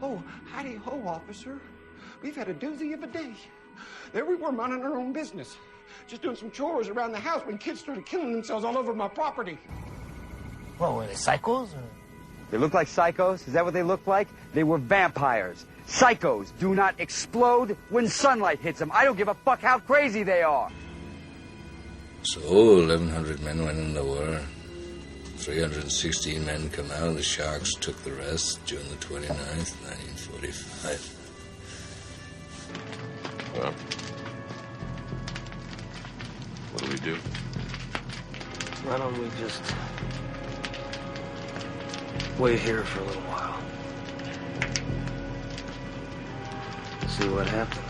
Oh, howdy ho, officer. We've had a doozy of a day. There we were minding our own business. Just doing some chores around the house when kids started killing themselves all over my property. Well, were they psychos? Or... They look like psychos? Is that what they look like? They were vampires. Psychos do not explode when sunlight hits them. I don't give a fuck how crazy they are. So 1,100 men went in the war. 316 men come out. The Sharks took the rest June the 29th, 1945. Well, what do we do? Why don't we just wait here for a little while? See what happens.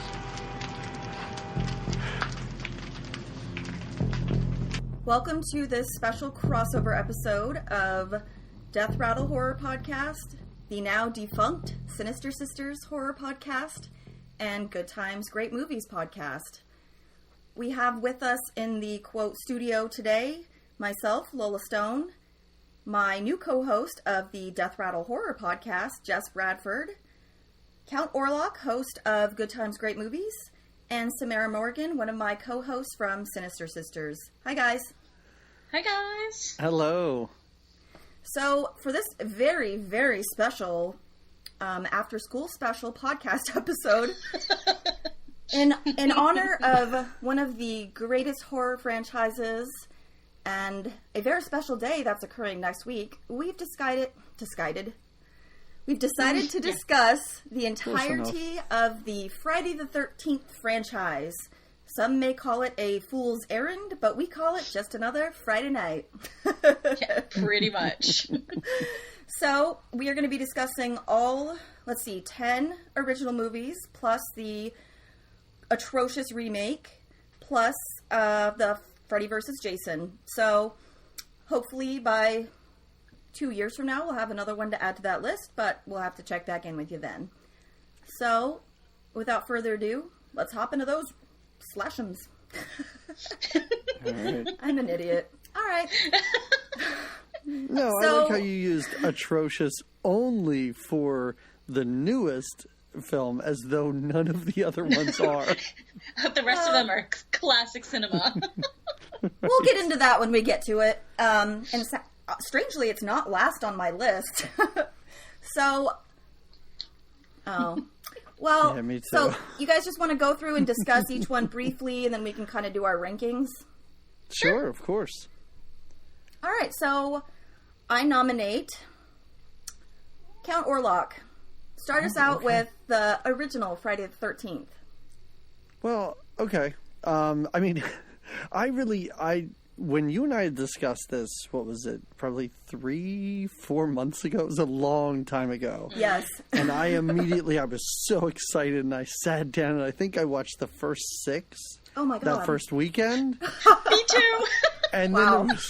Welcome to this special crossover episode of Death Rattle Horror Podcast, the now defunct Sinister Sisters Horror Podcast, and Good Times, Great Movies Podcast. We have with us in the, quote, studio today, myself, Lola Stone, my new co-host of the Death Rattle Horror Podcast, Jess Bradford, Count Orlok, host of Good Times, Great Movies, and Samara Morgan, one of my co-hosts from Sinister Sisters. Hi, guys. Hi, guys. Hello. So, for this very, very special after-school special podcast episode, in honor of one of the greatest horror franchises and a very special day that's occurring next week, we've decided to discuss the entirety of the Friday the 13th franchise. Some may call it a fool's errand, but we call it just another Friday night. Yeah, pretty much. So, we are going to be discussing all, 10 original movies, plus the atrocious remake, plus the Freddy vs. Jason. So, hopefully by 2 years from now, we'll have another one to add to that list, but we'll have to check back in with you then. So, without further ado, let's hop into those slash'ems. Right. I'm an idiot. All right. No, I like how you used atrocious only for the newest film, as though none of the other ones are. The rest of them are classic cinema. We'll get into that when we get to it. And strangely, it's not last on my list. Well, yeah, me too. So you guys just want to go through and discuss each one briefly, and then we can kind of do our rankings? Sure, of course. All right, so I nominate Count Orlok. Start us out with the original Friday the 13th. Well, okay. When you and I discussed this, what was it? Probably 3-4 months ago. It was a long time ago. Yes. And I was so excited, and I sat down, and I think I watched the first 6. Oh my God. That first weekend. Me too. And then there was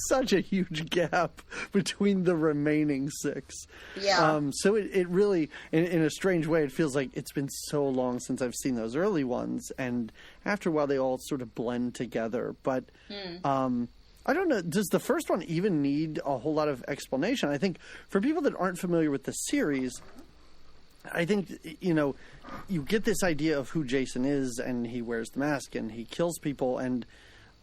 such a huge gap between the remaining 6. Yeah. So it really, in a strange way, it feels like it's been so long since I've seen those early ones, and after a while they all sort of blend together. But I don't know, does the first one even need a whole lot of explanation? I think for people that aren't familiar with the series, I think, you get this idea of who Jason is, and he wears the mask, and he kills people, and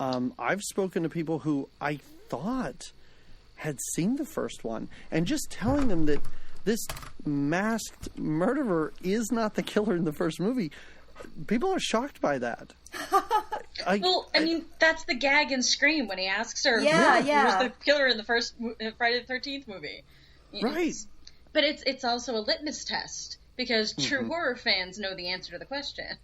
I've spoken to people who I thought had seen the first one, and just telling them that this masked murderer is not the killer in the first movie, people are shocked by that. That's the gag and Scream when he asks her who was the killer in the first Friday the 13th movie. Right. But it's also a litmus test, because true horror fans know the answer to the question.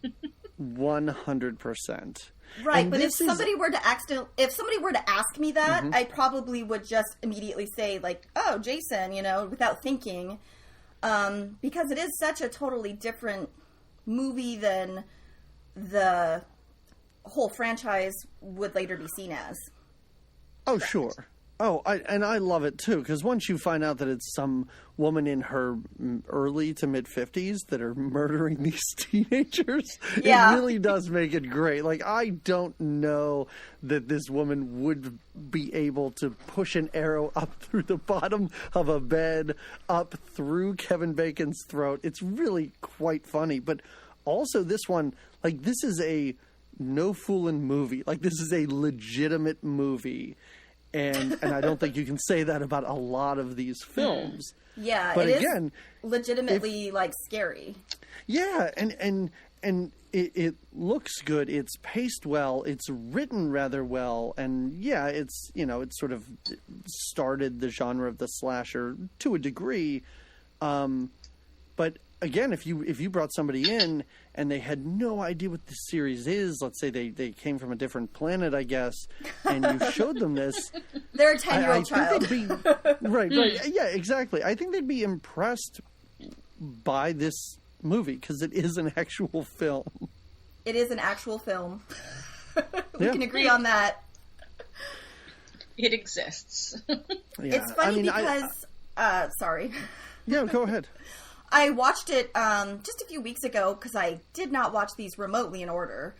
100%. Right, and but if somebody were to ask me that, I probably would just immediately say, oh, Jason, without thinking, because it is such a totally different movie than the whole franchise would later be seen as. Oh, sure. Oh, I love it too, because once you find out that it's some woman in her early to mid 50s that are murdering these teenagers, it really does make it great. Like, I don't know that this woman would be able to push an arrow up through the bottom of a bed, up through Kevin Bacon's throat. It's really quite funny. But also this one, like, this is a no fooling movie. Like, this is a legitimate movie. And I don't think you can say that about a lot of these films. Yeah, but it again, is legitimately like scary. Yeah, and it looks good. It's paced well. It's written rather well, and yeah, it's it's sort of started the genre of the slasher to a degree. But again, if you brought somebody in and they had no idea what this series is, let's say they came from a different planet, I guess, and you showed them this, they're a 10-year-old child. Think they'd be, right, yeah, exactly. I think they'd be impressed by this movie because it is an actual film. It is an actual film. We can agree on that. It exists. It's funny because... sorry. Yeah, go ahead. I watched it just a few weeks ago because I did not watch these remotely in order.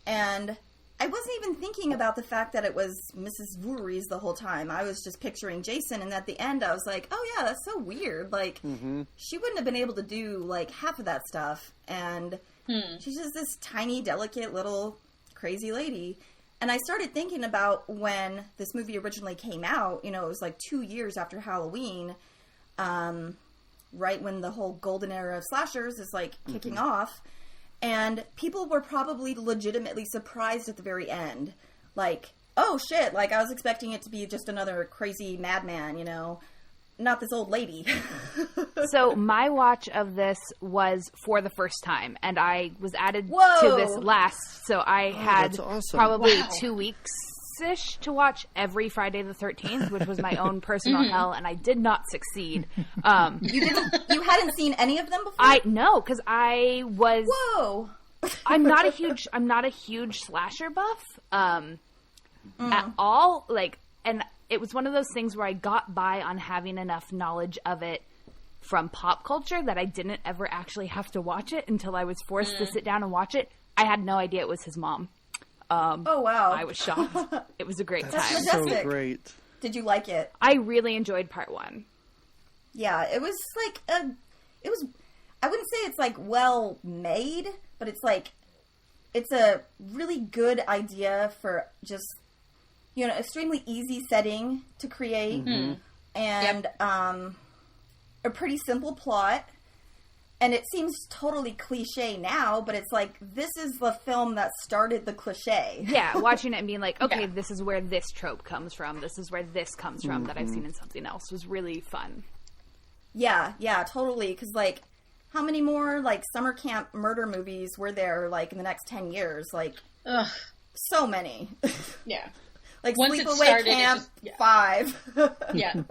And I wasn't even thinking about the fact that it was Mrs. Voorhees the whole time. I was just picturing Jason, and at the end I was like, oh yeah, that's so weird. Like, she wouldn't have been able to do, like, half of that stuff. And she's just this tiny, delicate, little crazy lady. And I started thinking about when this movie originally came out. It was like 2 years after Halloween. Right when the whole golden era of slashers is like kicking off, and people were probably legitimately surprised at the very end, like, oh shit, like I was expecting it to be just another crazy madman, not this old lady. So my watch of this was for the first time, and I was added to this last, so I had probably 2 weeks to watch every Friday the 13th, which was my own personal hell, and I did not succeed. You hadn't seen any of them before? No, because I was. Whoa! I'm not a huge slasher buff at all. Like, and it was one of those things where I got by on having enough knowledge of it from pop culture that I didn't ever actually have to watch it until I was forced to sit down and watch it. I had no idea it was his mom. Oh wow! I was shocked. It was a great time. So great. Did you like it? I really enjoyed part one. Yeah, it was like it was. I wouldn't say it's like well made, but it's like it's a really good idea for just extremely easy setting to create, and a pretty simple plot. And it seems totally cliche now, but it's like, this is the film that started the cliche. Yeah, watching it and being like, okay, this is where this trope comes from. This is where this comes from that I've seen in something else was really fun. Yeah, totally. Because, like, how many more, like, summer camp murder movies were there, like, in the next 10 years? Like, so many. Yeah. Like, Sleepaway Camp 5. Yeah.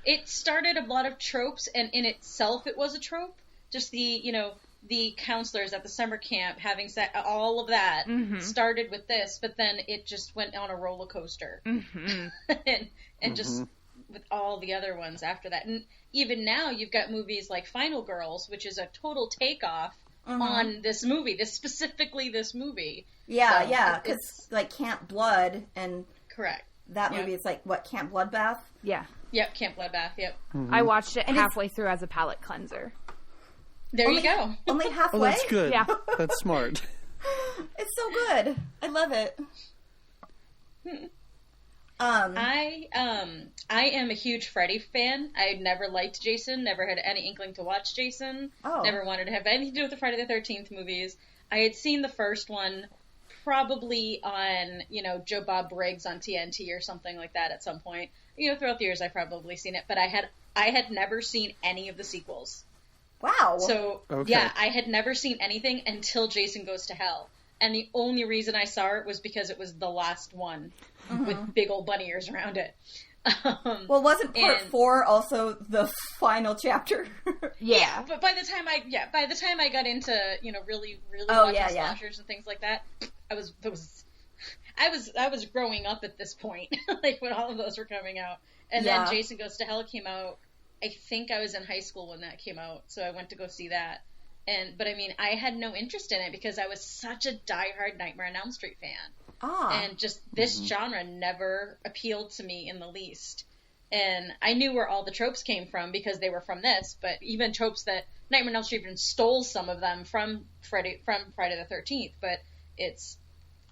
It started a lot of tropes, and in itself it was a trope. Just the counselors at the summer camp having all of that started with this, but then it just went on a roller coaster. and just with all the other ones after that. And even now you've got movies like Final Girls, which is a total takeoff on this movie, specifically this movie. Yeah, so because like Camp Blood and correct. That movie is like, what, Camp Bloodbath? Yeah. Yep, Camp Bloodbath, yep. I watched it halfway through as a palate cleanser. There you go. Only halfway? Oh, that's good. Yeah. That's smart. It's so good. I love it. I am a huge Freddy fan. I never liked Jason, never had any inkling to watch Jason, never wanted to have anything to do with the Friday the 13th movies. I had seen the first one probably on, Joe Bob Briggs on TNT or something like that at some point. Throughout the years I've probably seen it, but I had never seen any of the sequels. Wow. So, yeah, I had never seen anything until Jason Goes to Hell. And the only reason I saw it was because it was the last one with big old bunny ears around it. Well, wasn't part 4 also the final chapter? Yeah, but by the time I got into really watching slashers and things like that, I was growing up at this point, like when all of those were coming out. And then Jason Goes to Hell came out. I think I was in high school when that came out, so I went to go see that. But I mean, I had no interest in it because I was such a diehard Nightmare on Elm Street fan. And just this genre never appealed to me in the least. And I knew where all the tropes came from because they were from this, but even tropes that Nightmare on Elm Street even stole some of them from Friday the 13th. But it's,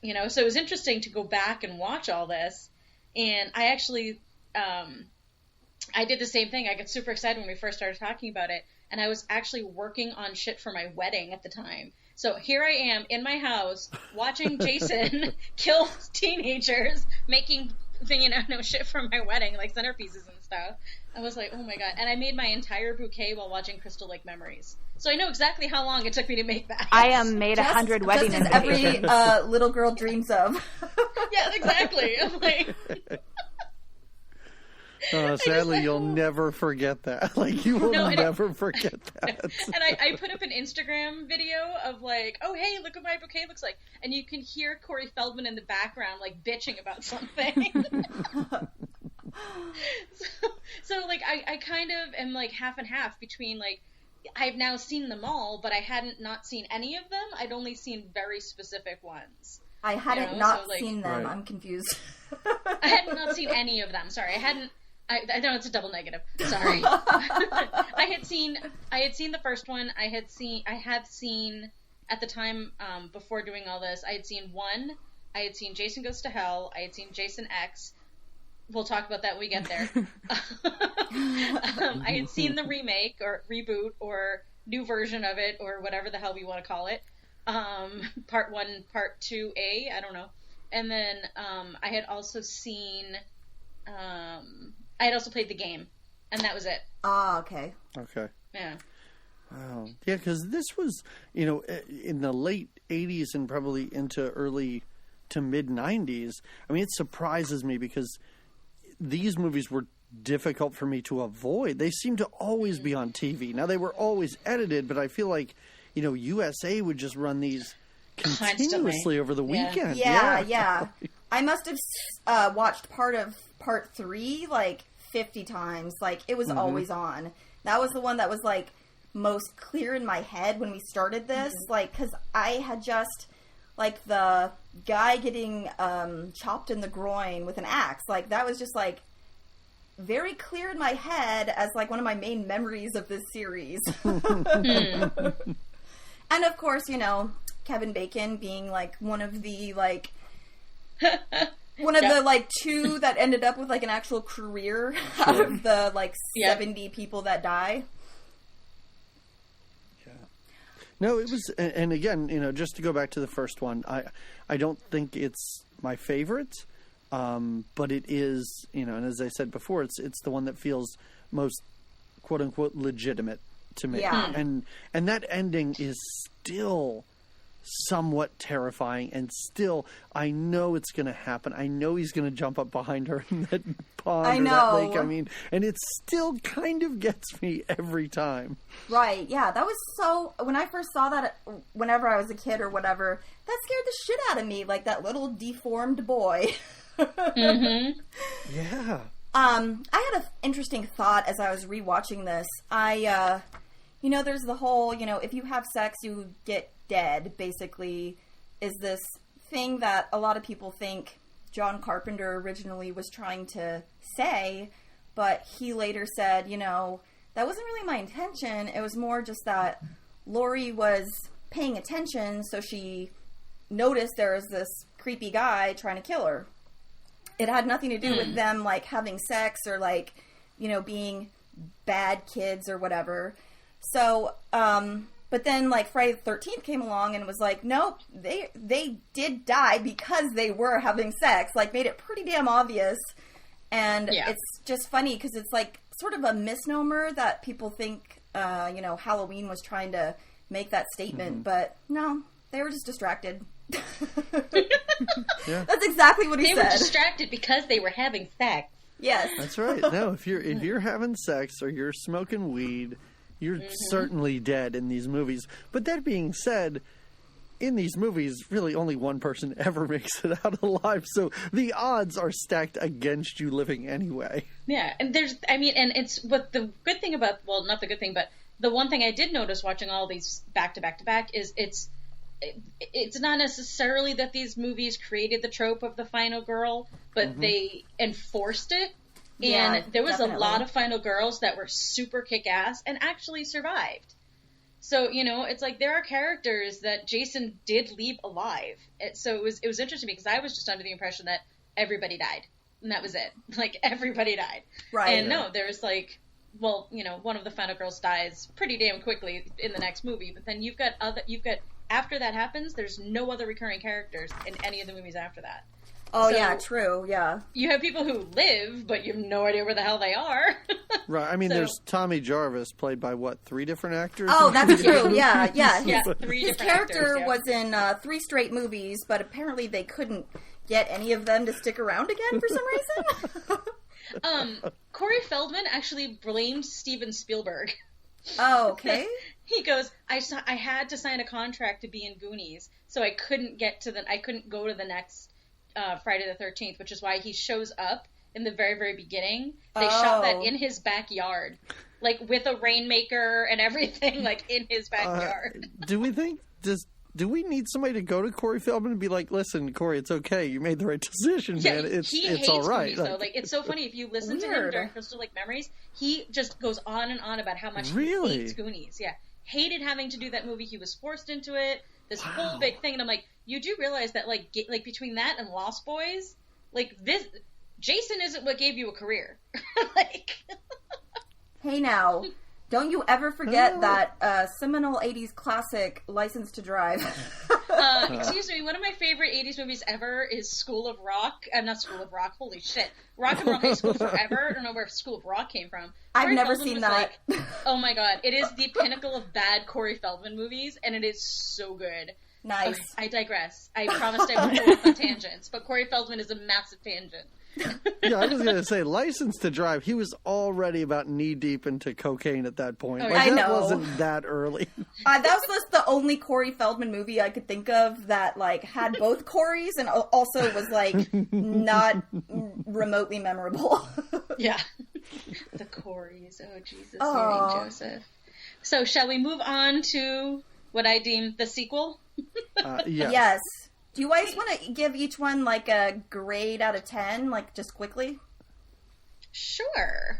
you know, so it was interesting to go back and watch all this. And I actually, I did the same thing. I got super excited when we first started talking about it. And I was actually working on shit for my wedding at the time. So here I am in my house watching Jason kill teenagers, making shit for my wedding, like centerpieces and stuff. I was like, oh my god. And I made my entire bouquet while watching Crystal Lake Memories. So I know exactly how long it took me to make that. I made 100 wedding invitations. Every little girl dreams of. Yeah, exactly. I'm like... Sadly, you'll never forget that. Like, you will never forget that. And I put up an Instagram video of like, oh, hey, look what my bouquet looks like. And you can hear Corey Feldman in the background, like, bitching about something. so like, I kind of am, like, half and half between, like, I've now seen them all, but I hadn't not seen any of them. I'd only seen very specific ones. I hadn't seen them. Right. I'm confused. I had not seen any of them. Sorry, I know it's a double negative. Sorry. I had seen the first one. I have seen at the time before doing all this. I had seen 1. I had seen Jason Goes to Hell. I had seen Jason X. We'll talk about that when we get there. I had seen the remake or reboot or new version of it or whatever the hell we want to call it. Part 1, Part 2A. I don't know. And then I had also seen. I had also played the game, and that was it. Okay. Okay. Yeah. Wow. Yeah, because this was, you know, in the late 80s and probably into early to mid 90s. I mean, it surprises me because these movies were difficult for me to avoid. They seemed to always be on TV. Now, they were always edited, but I feel like, you know, USA would just run these continuously over the weekend. Yeah. I must have watched part 3 like 50 times. Like, it was always on. That was the one that was like most clear in my head when we started this. Like, because I had just like the guy getting chopped in the groin with an axe. Like, that was just like very clear in my head as like one of my main memories of this series. And of course, you know, Kevin Bacon being like one of the like one of the like 2 that ended up with like an actual career out of the like 70 people that die. Yeah. No, it was, and again, you know, just to go back to the first one, I don't think it's my favorite, but it is, you know, and as I said before, it's the one that feels most quote unquote legitimate to me. Yeah. And that ending is still somewhat terrifying, and still I know it's going to happen. I know he's going to jump up behind her in that pond or that lake. I mean, and it still kind of gets me every time. Right, yeah. That was so... When I first saw that, whenever I was a kid or whatever, that scared the shit out of me, like that little deformed boy. Yeah. I had an interesting thought as I was rewatching this. You know, there's the whole, you know, if you have sex, you get dead, basically, is this thing that a lot of people think John Carpenter originally was trying to say, but he later said, you know, that wasn't really my intention. It was more just that Laurie was paying attention, so she noticed there was this creepy guy trying to kill her. It had nothing to do with them, like, having sex or, like, you know, being bad kids or whatever. So, but then, like, Friday the 13th came along and was like, nope, they did die because they were having sex. Like, made it pretty damn obvious. And it's just funny because it's, like, sort of a misnomer that people think, you know, Halloween was trying to make that statement. But, no, they were just distracted. Yeah. That's exactly what he said. They were distracted because they were having sex. Yes. That's right. No, if you're having sex or you're smoking weed, you're certainly dead in these movies. But that being said, in these movies, really only one person ever makes it out alive. So the odds are stacked against you living anyway. Yeah, and and it's what the good thing about, well, not the good thing, but the one thing I did notice watching all these back to back to back is it's not necessarily that these movies created the trope of the final girl, but they enforced it. And there was definitely a lot of final girls that were super kick-ass and actually survived. So, it's like there are characters that Jason did leave alive. So it was interesting because I was just under the impression that everybody died. And that was it. Like, everybody died. Right. And no, there's like, well, one of the final girls dies pretty damn quickly in the next movie. But then you've got after that happens, there's no other recurring characters in any of the movies after that. Oh, so, yeah, true, yeah. You have people who live, but you have no idea where the hell they are. Right, I mean, there's Tommy Jarvis, played by, 3 different actors? Oh, that's true, yeah. His character was in 3 straight movies, but apparently they couldn't get any of them to stick around again for some reason. Corey Feldman actually blamed Steven Spielberg. Oh, okay. He goes, I had to sign a contract to be in Goonies, so I couldn't go to the next Friday the 13th, which is why he shows up in the very, very beginning. They shot that in his backyard, like with a rainmaker and everything, like in his backyard. Do we need somebody to go to Corey Feldman and be like, listen, Corey, it's okay. You made the right decision, man. It's all right. Movies, like, it's so funny. If you listen to him during Crystal Lake Memories, he just goes on and on about how much he hates Goonies. Yeah. Hated having to do that movie. He was forced into it. This whole big thing. And I'm like, you do realize that, like between that and Lost Boys, like, this, Jason isn't what gave you a career. Like. Hey, now. Don't you ever forget that seminal 80s classic, License to Drive. Excuse me, one of my favorite 80s movies ever is School of Rock. Not School of Rock, holy shit. Rock and Roll High School Forever. I don't know where School of Rock came from. I've never seen that. Like, oh my god, it is the pinnacle of bad Corey Feldman movies, and it is so good. Nice. Okay, I digress. I promised I wouldn't go off on tangents, but Corey Feldman is a massive tangent. Yeah, I was going to say, License to Drive, he was already about knee-deep into cocaine at that point. I know. That wasn't that early. That was just the only Corey Feldman movie I could think of that, like, had both Coreys and also was, like, not remotely memorable. Yeah. The Coreys. Oh, Jesus. Mary Joseph. So, shall we move on to what I deem the sequel? Yes. Do you guys want to give each one, like, a grade out of 10, like, just quickly? Sure.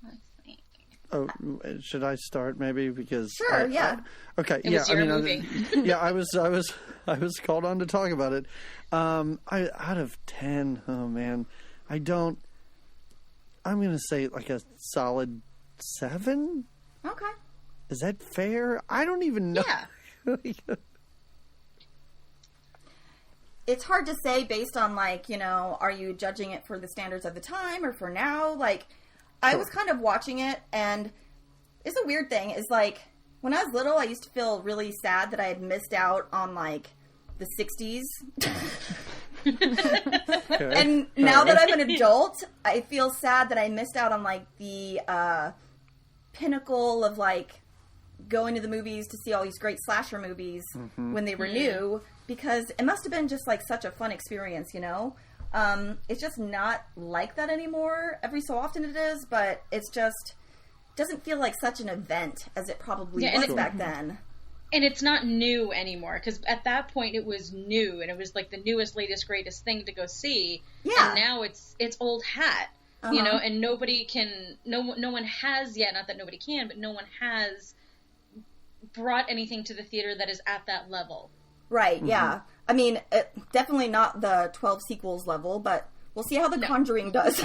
Let's see. Oh, should I start maybe? Because sure, yeah. Okay, it was your movie. I was called on to talk about it. Out of 10, oh man, I'm gonna say like a solid 7. Okay. Is that fair? I don't even know. Yeah. It's hard to say based on, like, are you judging it for the standards of the time or for now? Like, I was kind of watching it, and it's a weird thing. Is like, when I was little, I used to feel really sad that I had missed out on, like, the 60s. Okay. And now that I'm an adult, I feel sad that I missed out on, like, the pinnacle of, like, going to the movies to see all these great slasher movies when they were new. Because it must have been just, like, such a fun experience, It's just not like that anymore. Every so often it is, but it's just doesn't feel like such an event as it probably was back then. And it's not new anymore, because at that point it was new, and it was, like, the newest, latest, greatest thing to go see. Yeah. And now it's old hat, and nobody can, no one has yet, not that nobody can, but no one has brought anything to the theater that is at that level. Right, yeah. I mean, definitely not the 12 sequels level, but we'll see how The Conjuring does.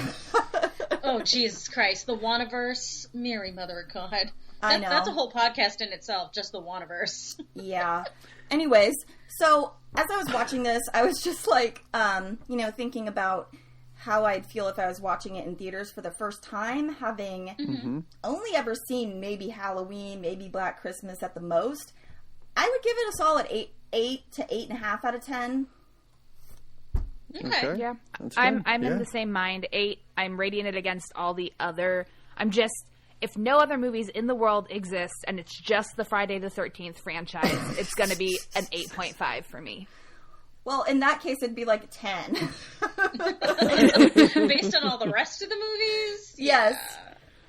Oh, Jesus Christ. The Wannaverse. Mary Mother of God. I know. That's a whole podcast in itself, just the Wannaverse. Yeah. Anyways, so as I was watching this, I was just like, thinking about how I'd feel if I was watching it in theaters for the first time, having only ever seen maybe Halloween, maybe Black Christmas at the most. I would give it a solid 8 to 8.5 out of 10. Okay. Yeah. I'm in the same mind. 8. I'm rating it against all the other. if no other movies in the world exist and it's just the Friday the 13th franchise, it's going to be an 8.5 for me. Well, in that case, it'd be like a 10. Based on all the rest of the movies? Yes.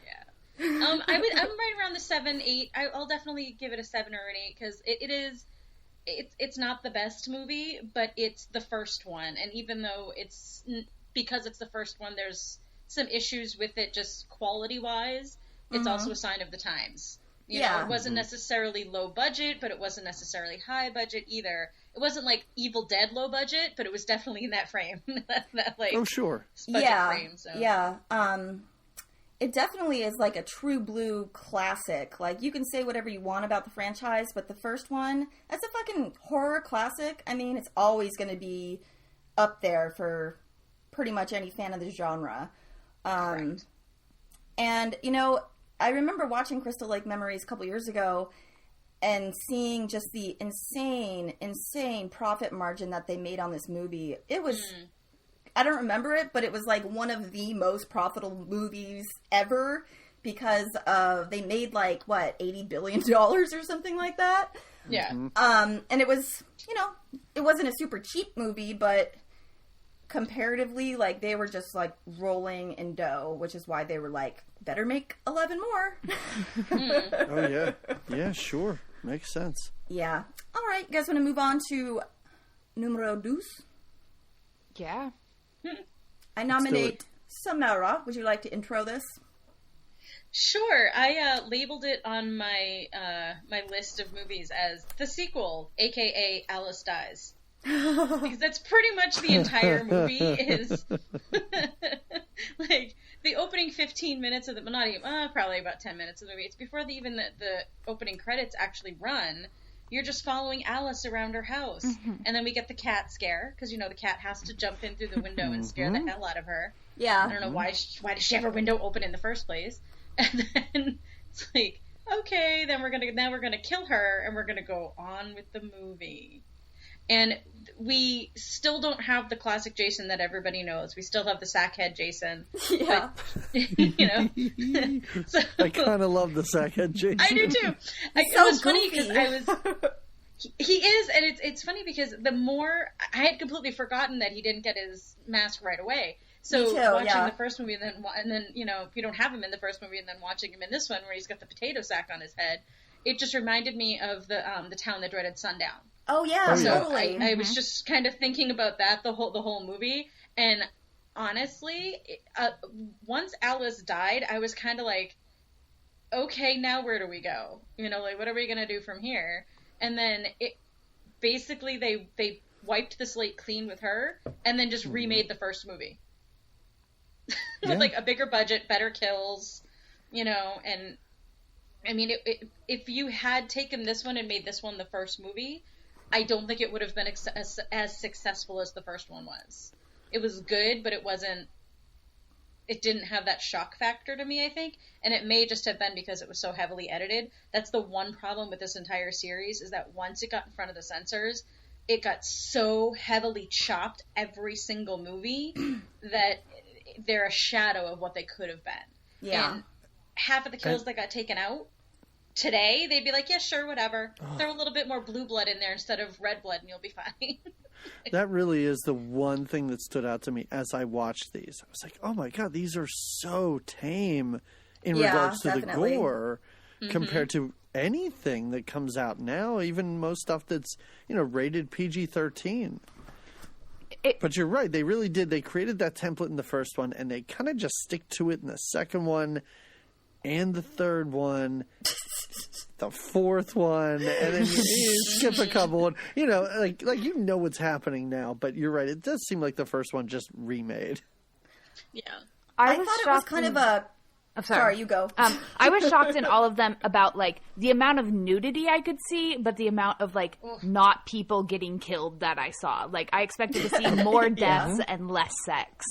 Yeah. I'm right around the 7, 8. I'll definitely give it a 7 or an 8 because it's not the best movie, but it's the first one. And even though because it's the first one, there's some issues with it just quality-wise. It's also a sign of the times. You know, it wasn't necessarily low budget, but it wasn't necessarily high budget either. It wasn't like Evil Dead low budget, but it was definitely in that frame. that like sure. Budget frame, so. Yeah. It definitely is like a true blue classic. Like, you can say whatever you want about the franchise, but the first one, that's a fucking horror classic. I mean, it's always going to be up there for pretty much any fan of the genre. Correct. And, you know, I remember watching Crystal Lake Memories a couple years ago and seeing just the insane profit margin that they made on this movie. It was, I don't remember it, but it was like one of the most profitable movies ever because they made like, what, $80 billion or something like that? Yeah. And it was, you know, it wasn't a super cheap movie, but comparatively, like, they were just like rolling in dough, which is why they were like, better make 11 more. Oh, yeah. Yeah, sure. Makes sense. Yeah. All right. You guys want to move on to numero dos? Yeah. I nominate Samara. Would you like to intro this? Sure. I labeled it on my my list of movies as the sequel, aka Alice Dies. Because that's pretty much the entire movie is like the opening 15 minutes of the, not even, probably about 10 minutes of the movie. It's before the opening credits actually run. You're just following Alice around her house. And then we get the cat scare, because, you know, the cat has to jump in through the window and scare the hell out of her. Yeah. I don't know why did she have her window open in the first place? And then it's like, okay, then we're gonna kill her, and we're gonna go on with the movie. And we still don't have the classic Jason that everybody knows. We still have the sackhead Jason. Yeah. But, you know. So, I kind of love the sackhead Jason. I do too. It was funny because he is, and it's funny because the more, I had completely forgotten that he didn't get his mask right away. So watching the first movie and then, you know, if you don't have him in the first movie and then watching him in this one where he's got the potato sack on his head, it just reminded me of the Town That Dreaded Sundown. Oh yeah, totally. I was just kind of thinking about that the whole movie, and honestly, once Alice died, I was kind of like, okay, now where do we go? You know, like, what are we gonna do from here? And then basically they wiped the slate clean with her, and then just remade the first movie with like a bigger budget, better kills, you know. And I mean, if you had taken this one and made this one the first movie, I don't think it would have been as successful as the first one was. It was good, but it didn't have that shock factor to me, I think. And it may just have been because it was so heavily edited. That's the one problem with this entire series, is that once it got in front of the censors, it got so heavily chopped every single movie that they're a shadow of what they could have been. Yeah. And half of the kills that got taken out, today, they'd be like, yeah, sure, whatever. Throw a little bit more blue blood in there instead of red blood and you'll be fine. That really is the one thing that stood out to me as I watched these. I was like, oh my God, these are so tame in regards to the gore compared to anything that comes out now, even most stuff that's, you know, rated PG-13. But you're right, they really did. They created that template in the first one, and they kind of just stick to it in the second one and the third one, the fourth one, and then you skip a couple. And, you know, like you know what's happening now. But you're right; it does seem like the first one just remade. Yeah, I thought it was kind of a. I'm sorry, you go. I was shocked in all of them about like the amount of nudity I could see, but the amount of like not people getting killed that I saw. Like I expected to see more deaths and less sex,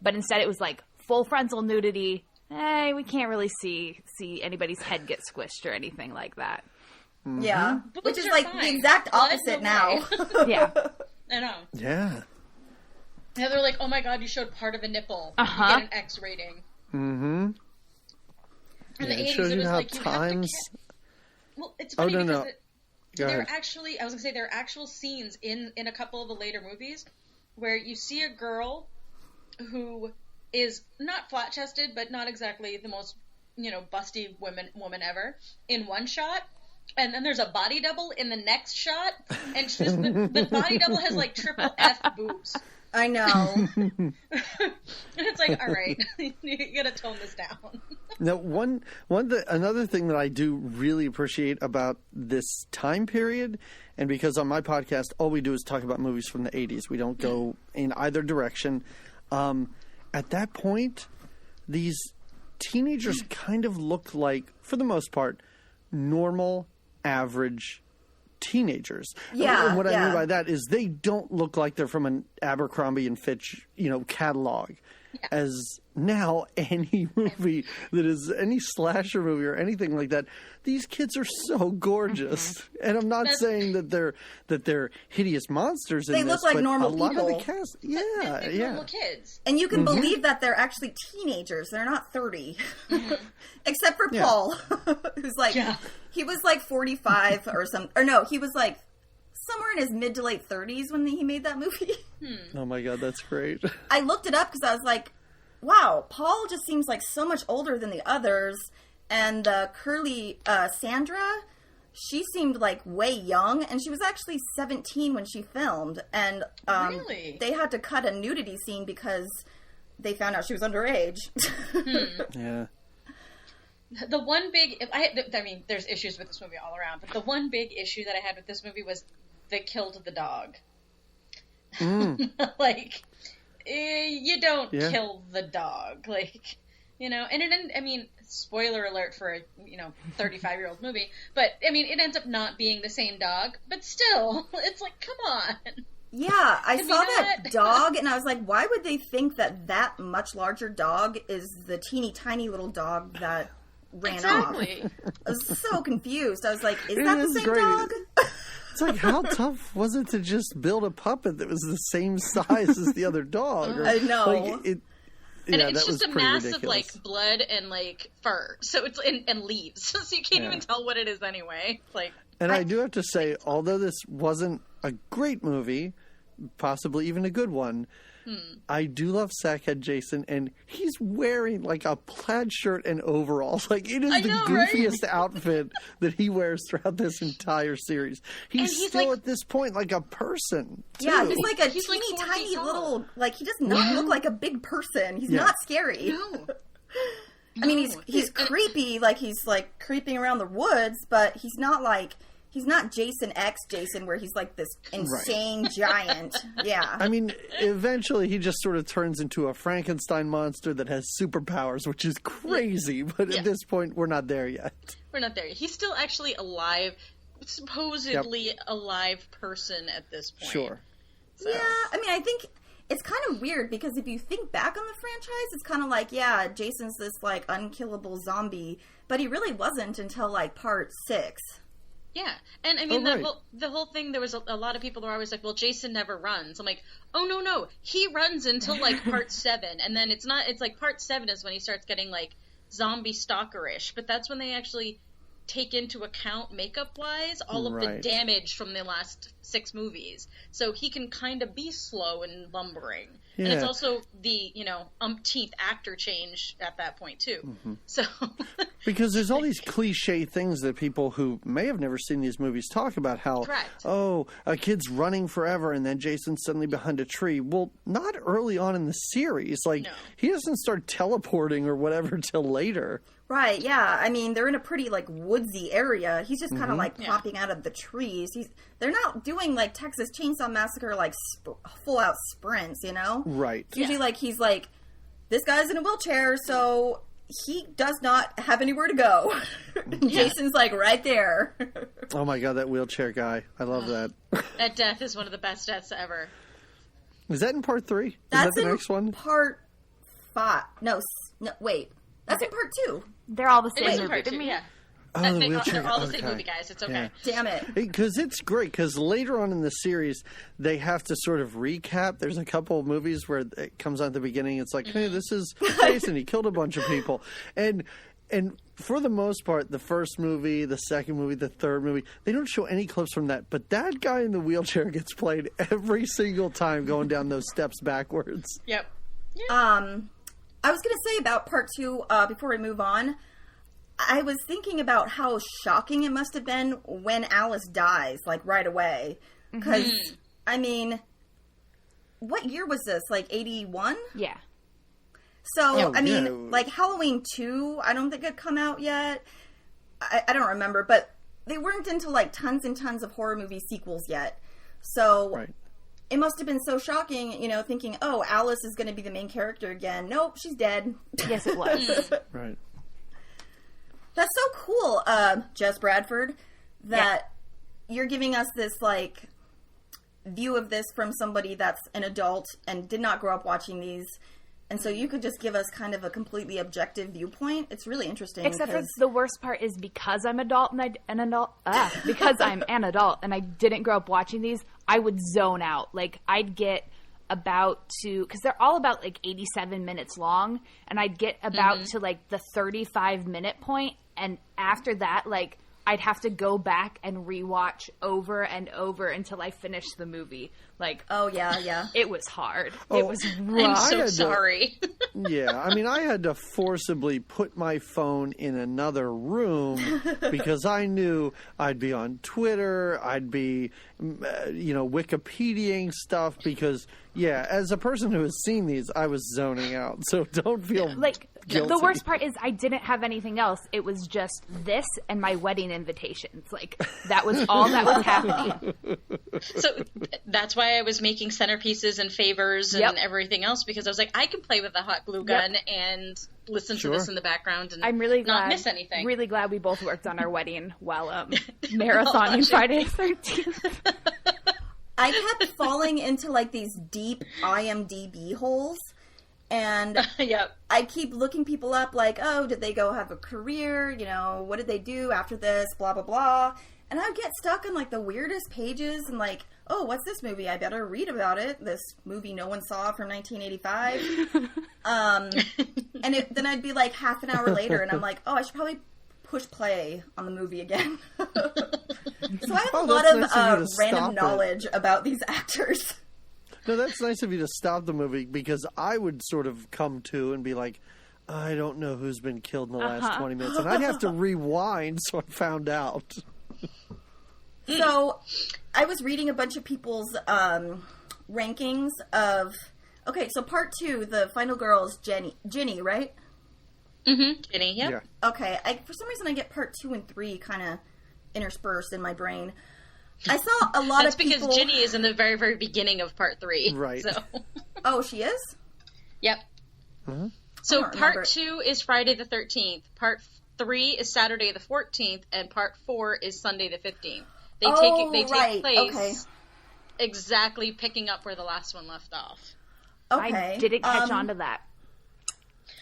but instead it was like full frontal nudity. We can't really see anybody's head get squished or anything like that. Yeah, which is like the exact opposite now. Yeah, I know. Yeah. Yeah, they're like, oh my God, you showed part of a nipple. You get an X rating. In the 80s, shows it you was how like you times. well, it's funny because no. there are actually, I was gonna say, there are actual scenes in a couple of the later movies where you see a girl who is not flat-chested, but not exactly the most, busty woman ever in one shot. And then there's a body double in the next shot, and the body double has like triple F boobs. I know. And it's like, all right, you gotta tone this down. Now, another thing that I do really appreciate about this time period, and because on my podcast all we do is talk about movies from the 80s, we don't go in either direction. At that point, these teenagers kind of look like, for the most part, normal, average teenagers. Yeah, and what I yeah. mean by that is they don't look like they're from an Abercrombie and Fitch, catalog. Yeah. As now, any movie that is any slasher movie or anything like that, these kids are so gorgeous. And I'm not saying that they're hideous monsters in They this, look like but normal a lot people. of the cast, They're normal kids. And you can believe that they're actually teenagers. They're not 30. Except for Paul, who's like, he was like 45 or something. Or no, he was like somewhere in his mid to late 30s when he made that movie. Oh my God, that's great. I looked it up because I was like, wow, Paul just seems like so much older than the others. And curly Sandra, she seemed like way young, and she was actually 17 when she filmed. And Really? they had to cut a nudity scene because they found out she was underage. Yeah. The one big, I mean, there's issues with this movie all around, but the one big issue that I had with this movie was they killed the dog. Like, you don't kill the dog, like, and it didn't, I mean, spoiler alert for a 35-year-old movie, but I mean, it ends up not being the same dog, but still, it's like, come on. Yeah, I saw that dog, and I was like, why would they think that much larger dog is the teeny tiny little dog that ran off? I was so confused. I was like, is that the same dog? It's like, how tough was it to just build a puppet that was the same size as the other dog? I know. And it's just a mass of like blood and like fur, so it's and leaves, so you can't even tell what it is anyway. Like, and I do have to say, although this wasn't a great movie, possibly even a good one, I do love Sackhead Jason, and he's wearing like a plaid shirt and overalls. Like, it is the goofiest outfit that he wears throughout this entire series. He's still like, at this point like a person, too. Yeah, he's like a teeny tiny little, like, he does not look like a big person. He's not scary. No. I mean, he's creepy, like he's like creeping around the woods, but he's not like, he's not Jason X Jason where he's like this insane giant. Yeah. I mean, eventually he just sort of turns into a Frankenstein monster that has superpowers, which is crazy, but at this point we're not there yet. We're not there yet. He's still actually alive, supposedly a live person at this point. Sure. So. Yeah, I mean, I think it's kind of weird because if you think back on the franchise, it's kind of like, yeah, Jason's this like unkillable zombie, but he really wasn't until like part 6. Yeah, and I mean, the whole thing, there was a lot of people that were always like, well, Jason never runs. I'm like, oh, no, he runs until, like, part 7, and then it's like, part 7 is when he starts getting, like, zombie stalkerish, but that's when they actually take into account, makeup-wise, all of the damage from the last 6 movies. So he can kind of be slow and lumbering. Yeah. And it's also the, umpteenth actor change at that point, too. Mm-hmm. So because there's all these cliche things that people who may have never seen these movies talk about, how, a kid's running forever and then Jason's suddenly behind a tree. Well, not early on in the series. Like, he doesn't start teleporting or whatever till later. Right, yeah. I mean, they're in a pretty, like, woodsy area. He's just kind of, like, popping out of the trees. They're not doing, like, Texas Chainsaw Massacre, like, full-out sprints, Right. It's usually, like, he's like, this guy's in a wheelchair, so he does not have anywhere to go. Jason's, like, right there. Oh, my God, that wheelchair guy. I love that. That death is one of the best deaths ever. Is that in part 3? That's the next one? Part 5. No, wait. That's in part 2. They're all the same movie. Part 2, yeah. Oh, the wheelchair. They're all the same movie, guys. It's okay. Yeah. Damn it. Because it's great, because later on in the series, they have to sort of recap. There's a couple of movies where it comes on at the beginning. It's like, hey, this is Jason. He killed a bunch of people. And And for the most part, the first movie, the second movie, the third movie, they don't show any clips from that. But that guy in the wheelchair gets played every single time going down those steps backwards. Yep. I was going to say about part 2, before we move on, I was thinking about how shocking it must have been when Alice dies, like, right away. Because, I mean, what year was this? Like, 81? Yeah. So, I mean, like, Halloween 2, I don't think had come out yet. I don't remember, but they weren't into, like, tons and tons of horror movie sequels yet. So, it must have been so shocking, you know, thinking, oh, Alice is going to be the main character again. Nope, she's dead. Yes, it was. Right. That's so cool, Jess Bradford, that you're giving us this, like, view of this from somebody that's an adult and did not grow up watching these. And so you could just give us kind of a completely objective viewpoint. It's really interesting. Except for the worst part is because I'm because I'm an adult and I didn't grow up watching these, I would zone out. Like, I'd get about to, because they're all about like 87 minutes long, and I'd get about to like the 35-minute point, and after that, like, I'd have to go back and rewatch over and over until I finished the movie. Like, oh yeah, it was hard. It was rough. I'm so sorry. Yeah, I mean, I had to forcibly put my phone in another room because I knew I'd be on Twitter, I'd be, Wikipediaing stuff because, as a person who has seen these, I was zoning out. So don't feel like guilty. The worst part is I didn't have anything else. It was just this and my wedding invitations. Like, that was all that was happening. So that's why I was making centerpieces and favors and everything else, because I was like, I can play with a hot glue gun and listen to this in the background and I'm really not miss anything. Really glad we both worked on our wedding while marathoning Friday the 13th. I kept falling into like these deep IMDb holes. And I keep looking people up like, oh, did they go have a career? You know, what did they do after this? Blah, blah, blah. And I would get stuck on like the weirdest pages and like, oh, what's this movie? I better read about it. This movie no one saw from 1985. And then I'd be like half an hour later and I'm like, oh, I should probably push play on the movie again. So I have a lot of random knowledge about these actors. No, that's nice of you to stop the movie because I would sort of come to and be like, I don't know who's been killed in the last 20 minutes. And I'd have to rewind so I found out. So I was reading a bunch of people's rankings of... Okay, so part 2, the final girl is Ginny, right? Mm-hmm. Ginny, yeah. Okay, for some reason I get part 2 and 3 kind of interspersed in my brain. I saw a lot of people... That's because Ginny is in the very, very beginning of part 3. Right. So. Oh, she is? Yep. Mm-hmm. So part 2 is Friday the 13th. Part 3 is Saturday the 14th. And part 4 is Sunday the 15th. They take place exactly picking up where the last one left off. Okay. I didn't catch on to that.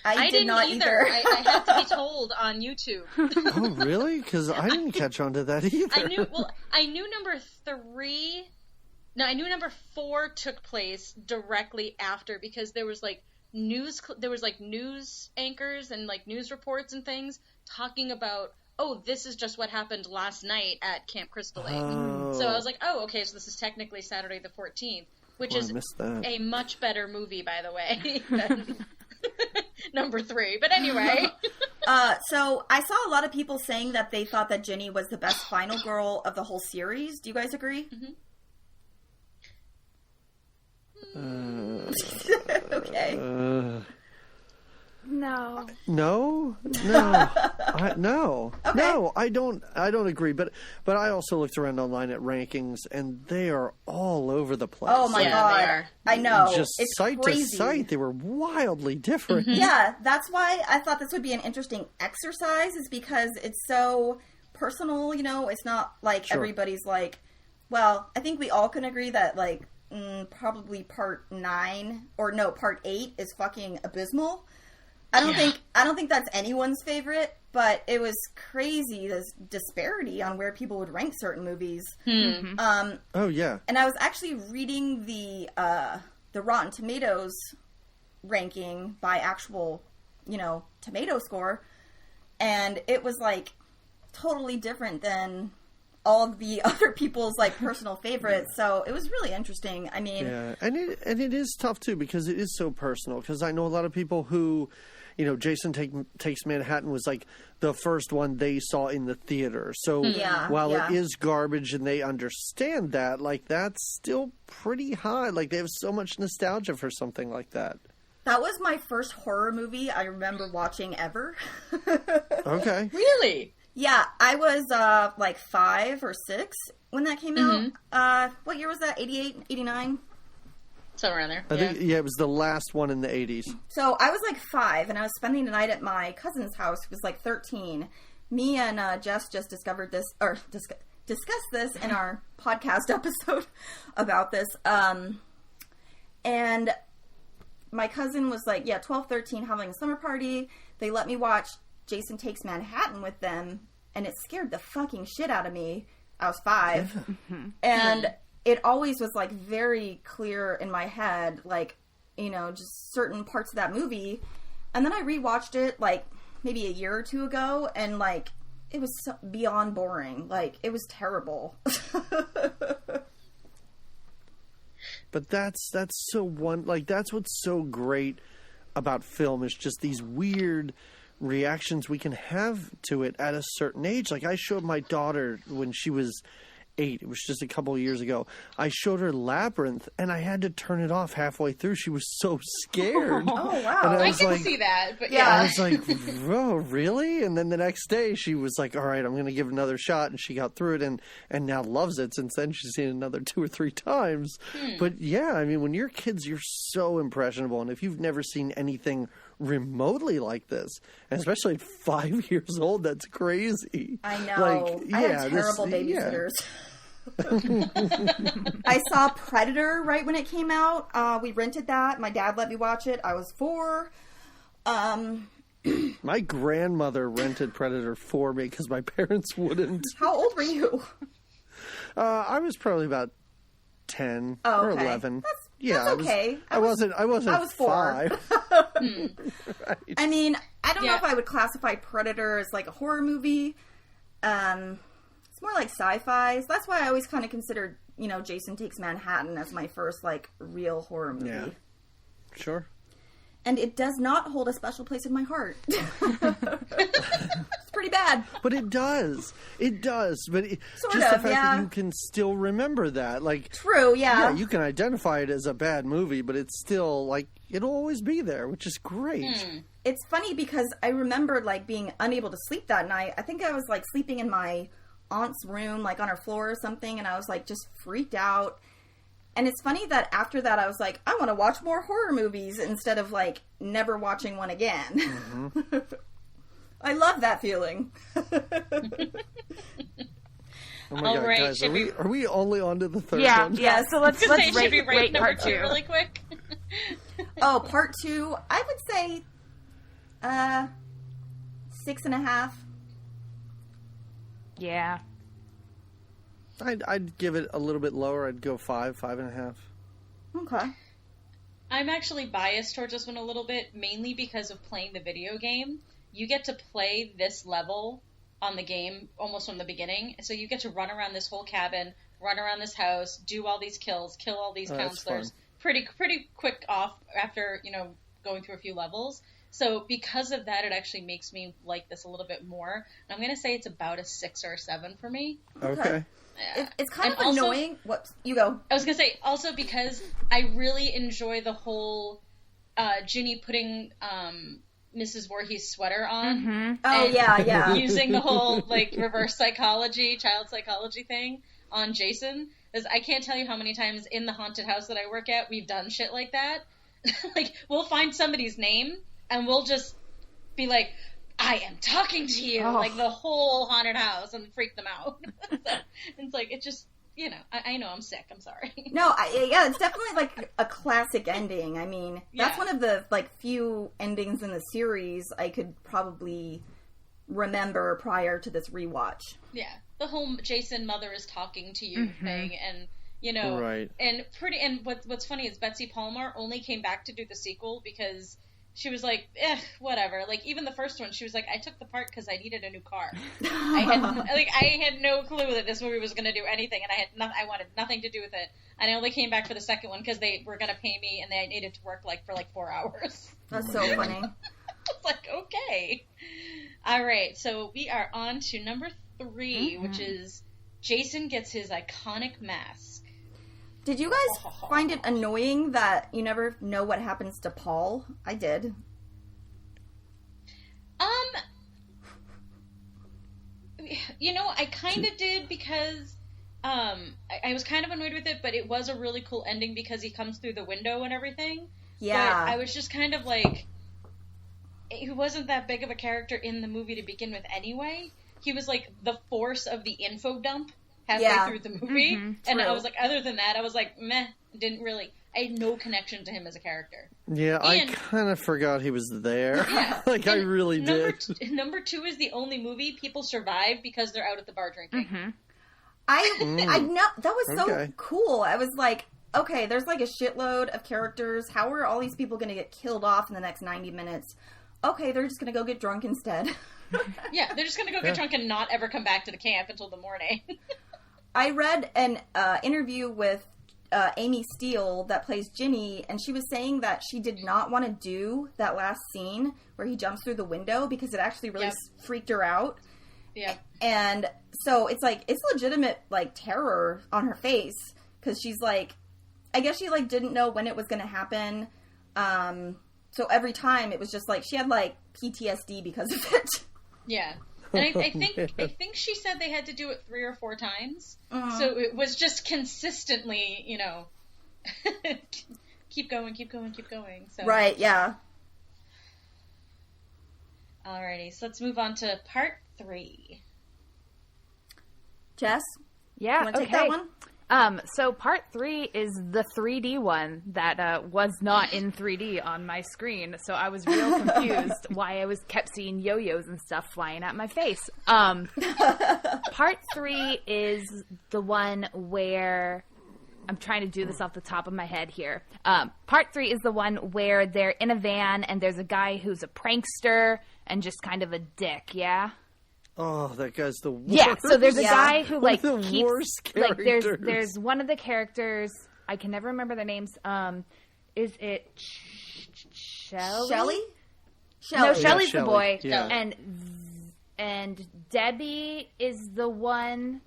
I did not either. I had to be told on YouTube. Oh, really? Because I didn't catch on to that either. I knew number 3. No, I knew number 4 took place directly after because there was like news anchors and like news reports and things talking about, oh, this is just what happened last night at Camp Crystal Lake. Oh. So I was like, oh, okay, so this is technically Saturday the 14th, which is a much better movie, by the way, than number 3. But anyway. So I saw a lot of people saying that they thought that Ginny was the best final girl of the whole series. Do you guys agree? Okay. No. No. Okay. No, I don't agree. But I also looked around online at rankings, and they are all over the place. Oh my god! I know. Just it's site crazy. to site, they were wildly different. Yeah, that's why I thought this would be an interesting exercise. Is because it's so personal. You know, it's not like everybody's like. Well, I think we all can agree that like probably part 8 is fucking abysmal. I don't think that's anyone's favorite, but it was crazy, this disparity on where people would rank certain movies. Oh yeah. And I was actually reading the Rotten Tomatoes ranking by actual, tomato score, and it was like totally different than all of the other people's like personal favorites. So it was really interesting. I mean, yeah, and it is tough too because it is so personal. Because I know a lot of people who, you know, Jason Takes Manhattan was like the first one they saw in the theater. So while it is garbage and they understand that, like that's still pretty high. Like they have so much nostalgia for something like that. That was my first horror movie I remember watching ever. Okay. Really? Yeah, I was like 5 or 6 when that came out. What year was that? 88, 89? Somewhere around there. I think it was the last one in the 80s. So I was like 5, and I was spending the night at my cousin's house, who was like 13. Me and Jess just discovered this, or discussed this in our podcast episode about this. And my cousin was like, 12, 13, having a summer party. They let me watch Jason Takes Manhattan with them, and it scared the fucking shit out of me. I was 5. And it always was like very clear in my head, like, you know, just certain parts of that movie. And then I rewatched it like maybe a year or 2 ago, and like it was so beyond boring. Like it was terrible. But that's so that's what's so great about film is just these weird reactions we can have to it at a certain age. Like I showed my daughter when she was 8, it was just a couple of years ago, I showed her Labyrinth and I had to turn it off halfway through. She was so scared. Oh wow. And I can see that, but I was like, oh, really? And then the next day she was like, all right, I'm going to give it another shot. And she got through it and now loves it. Since then she's seen it another 2 or 3 times. But yeah, I mean, when you're kids, you're so impressionable. And if you've never seen anything remotely like this, and especially at 5 years old, that's crazy. I know. I had terrible babysitters. I saw Predator right when it came out. We rented that. My dad let me watch it. I was 4. My grandmother rented Predator for me because my parents wouldn't. How old were you? I was probably about 10 or 11. That's okay. I wasn't I was 4. 5. Right. I mean, I don't know if I would classify Predator as like a horror movie. It's more like sci-fi. So that's why I always kind of considered, you know, Jason Takes Manhattan as my first like real horror movie. Yeah. Sure. And it does not hold a special place in my heart. It's pretty bad. But it does. It does. But sort just of, the fact that you can still remember that. Like, true, yeah. Yeah, you can identify it as a bad movie, but it's still, like, it'll always be there, which is great. It's funny because I remember, like, being unable to sleep that night. I think I was, like, sleeping in my aunt's room, like, on her floor or something, and I was, like, just freaked out. And it's funny that after that I was like, I want to watch more horror movies instead of, like, never watching one again. I love that feeling. Oh my God, right, guys, are we only on to the third one? Yeah, so let's rate number 2 really quick. Oh, part 2, I would say 6.5. Yeah. I'd give it a little bit lower. I'd go 5.5. Okay. I'm actually biased towards this one a little bit, mainly because of playing the video game. You get to play this level on the game almost from the beginning, so you get to run around this whole cabin, run around this house, do all these kills, kill all these counselors. Pretty quick off after, you know, going through a few levels. So because of that, it actually makes me like this a little bit more. I'm going to say it's about a 6 or a 7 for me. Okay. It's kind of annoying. Whoops, you go. I was going to say, also because I really enjoy the whole Ginny putting Mrs. Voorhees' sweater on. Oh, yeah. Using the whole, like, reverse psychology, child psychology thing on Jason. Because I can't tell you how many times in the haunted house that I work at, we've done shit like that. Like, we'll find somebody's name, and we'll just be like, I am talking to you, like the whole haunted house, and freak them out. So, it's like, it just, you know, I know I'm sick, I'm sorry. No, it's definitely like a classic ending. I mean, that's one of the, like, few endings in the series I could probably remember prior to this rewatch. Yeah, the whole Jason mother is talking to you thing, and, you know, and what's funny is Betsy Palmer only came back to do the sequel because she was like, whatever. Like, even the first one, she was like, I took the part because I needed a new car. I had no clue that this movie was going to do anything, and I wanted nothing to do with it. And I only came back for the second one because they were going to pay me, and they needed to work for 4 hours. That's so funny. It's like, okay. All right, so we are on to number 3, which is Jason gets his iconic mask. Did you guys find it annoying that you never know what happens to Paul? I did. I kind of did because I was kind of annoyed with it, but it was a really cool ending because he comes through the window and everything. Yeah. But I was just kind of like, he wasn't that big of a character in the movie to begin with anyway. He was like the force of the info dump halfway through the movie. And I was like, other than that, I was like, meh, I had no connection to him as a character. Yeah, I kind of forgot he was there. Yeah. I really did. Number 2 is the only movie people survive because they're out at the bar drinking. I know, that was so cool. I was like, okay, there's like a shitload of characters. How are all these people going to get killed off in the next 90 minutes? Okay, they're just going to go get drunk instead. Yeah, they're just going to go get drunk and not ever come back to the camp until the morning. I read an interview with Amy Steele that plays Ginny, and she was saying that she did not want to do that last scene where he jumps through the window because it actually really freaked her out. Yeah. And so it's like, it's legitimate, like, terror on her face because she's like, I guess she, like, didn't know when it was going to happen. So every time it was just like, she had, like, PTSD because of it. Yeah. And I think she said they had to do it 3 or 4 times. So it was just consistently, keep going. So. Right, yeah. Alrighty, so let's move on to part 3. Jess? Yeah, you want to take that one? So part 3 is the 3D one that was not in 3D on my screen, so I was real confused why I kept seeing yo-yos and stuff flying at my face. Part 3 is the one where I'm trying to do this off the top of my head here. Part 3 is the one where they're in a van and there's a guy who's a prankster and just kind of a dick, yeah? Oh, that guy's the worst. Yeah, so there's a guy who, like, the keeps... worst characters. Like, there's one of the characters, I can never remember their names, is it Shelly? Shelly? No, Shelly's the Shelly. boy. Yeah. And Debbie is the one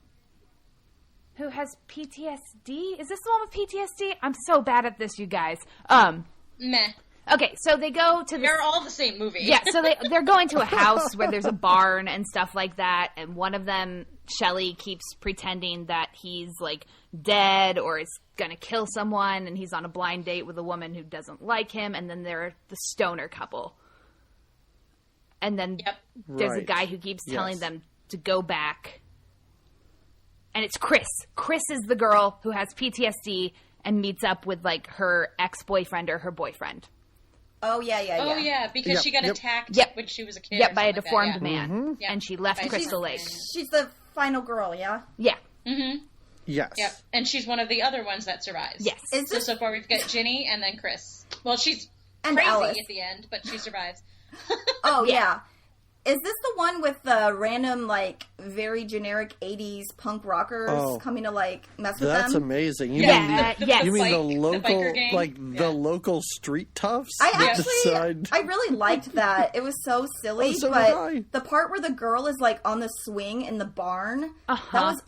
who has PTSD? Is this the one with PTSD? I'm so bad at this, you guys. Meh. Okay, so they go to They're all the same movie. Yeah, so they're going to a house where there's a barn and stuff like that, and one of them, Shelly, keeps pretending that he's, like, dead or is gonna kill someone, and he's on a blind date with a woman who doesn't like him, and then they're the stoner couple. And then there's a guy who keeps telling them to go back. And it's Chris. Chris is the girl who has PTSD and meets up with, like, her ex-boyfriend or her boyfriend. Oh, yeah. Oh, yeah, because she got attacked when she was a kid. Yep, by a deformed like man. Mm-hmm. And she left Crystal Lake. She's the final girl, yeah? Yeah. Mm-hmm. Yes. Yep, and she's one of the other ones that survives. Yes. So far we've got Ginny and then Chris. Well, she's and crazy Alice at the end, but she survives. Oh, yeah. Is this the one with the random, like, very generic 80s punk rockers coming to, like, mess with them? That's amazing. You mean the local, the local street toughs? I really liked that. It was so silly, but the part where the girl is, like, on the swing in the barn, that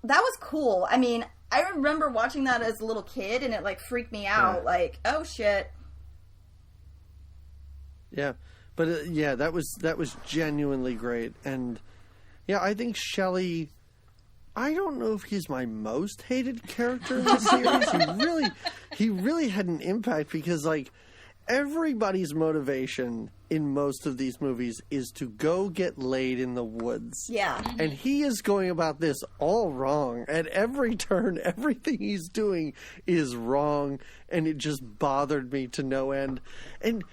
was cool. I mean, I remember watching that as a little kid, and it, like, freaked me out. Like, oh, shit. Yeah. But that was genuinely great, and I think Shelly. I don't know if he's my most hated character in the series. He really had an impact because, like, everybody's motivation in most of these movies is to go get laid in the woods. Yeah, and he is going about this all wrong at every turn. Everything he's doing is wrong, and it just bothered me to no end. And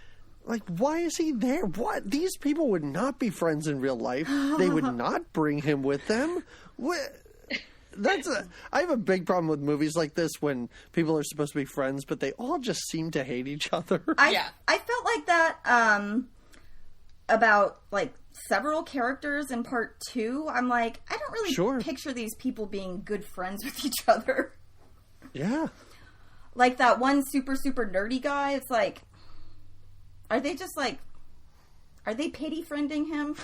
like, why is he there? What? These people would not be friends in real life. They would not bring him with them. What? I have a big problem with movies like this when people are supposed to be friends, but they all just seem to hate each other. I felt like that about like several characters in part 2. I'm like, I don't really picture these people being good friends with each other. Yeah. Like that one super nerdy guy. It's like, are they pity friending him?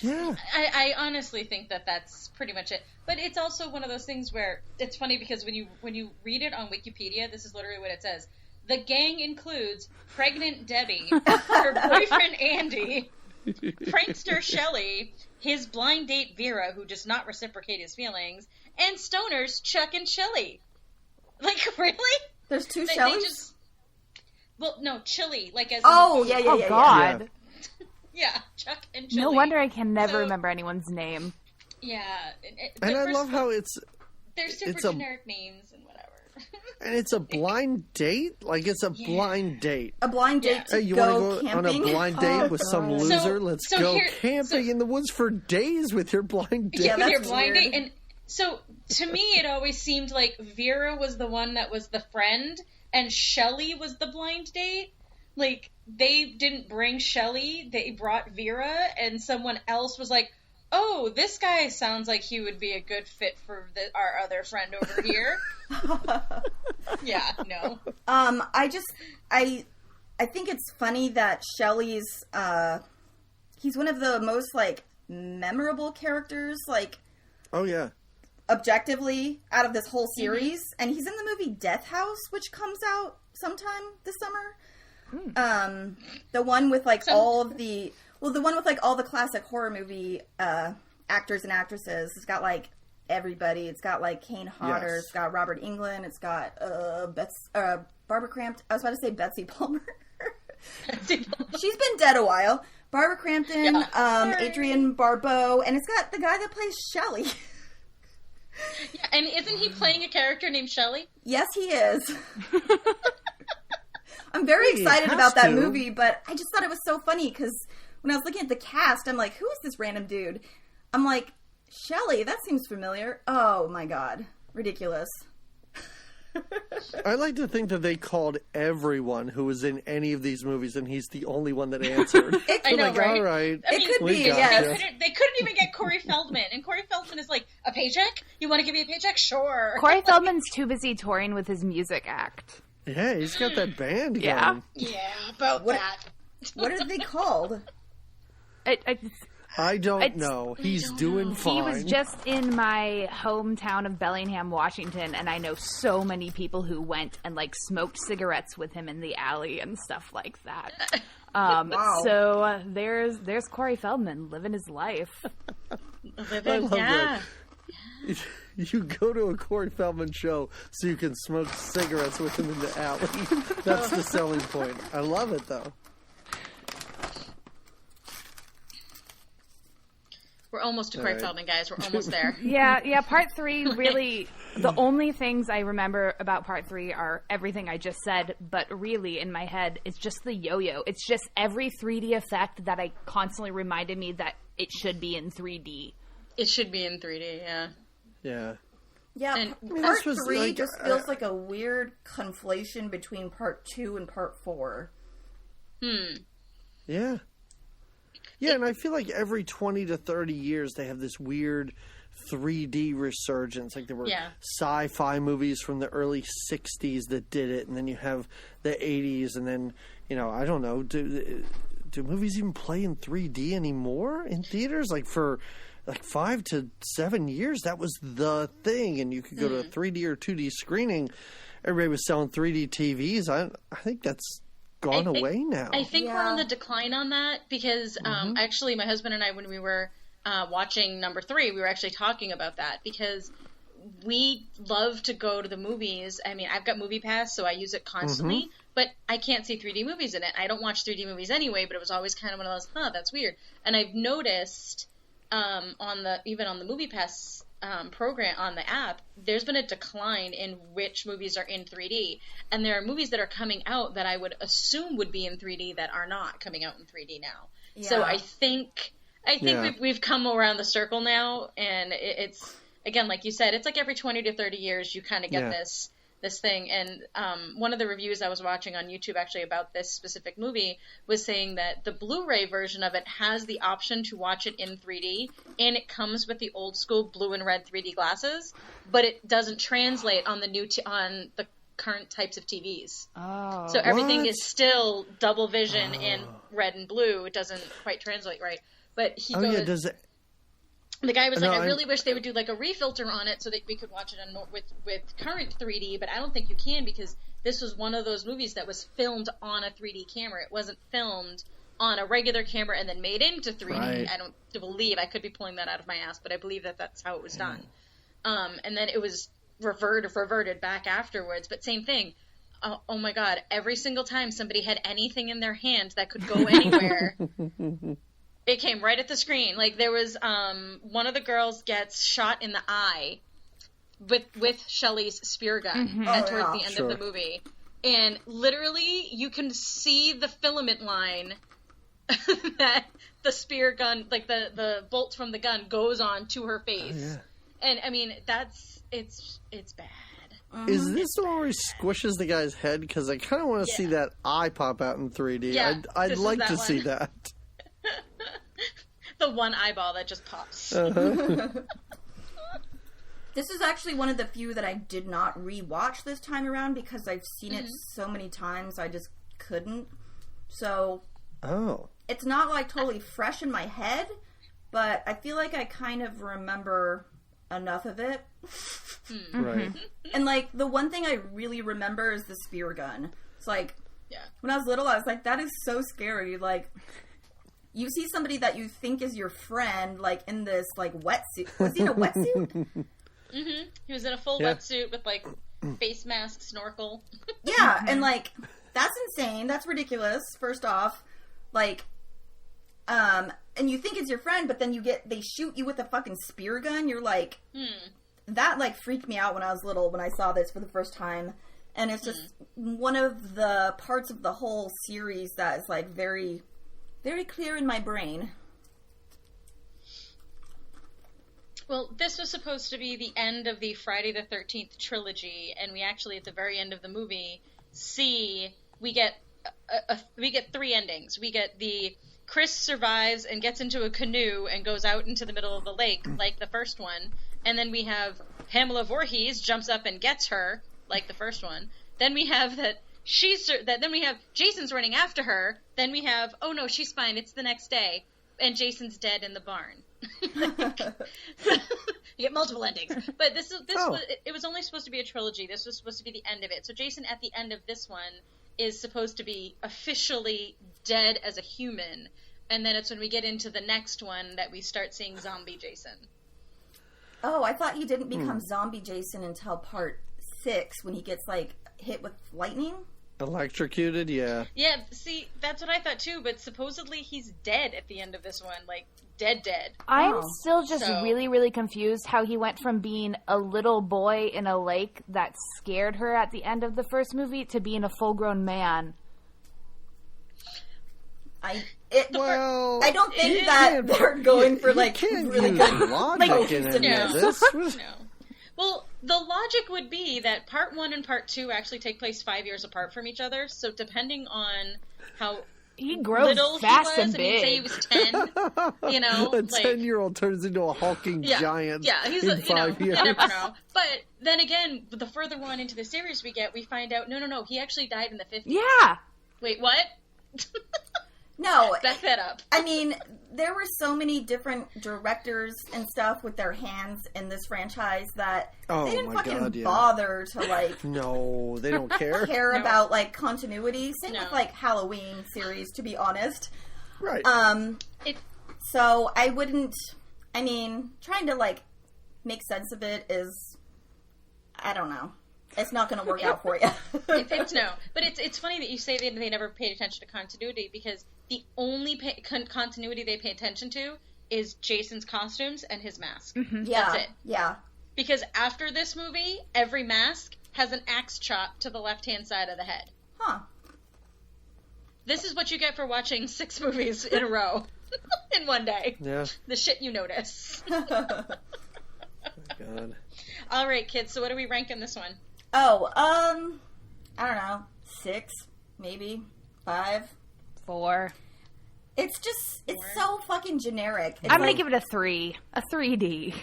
Yeah. I honestly think that that's pretty much it. But it's also one of those things where it's funny because when you read it on Wikipedia, this is literally what it says. The gang includes pregnant Debbie, her boyfriend Andy, prankster Shelley, his blind date Vera, who does not reciprocate his feelings, and stoners Chuck and Chili. Like, really? There's two Shelleys? Well, no, Chili, like as yeah. Oh, God. Yeah, Chuck and Chili. No wonder I can never remember anyone's name. Yeah. And I love how they're super generic names and whatever. And it's a blind date? Like, it's a blind date. A blind date to you go want to go camping? on a blind date with some loser? Let's go camping in the woods for days with your blind date. Yeah, with your blind date. And so, to me, it always seemed like Vera was the one that was the friend, and Shelley was the blind date. Like, they didn't bring Shelley, they brought Vera, and someone else was like, oh, this guy sounds like he would be a good fit for our other friend over here. Yeah, no. I think it's funny that Shelley's, he's one of the most, like, memorable characters, like... Oh, yeah. Objectively, out of this whole series. Mm-hmm. And he's in the movie Death House, which comes out sometime this summer. The one with, like, all the one with, like, all the classic horror movie actors and actresses. It's got, like, everybody. It's got, like, Kane Hodder. Yes. It's got Robert Englund. It's got Barbara Crampton. I was about to say Betsy Palmer. She's been dead a while. Barbara Crampton, Adrienne Barbeau, and it's got the guy that plays Shelley. Yeah, and isn't he playing a character named Shelley? Yes, he is. I'm very excited about that movie, but I just thought it was so funny because when I was looking at the cast, I'm like, who is this random dude? I'm like, Shelley, that seems familiar. Oh my God. Ridiculous. I like to think that they called everyone who was in any of these movies, and he's the only one that answered. I know, like, right? All right. It could be, yes. They couldn't even get Corey Feldman, and Corey Feldman is like, a paycheck? You want to give me a paycheck? Sure. Corey Feldman's too busy touring with his music act. Yeah, he's got that band going. Yeah, about that. What are they called? I don't know. He's doing fine. He was just in my hometown of Bellingham, Washington, and I know so many people who went and, like, smoked cigarettes with him in the alley and stuff like that. Wow. So there's Corey Feldman living his life. I love that. You go to a Corey Feldman show so you can smoke cigarettes with him in the alley. That's the selling point. I love it, though. We're almost to Corey Feldman, guys. We're almost there. Yeah, part 3 really... The only things I remember about part 3 are everything I just said, but really, in my head, it's just the yo-yo. It's just every 3D effect that I constantly reminded me that it should be in 3D. It should be in 3D, yeah. Yeah. Yeah, And part 3 just feels like a weird conflation between part 2 and part 4. Yeah. Yeah, and I feel like every 20 to 30 years they have this weird 3D resurgence. Like there were sci-fi movies from the early 60s that did it, and then you have the 80s, and then, you know, I don't know, do movies even play in 3D anymore in theaters? Like for like 5 to 7 years, that was the thing, and you could go to a 3D or 2D screening. Everybody was selling 3D TVs. I think that's gone away now. I think we're on the decline on that because actually my husband and I, when we were watching number 3, we were actually talking about that because we love to go to the movies. I mean, I've got Movie Pass, so I use it constantly, but I can't see 3D movies in it. I don't watch 3D movies anyway, but it was always kind of one of those, that's weird. And I've noticed even on the Movie Pass program on the app, there's been a decline in which movies are in 3D, and there are movies that are coming out that I would assume would be in 3D that are not coming out in 3D now. Yeah. So I think we've come around the circle now, and again, like you said, it's like every 20 to 30 years you kind of get Yeah. this thing. And one of the reviews I was watching on YouTube actually about this specific movie was saying that the Blu-ray version of it has the option to watch it in 3D, and it comes with the old school blue and red 3D glasses, but it doesn't translate on the on the current types of TVs. Oh. So everything What? is still double vision in red and blue. It doesn't quite translate right. But he goes, does it? the guy was No, like, I I'm- really wish they would do like a refilter on it so that we could watch it with current 3D, but I don't think you can because this was one of those movies that was filmed on a 3D camera. It wasn't filmed on a regular camera and then made into 3D. Right. I don't believe, I could be pulling that out of my ass, but I believe that that's how it was done. And then it was reverted back afterwards, but same thing. Oh my god, every single time somebody had anything in their hand that could go anywhere, it came right at the screen. Like there was one of the girls gets shot in the eye with Shelley's spear gun towards the end of the movie. And literally you can see the filament line that the spear gun, like the bolt from the gun goes on to her face. And I mean, it's bad. Is this the one where he squishes the guy's head? Because I kind of want to see that eye pop out in 3D. Yeah, I'd this is like that to one. see that. The one eyeball that just pops. This is actually one of the few that I did not rewatch this time around because I've seen it so many times I just couldn't. So Oh. it's not like totally fresh in my head, but I feel like I kind of remember enough of it. Right. And like the one thing I really remember is the spear gun. It's like when I was little, I was like, that is so scary. Like you see somebody that you think is your friend, like in this like wetsuit. Was he in a wetsuit? He was in a full wetsuit with like face mask, snorkel. Yeah, and like that's insane. That's ridiculous. First off, like, and you think it's your friend, but then they shoot you with a fucking spear gun. You're like, that like freaked me out when I was little when I saw this for the first time, and it's just one of the parts of the whole series that is like very, very clear in my brain. Well, this was supposed to be the end of the Friday the 13th trilogy, and we actually, at the very end of the movie, we get three endings. We get the Chris survives and gets into a canoe and goes out into the middle of the lake, like the first one. And then we have Pamela Voorhees jumps up and gets her, like the first one. Then we have then we have Jason's running after her. Then we have, oh no, she's fine, it's the next day. And Jason's dead in the barn. You get multiple endings, but it was only supposed to be a trilogy. This was supposed to be the end of it. So Jason, at the end of this one, is supposed to be officially dead as a human, and then it's when we get into the next one that we start seeing zombie Jason. Oh, I thought he didn't become zombie Jason until part 6 when he gets like hit with lightning. Electrocuted, yeah. Yeah, see, that's what I thought too, but supposedly he's dead at the end of this one, like dead. I'm still just So- really, really confused how he went from being a little boy in a lake that scared her at the end of the first movie to being a full-grown man. I don't think you that can't- they're going for you like can't really use good logic in any of this. No. Well, the logic would be that part 1 and part 2 actually take place 5 years apart from each other, so depending on how He grows little fast he was, and I mean, say he big. was 10, you know, A like 10-year-old turns into a hulking giant he's in a, you know, 5 years. you never know. But then again, the further on into the series we get, we find out no, he actually died in the 50s. Yeah. Wait, what? No, Back that up. I mean, there were so many different directors and stuff with their hands in this franchise that Oh they didn't my fucking God, yeah. bother to like No, they don't care. care about like continuity. Same No. with like Halloween series, to be honest. Right. So I wouldn't. I mean, trying to like make sense of it is, I don't know. It's not going to work out for you. It's no, but it's funny that you say they never paid attention to continuity, because the only continuity they pay attention to is Jason's costumes and his mask. Yeah, That's it. yeah. Because after this movie, every mask has an axe chop to the left-hand side of the head. Huh. This is what you get for watching 6 movies in a row in one day. Yeah. The shit you notice. God. All right, kids. So what are we ranking this one? Oh, I don't know, 6, maybe 5, 4. It's so fucking generic. It's I'm gonna give it a 3, a 3D.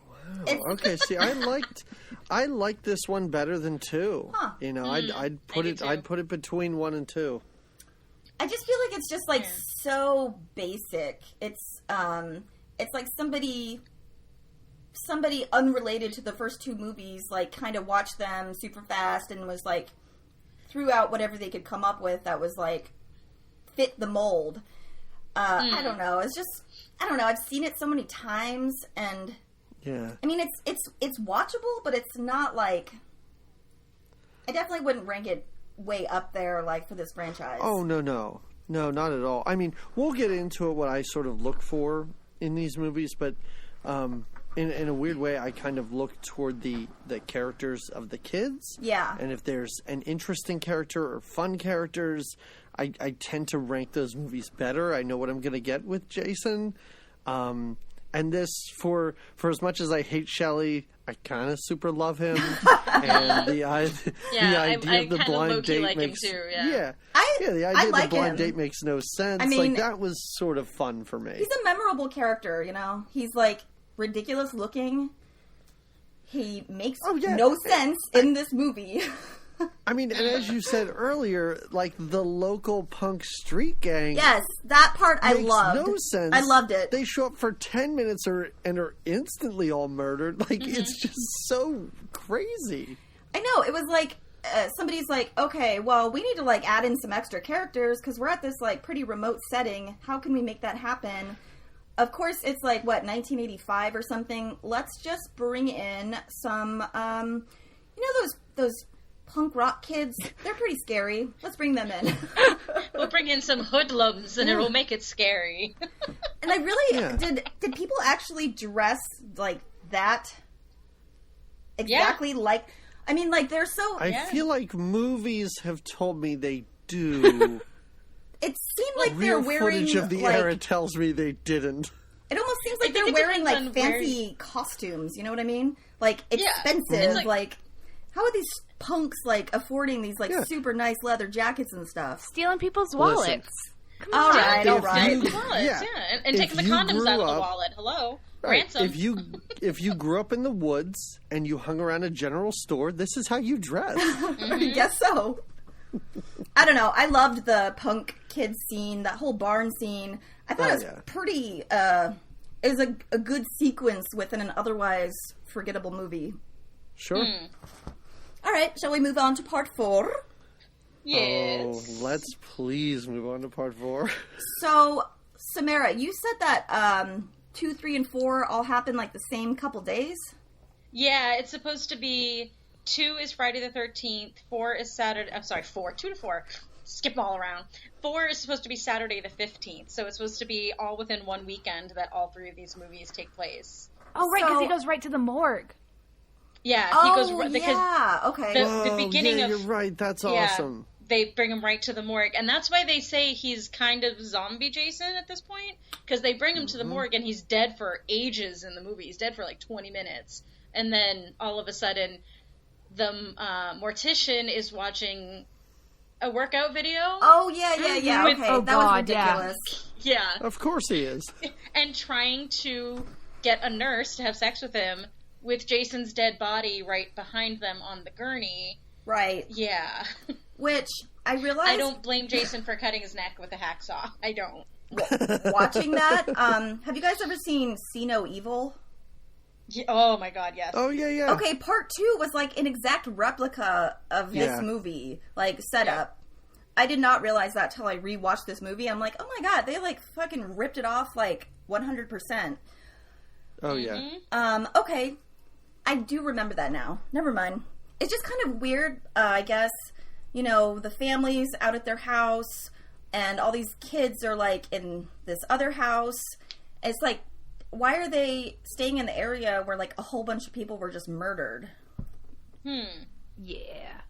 Wow. Okay, see, I liked this one better than 2. Huh. You know, I'd put it between 1 and 2. I just feel like it's just like so basic. It's like somebody unrelated to the first 2 movies, like kind of watched them super fast and was like threw out whatever they could come up with that was like fit the mold. I don't know. It's just, I don't know. I've seen it so many times, and yeah. I mean, it's watchable, but it's not like, I definitely wouldn't rank it way up there like for this franchise. Oh no, not at all. I mean, we'll get into it, what I sort of look for in these movies, but in a weird way, I kind of look toward the characters of the kids. Yeah. And if there's an interesting character or fun characters, I tend to rank those movies better. I know what I'm going to get with Jason. And this, for as much as I hate Shelley, I kind of super love him. And the idea of the blind date like makes him too, the idea I of like the blind him. date makes no sense. I mean, like, that was sort of fun for me. He's a memorable character, you know? He's like ridiculous looking. He makes no sense in this movie. I mean, and as you said earlier, like the local punk street gang. Yes, that part I makes loved. no sense. I loved it. They show up for 10 minutes and are instantly all murdered. Like, it's just so crazy. I know. It was like somebody's like, okay, well, we need to like add in some extra characters because we're at this like pretty remote setting. How can we make that happen? Of course, it's like, what, 1985 or something. Let's just bring in some, you know, those punk rock kids. They're pretty scary. Let's bring them in. We'll bring in some hoodlums and it'll make it scary. And I really did people actually dress like that? Exactly like, I mean, like, they're so... I feel like movies have told me they do. It seemed like Real they're wearing... footage of the like, era tells me they didn't. It almost seems like I think they're it wearing, depends like, on fancy costumes. You know what I mean? Like, Yeah. expensive. It's Like, how are these punks, like, affording these, like, super nice leather jackets and stuff? Stealing people's Listen. wallets. Come on. All right, all If right. you- Wallets, yeah. And If taking the you condoms grew out of the up- wallet. Hello? Right. Ransom. If you grew up in the woods and you hung around a general store, this is how you dress. I guess so. I don't know. I loved the punk kid scene, that whole barn scene. I thought it was pretty... it was a good sequence within an otherwise forgettable movie. Sure. All right, shall we move on to part 4? Yes. Oh, let's please move on to part 4. So, Samara, you said that 2, 3, and 4 all happen like the same couple days? Yeah, it's supposed to be 2 is Friday the 13th, 4 is Saturday. I'm sorry, 4. 2 to 4. Skip all around. 4 is supposed to be Saturday the 15th, so it's supposed to be all within one weekend that all 3 of these movies take place. Oh, right, because So- he goes right to the morgue. Yeah, he Oh, goes because yeah, okay. the beginning of you're right. That's yeah, awesome. they bring him right to the morgue, and that's why they say he's kind of zombie Jason at this point, because they bring him to the morgue and he's dead for ages in the movie. He's dead for like 20 minutes, and then all of a sudden, the mortician is watching a workout video. Oh, yeah. With- Okay, oh, that was God, yeah. ridiculous. Yeah, Of course he is. and trying to get a nurse to have sex with him with Jason's dead body right behind them on the gurney. Right. Yeah. Which, I realized... I don't blame Jason for cutting his neck with a hacksaw. I don't. Watching that, have you guys ever seen See No Evil? Oh my god, yes. Oh, yeah. Okay, part 2 was like an exact replica of this Yeah. movie, like, setup. I did not realize that till I rewatched this movie. I'm like, oh my god, they like fucking ripped it off like 100%. Oh, yeah. Okay. I do remember that now. Never mind. It's just kind of weird, I guess. You know, the family's out at their house, and all these kids are, like, in this other house. It's like, why are they staying in the area where, like, a whole bunch of people were just murdered? Yeah.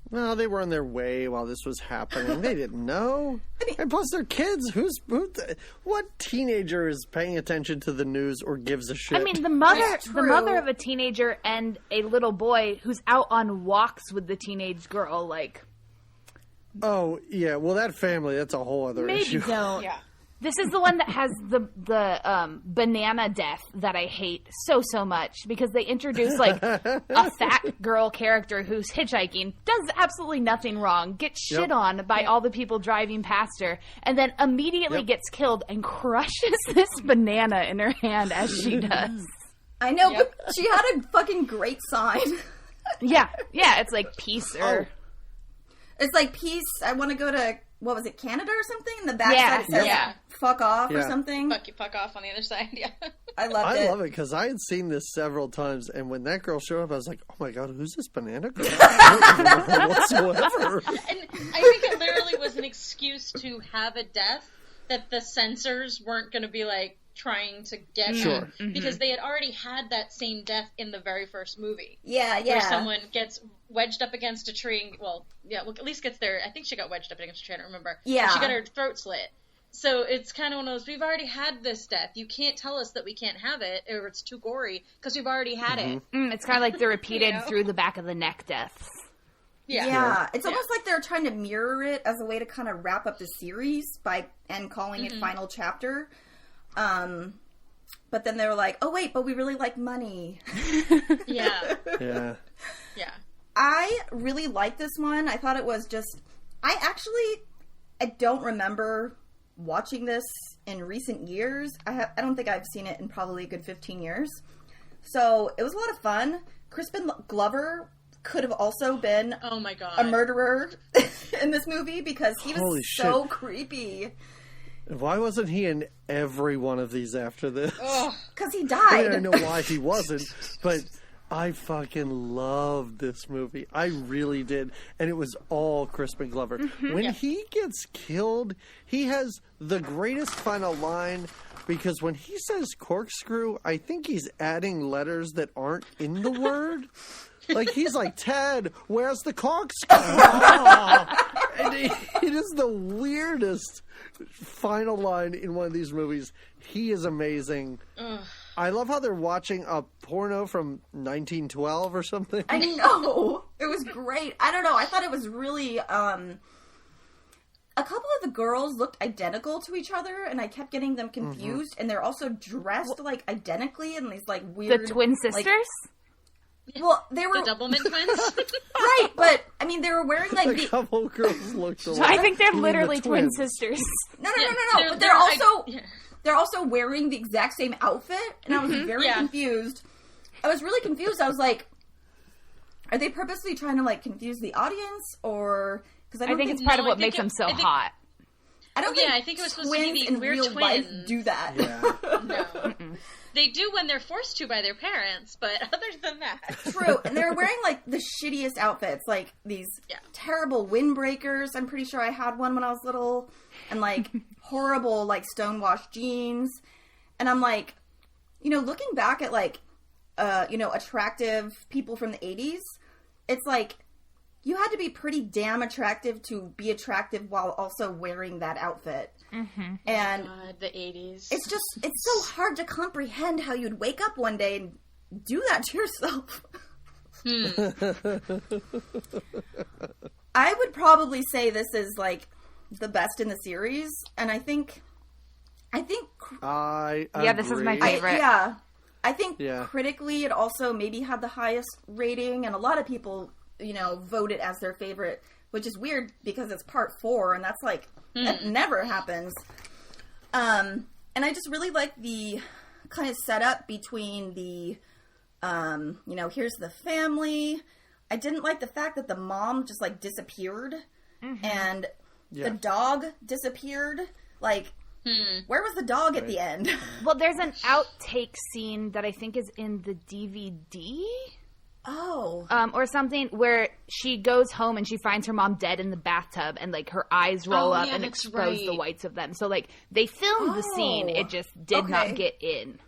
Well, they were on their way while this was happening. They didn't know. And plus, they're kids. What teenager is paying attention to the news or gives a shit? I mean, the mother of a teenager and a little boy who's out on walks with the teenage girl, like. Oh yeah, well, that family, that's a whole other issue. Maybe don't. Yeah. This is the one that has the banana death that I hate so much because they introduce like a fat girl character who's hitchhiking, does absolutely nothing wrong, gets shit on by all the people driving past her, and then immediately gets killed and crushes this banana in her hand as she does. I know, but she had a fucking great sign. yeah, it's like peace or... It's like peace, I want to go to, what was it, Canada or something? And the backside it says, fuck off or something. Fuck off on the other side, yeah. I love it because I had seen this several times, and when that girl showed up, I was like, oh my god, who's this banana girl? Whatsoever. And I think it literally was an excuse to have a death that the censors weren't going to be like, trying to get at, because they had already had that same death in the very first movie. Where someone gets wedged up against a tree. At least gets there. I think she got wedged up against a tree. I don't remember. Yeah. She got her throat slit. So it's kind of one of those, we've already had this death. You can't tell us that we can't have it, or it's too gory, because we've already had it. It's kind of like the repeated through the back of the neck deaths. Yeah. It's almost like they're trying to mirror it as a way to kind of wrap up the series and calling it final chapter. But then they were like, oh wait, but we really like money. Yeah. I really liked this one. I thought it was just, I don't remember watching this in recent years. I don't think I've seen it in probably a good 15 years. So it was a lot of fun. Crispin Glover could have also been oh my God. A murderer in this movie because he was so creepy. Why wasn't he in every one of these after this? Because he died. I don't know why he wasn't, but I fucking loved this movie. I really did. And it was all Crispin Glover. When he gets killed, he has the greatest final line, because when he says corkscrew, I think he's adding letters that aren't in the word. Like, he's like, Ted, where's the corkscrew? And it is the weirdest final line in one of these movies. He is amazing. I love how they're watching a porno from 1912 or something. I know. It was great. I don't know. I thought it was really... a couple of the girls looked identical to each other, and I kept getting them confused, and they're also dressed, like, identically in these, like, weird... The twin sisters? Well, they were... The Doublemint twins? Right, but, I mean, they were wearing, like... A couple girls looked alike. I think they're literally twin sisters. No, but they're also wearing the exact same outfit, and I was very confused. I was really confused. I was like, are they purposely trying to, like, confuse the audience, or... Because I think it's part of what makes them so hot. I don't think I think it was supposed to be in we're real twins. life do that. Yeah. No. They do when they're forced to by their parents, but other than that. True. And they're wearing, like, the shittiest outfits. Like, these terrible windbreakers. I'm pretty sure I had one when I was little. And, like, horrible, like, stonewashed jeans. And I'm like, you know, looking back at, like, attractive people from the 80s, it's like, you had to be pretty damn attractive to be attractive while also wearing that outfit. And God, the 80s. It's so hard to comprehend how you'd wake up one day and do that to yourself. I would probably say this is, like, the best in the series, and I think I agree. This is my favorite. I think critically it also maybe had the highest rating, and a lot of people, you know, vote it as their favorite, which is weird because it's part 4, and that's like, that never happens. And I just really like the kind of setup between the, here's the family. I didn't like the fact that the mom just, like, disappeared, and the dog disappeared. Like, where was the dog at the end? Well, there's an outtake scene that I think is in the DVD. Or something where she goes home and she finds her mom dead in the bathtub, and, like, her eyes roll up and expose the whites of them. So, like, they filmed the scene, it just did not get in.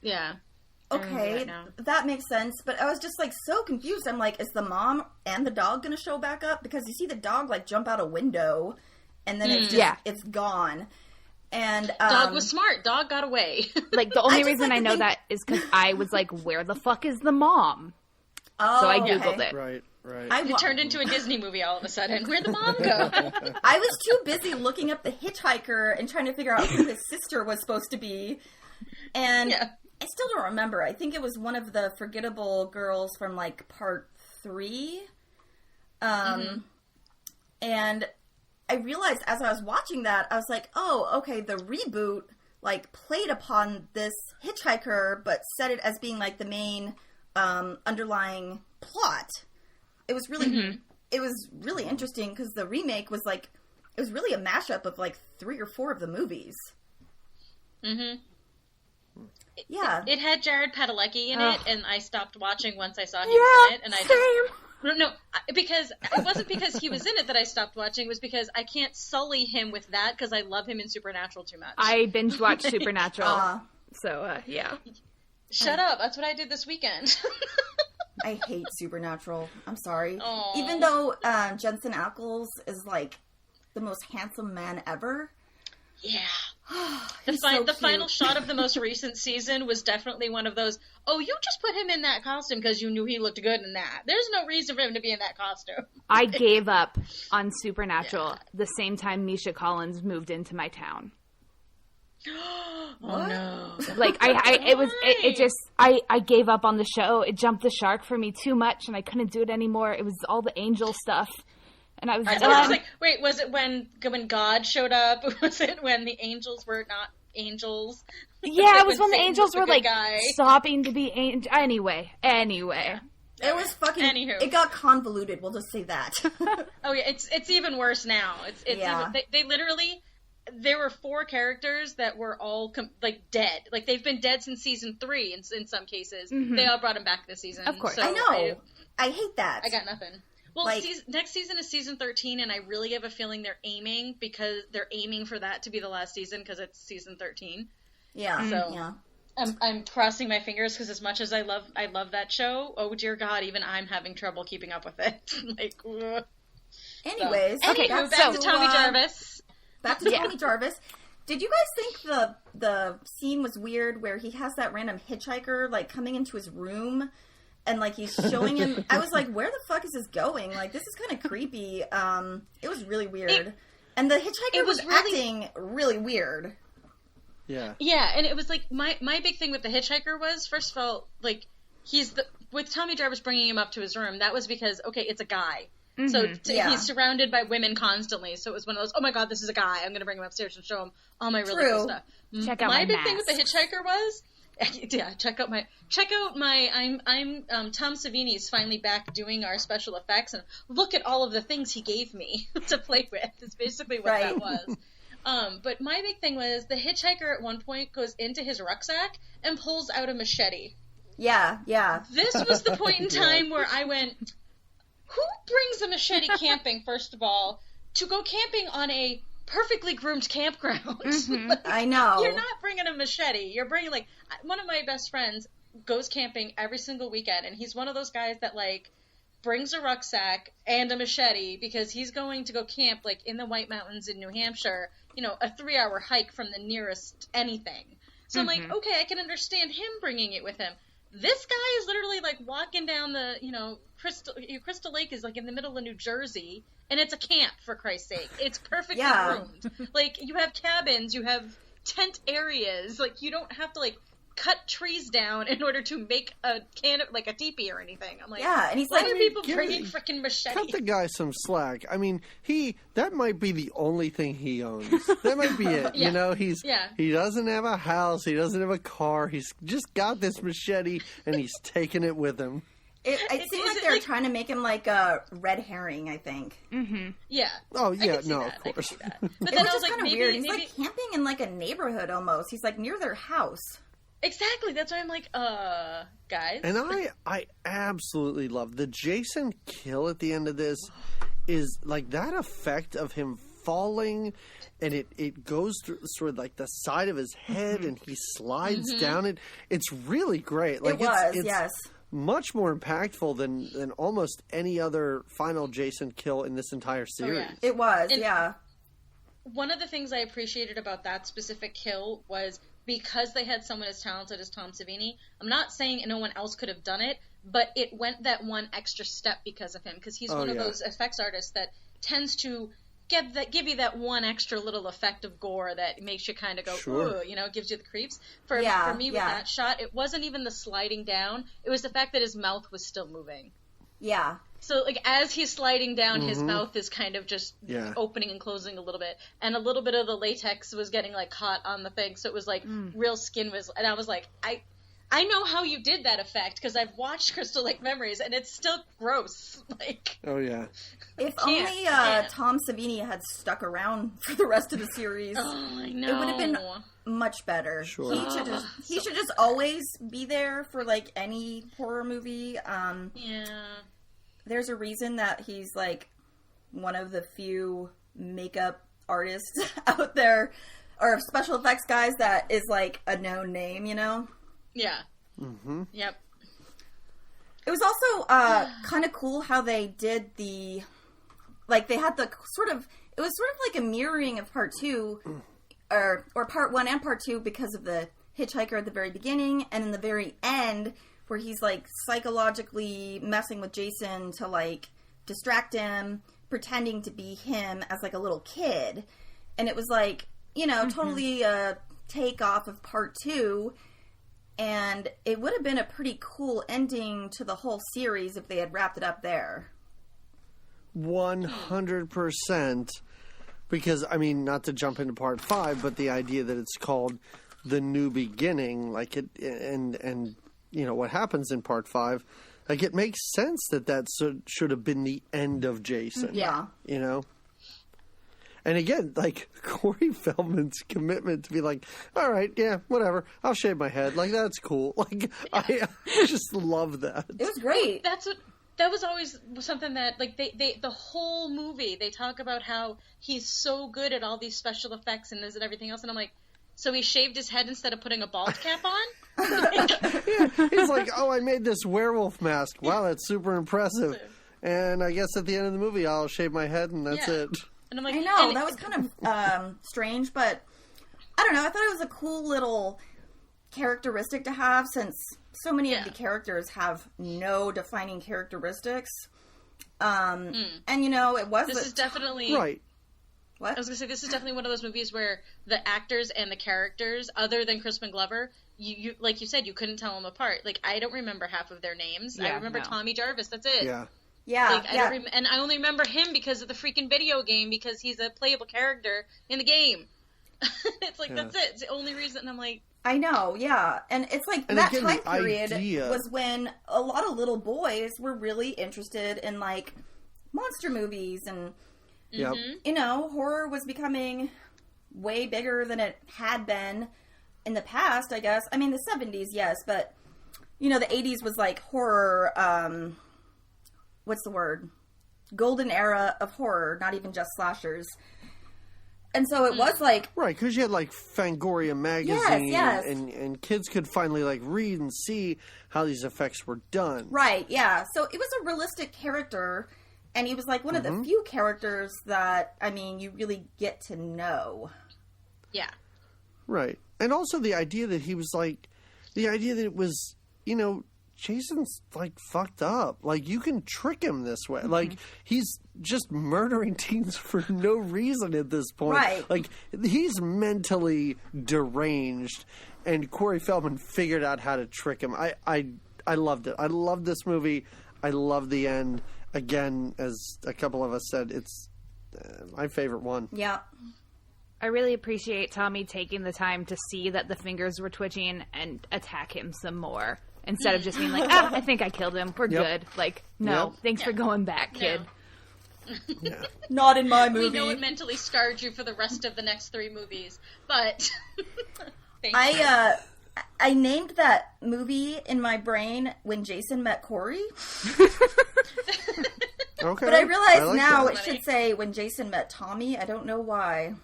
Yeah. okay, that makes sense. But I was just like so confused. I'm like, is the mom and the dog going to show back up? Because you see the dog like jump out a window, and then it's just, it's gone. And dog was smart. Dog got away. Like the only reason I know that is because I was like, where the fuck is the mom? Oh, so I googled it. Right. It turned into a Disney movie all of a sudden. Where'd the mom go? I was too busy looking up the hitchhiker and trying to figure out who his sister was supposed to be. And I still don't remember. I think it was one of the forgettable girls from like part 3. And I realized as I was watching that, I was like, oh, okay, the reboot like played upon this hitchhiker, but set it as being like the main underlying plot. It was really, it was really interesting because the remake was like, it was really a mashup of like 3 or 4 of the movies. Yeah, it had Jared Padalecki in it, and I stopped watching once I saw him in it, and because it wasn't because he was in it that I stopped watching. It was because I can't sully him with that because I love him in Supernatural too much. I binge watched Supernatural, so yeah. Shut up! That's what I did this weekend. I hate Supernatural. I'm sorry. Aww. Even though Jensen Ackles is like the most handsome man ever. Yeah. The final shot of the most recent season was definitely one of those, oh, you just put him in that costume because you knew he looked good in that. There's no reason for him to be in that costume. I gave up on Supernatural the same time Misha Collins moved into my town. Oh no! Like I gave up on the show. It jumped the shark for me too much, and I couldn't do it anymore. It was all the angel stuff, and I was done. I was like, wait, was it when God showed up? Was it when the angels were not angels? Yeah, it was when the angels were like stopping to be angels. Anyway. It was fucking. Anywho. It got convoluted. We'll just say that. Oh yeah, it's even worse now. It's even, they literally. There were 4 characters that were all dead. Like they've been dead since season 3 in some cases. They all brought them back this season. Of course, so I know. I hate that. I got nothing. Well, next season is season 13, and I really have a feeling they're aiming for that to be the last season because it's season 13. Yeah. So yeah. I'm crossing my fingers because as much as I love that show, oh dear God, even I'm having trouble keeping up with it. Anyways, okay, back to Tommy Jarvis. Back to Tommy Jarvis. Did you guys think the scene was weird where he has that random hitchhiker like coming into his room and like he's showing him? I was like, where the fuck is this going? Like this is kind of creepy. It was really weird, and the hitchhiker was acting really weird. Yeah. Yeah, and it was like my big thing with the hitchhiker was first of all like with Tommy Jarvis bringing him up to his room. That was because it's a guy. So he's surrounded by women constantly. So it was one of those, oh my God, this is a guy. I'm going to bring him upstairs and show him all my really cool stuff. Check out my big thing with the hitchhiker was, check out my, I'm Tom Savini's finally back doing our special effects and look at all of the things he gave me to play with. It's basically what that was. But my big thing was the hitchhiker at one point goes into his rucksack and pulls out a machete. Yeah. This was the point in time where I went, who brings a machete camping, first of all, to go camping on a perfectly groomed campground? I know. You're not bringing a machete. You're bringing, one of my best friends goes camping every single weekend, and he's one of those guys that, brings a rucksack and a machete because he's going to go camp, in the White Mountains in New Hampshire, a 3-hour hike from the nearest anything. So I'm like, okay, I can understand him bringing it with him. This guy is literally walking down the, Crystal Lake is in the middle of New Jersey, and it's a camp for Christ's sake. It's perfectly groomed. You have cabins, you have tent areas. You don't have to cut trees down in order to make a a teepee or anything. I'm like, and he's why are people bringing freaking machetes? Cut the guy some slack. I mean, that might be the only thing he owns. That might be it. He doesn't have a house. He doesn't have a car. He's just got this machete and he's taking it with him. It seemed like they were trying to make him a red herring, I think. Mm-hmm. Yeah. Oh, yeah, no, of course. But then it was I was kind of weird. He's camping in a neighborhood almost. He's near their house. Exactly. That's why I'm guys. And I absolutely love the Jason kill at the end of this is that effect of him falling, and it goes through sort of like the side of his head, and he slides down it. It's really great. Like it's yes. much more impactful than almost any other final Jason kill in this entire series. yeah. It was, And- yeah. One of the things I appreciated about that specific kill was because they had someone as talented as Tom Savini. I'm not saying no one else could have done it, but it went that one extra step because of him. Because he's one of those effects artists that tends to give you that one extra little effect of gore that makes you kind of go, ooh, you know, gives you the creeps. For me, with that shot, it wasn't even the sliding down. It was the fact that his mouth was still moving. Yeah. So, like, as he's sliding down, his mouth is kind of just opening and closing a little bit. And a little bit of the latex was getting, like, caught on the thing. So it was, like, real skin was... And I was like, I know how you did that effect, because I've watched Crystal Lake Memories, and it's still gross. Like... Oh, yeah. If only Tom Savini had stuck around for the rest of the series, I know. it would have been much better. Sure. He should just always be there for, like, any horror movie. Yeah. There's a reason that he's, like, one of the few makeup artists out there, or special effects guys that is, like, a known name, you know? Yeah. Mm-hmm. Yep. It was also kind of cool how they did the... Like, they had the sort of... It was sort of like a mirroring of part 2, or part 1 and part 2, because of the hitchhiker at the very beginning, and in the very end... where he's, like, psychologically messing with Jason to, like, distract him, pretending to be him as, like, a little kid. And it was, like, you know, totally a takeoff of part 2. And it would have been a pretty cool ending to the whole series if they had wrapped it up there. 100%. Because, I mean, not to jump into part 5, but the idea that it's called The New Beginning, like, it, and you know, what happens in part 5, like, it makes sense that should have been the end of Jason. Yeah. You know? And again, like, Corey Feldman's commitment to be like, all right, yeah, whatever, I'll shave my head. Like, that's cool. Like, I just love that. It was great. That was always something that, like, they the whole movie, they talk about how he's so good at all these special effects and this and everything else, and I'm like, so he shaved his head instead of putting a bald cap on? Yeah, he's like, oh, I made this werewolf mask. Wow, that's super impressive. And I guess at the end of the movie, I'll shave my head and that's it. And I'm like, I know, that was kind of strange, but I don't know. I thought it was a cool little characteristic to have, since so many of the characters have no defining characteristics. And, you know, it was... This is definitely... Right. What? I was going to say, this is definitely one of those movies where the actors and the characters, other than Crispin Glover, you like you said, you couldn't tell them apart. Like, I don't remember half of their names. Yeah, I remember Tommy Jarvis, that's it. Yeah. Yeah, like, I don't and I only remember him because of the freaking video game, because he's a playable character in the game. It's like, that's it. It's the only reason. And I'm like... I know, yeah. And it's like, and that again, time period idea... was when a lot of little boys were really interested in, like, monster movies, and, you know, horror was becoming way bigger than it had been in the past, I guess. I mean, the 70s, yes, but, you know, the 80s was, like, horror, what's the word? Golden era of horror, not even just slashers. And so it was like... Right, because you had, like, Fangoria magazine, yes. And kids could finally, like, read and see how these effects were done. Right, yeah. So it was a realistic character, and he was, like, one of the few characters that, I mean, you really get to know. Yeah. Right. And also the idea that he was, like... The idea that it was, you know... Jason's, like, fucked up. Like, you can trick him this way. Like, he's just murdering teens for no reason at this point. Right. Like, he's mentally deranged, and Corey Feldman figured out how to trick him. I loved it. I loved this movie. I love the end. Again, as a couple of us said, it's my favorite one. Yeah. I really appreciate Tommy taking the time to see that the fingers were twitching and attack him some more. Instead of just being like, I think I killed him. We're good. Like, no, thanks for going back, kid. Yeah. Not in my movie. We know it mentally scarred you for the rest of the next 3 movies, but... I named that movie in my brain When Jason Met Corey. Okay. But I realize like now that. it should say when Jason met Tommy. I don't know why.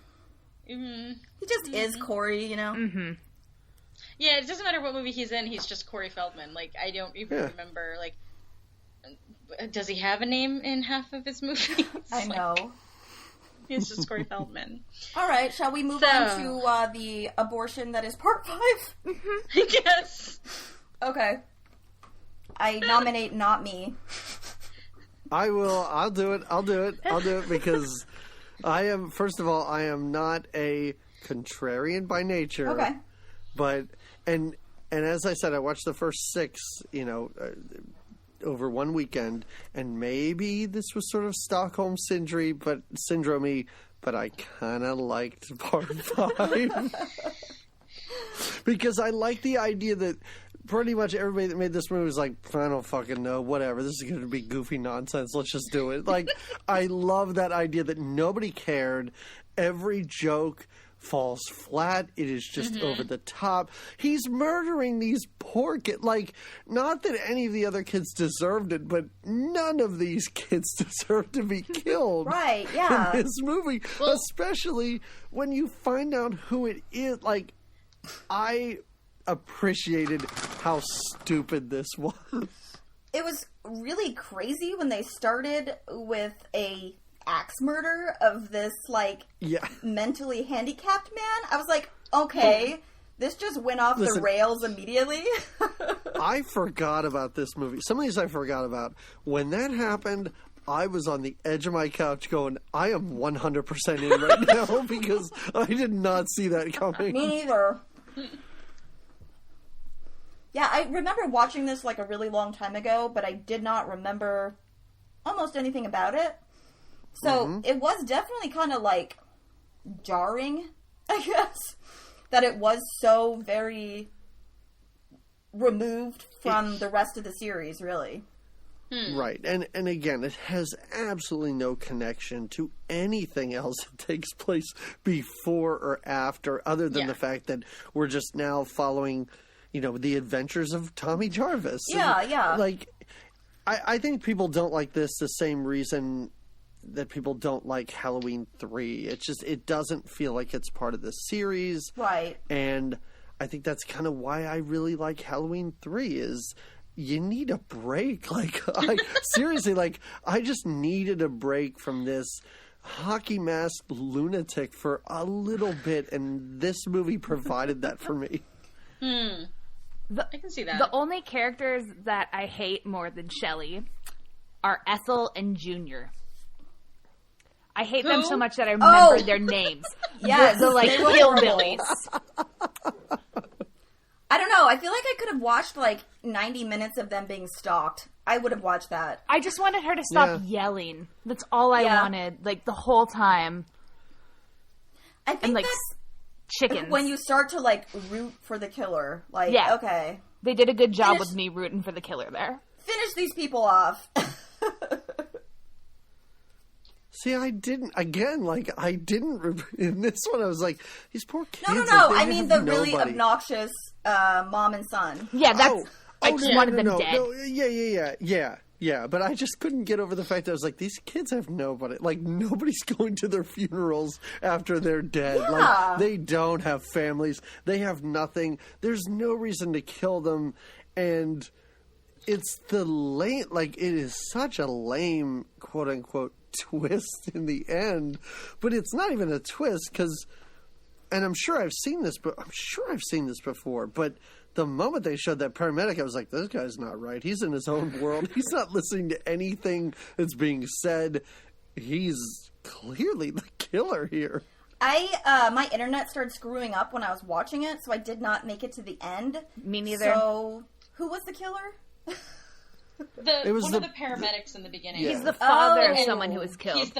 Mm-hmm. He just is Corey, you know? Mm-hmm. Yeah, it doesn't matter what movie he's in, he's just Corey Feldman. Like, I don't even remember, like, does he have a name in half of his movies? I know. He's just Corey Feldman. All right, shall we move on to the abortion that is part 5? Yes. Okay. I nominate not me. I will. I'll do it. I'll do it because I am. First of all, I am not a contrarian by nature. Okay. But and as I said, I watched the first 6. Over one weekend, and maybe this was sort of Stockholm syndrome, but I kind of liked part 5 because I like the idea that pretty much everybody that made this movie was like, I don't fucking know, whatever. This is going to be goofy nonsense. Let's just do it. Like, I love that idea that nobody cared. Every joke falls flat. It is just over the top. He's murdering these poor kids. Like, not that any of the other kids deserved it, but none of these kids deserve to be killed. Right, yeah. In this movie, especially when you find out who it is. Like, I appreciated how stupid this was. It was really crazy when they started with a axe murder of this, like, mentally handicapped man. I was like, okay, this just went off the rails immediately. I forgot about this movie. Some of these I forgot about. When that happened, I was on the edge of my couch going, I am 100% in right now because I did not see that coming. Me neither. Yeah, I remember watching this like a really long time ago, but I did not remember almost anything about it. So it was definitely kind of like jarring, I guess, that it was so very removed from the rest of the series, really. Right. And again, it has absolutely no connection to anything else that takes place before or after, other than the fact that we're just now following, the adventures of Tommy Jarvis. Yeah. Like, I think people don't like this the same reason that people don't like Halloween 3. It doesn't feel like it's part of the series. Right. And I think that's kind of why I really like Halloween 3 is you need a break. Like, seriously, like, I just needed a break from this hockey masked lunatic for a little bit, and this movie provided that for me. I can see that. The only characters that I hate more than Shelley are Ethel and Junior. I hate them so much that I remember their names. Yes, the like hillbillies. I don't know. I feel like I could have watched like 90 minutes of them being stalked. I would have watched that. I just wanted her to stop yelling. That's all I wanted, like the whole time. I think and like that's chickens. when you start to like root for the killer. Like, okay, they did a good job with me rooting for the killer there. Finish these people off. See, I didn't. Again, in this one, I was like, these poor kids. No. Like, I mean the really obnoxious mom and son. Yeah, that's. I just wanted them dead. No, yeah. But I just couldn't get over the fact that I was like, these kids have nobody. Like, nobody's going to their funerals after they're dead. Yeah. Like, they don't have families. They have nothing. There's no reason to kill them. And it's it is such a lame, quote unquote, twist in the end, but it's not even a twist because, and I'm sure I've seen this before, but the moment they showed that paramedic, I was like, this guy's not right. He's in his own world. He's not listening to anything that's being said. He's clearly the killer here. My internet started screwing up when I was watching it, so I did not make it to the end. Me neither. So, who was the killer? One of the paramedics in the beginning. He's the father of someone who was killed.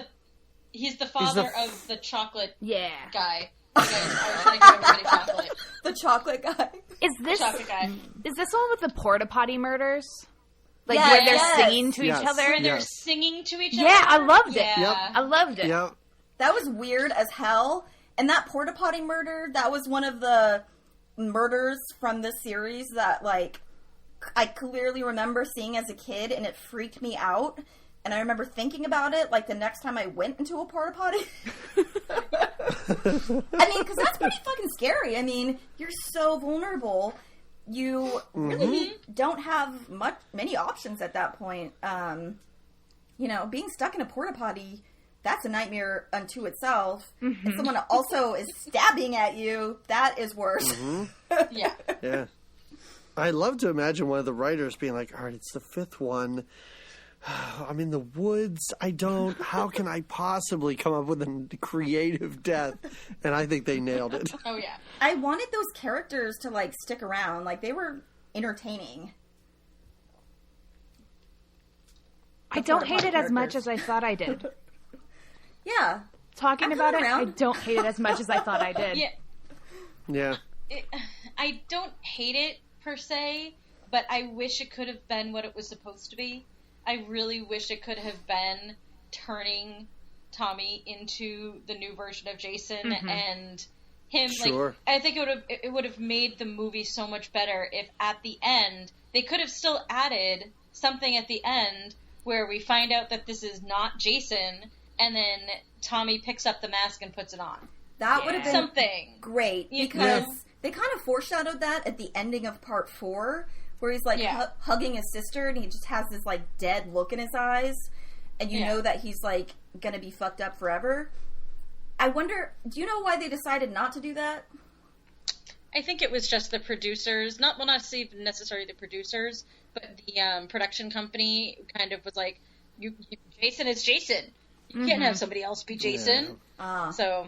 He's the father of the chocolate guy. The chocolate guy. Is this chocolate guy? Is this one with the porta potty murders? Like yes, where they're singing to each other? Where they're singing to each other? Yeah, I loved it. Yeah. I loved it. Yep. That was weird as hell. And that porta potty murder, that was one of the murders from this series that, like, I clearly remember seeing as a kid, and it freaked me out and I remember thinking about it like the next time I went into a porta potty. I mean, because that's pretty fucking scary. I mean, you're so vulnerable. You really don't have many options at that point. You know, being stuck in a porta potty, that's a nightmare unto itself. If someone also is stabbing at you, that is worse. Yeah. Yeah. I love to imagine one of the writers being like, all right, it's the fifth one. I'm in the woods. How can I possibly come up with a creative death? And I think they nailed it. Oh, yeah. I wanted those characters to, like, stick around. Like, they were entertaining. I don't hate it as much as I thought I did. Yeah. Talking about it, I don't hate it as much as I thought I did. Yeah. I don't hate it, per se, but I wish it could have been what it was supposed to be. I really wish it could have been turning Tommy into the new version of Jason and him. Sure. Like, I think it would have made the movie so much better if at the end they could have still added something at the end where we find out that this is not Jason, and then Tommy picks up the mask and puts it on. That would have been something great, because they kind of foreshadowed that at the ending of part 4, where he's like hugging his sister, and he just has this like dead look in his eyes, and you know that he's like gonna be fucked up forever. I wonder, do you know why they decided not to do that? I think it was just the producers, not necessarily the producers, but the production company kind of was like, Jason is Jason. You can't have somebody else be Jason. Yeah. So.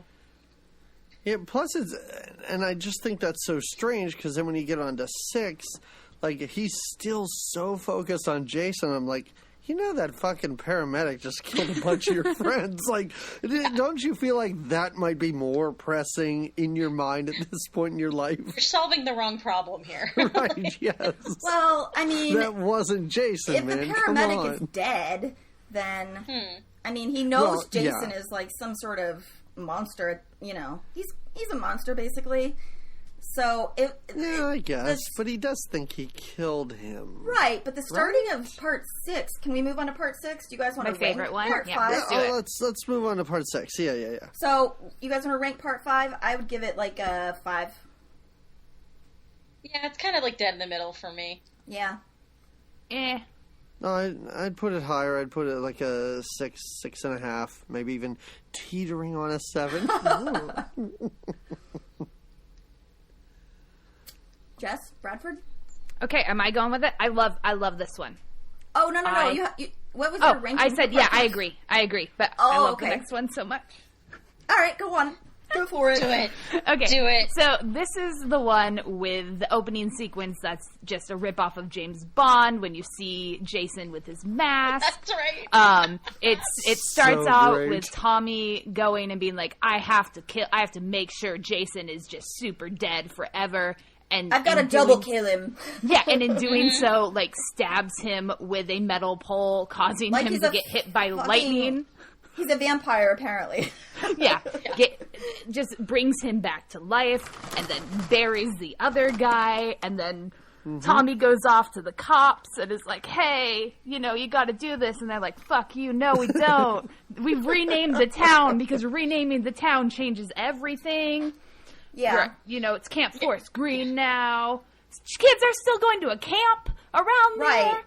Yeah, plus and I just think that's so strange, because then when you get on to 6, like, he's still so focused on Jason. I'm like, you know that fucking paramedic just killed a bunch of your friends. Like, don't you feel like that might be more pressing in your mind at this point in your life? You're solving the wrong problem here. Right, yes. Well, I mean... That wasn't Jason, if man. If the paramedic is dead, then... I mean, he knows Jason is, like, some sort of monster, you know. He's a monster, basically. So, I guess. But he does think he killed him. Right, but the starting of part 6, can we move on to part 6? Do you guys want to rank favorite one? part 5? Let's do it. Let's move on to part 6. Yeah. So, you guys want to rank part 5? I would give it like a 5. Yeah, it's kind of like dead in the middle for me. Yeah. No, I'd put it higher. I'd put it like a 6.5, maybe even teetering on a 7. Jess, Bradford? Okay, am I going with it? I love this one. Oh, no. What was your ranking? I said, I agree. But I love the next one so much. All right, go on. Go for it. Do it. Okay. Do it. So this is the one with the opening sequence that's just a ripoff of James Bond when you see Jason with his mask. That's right. It starts out with Tommy going and being like, I have to make sure Jason is just super dead forever. And I've got to double kill him. Yeah, and in doing so, like, stabs him with a metal pole, causing him to get hit by lightning. He's a vampire, apparently. Yeah. Just brings him back to life, and then buries the other guy, and then Tommy goes off to the cops and is like, hey, you gotta do this. And they're like, fuck you, no, we don't. We've renamed the town, because renaming the town changes everything. Yeah. It's Camp Forest Green now. Kids are still going to a camp around there. Right.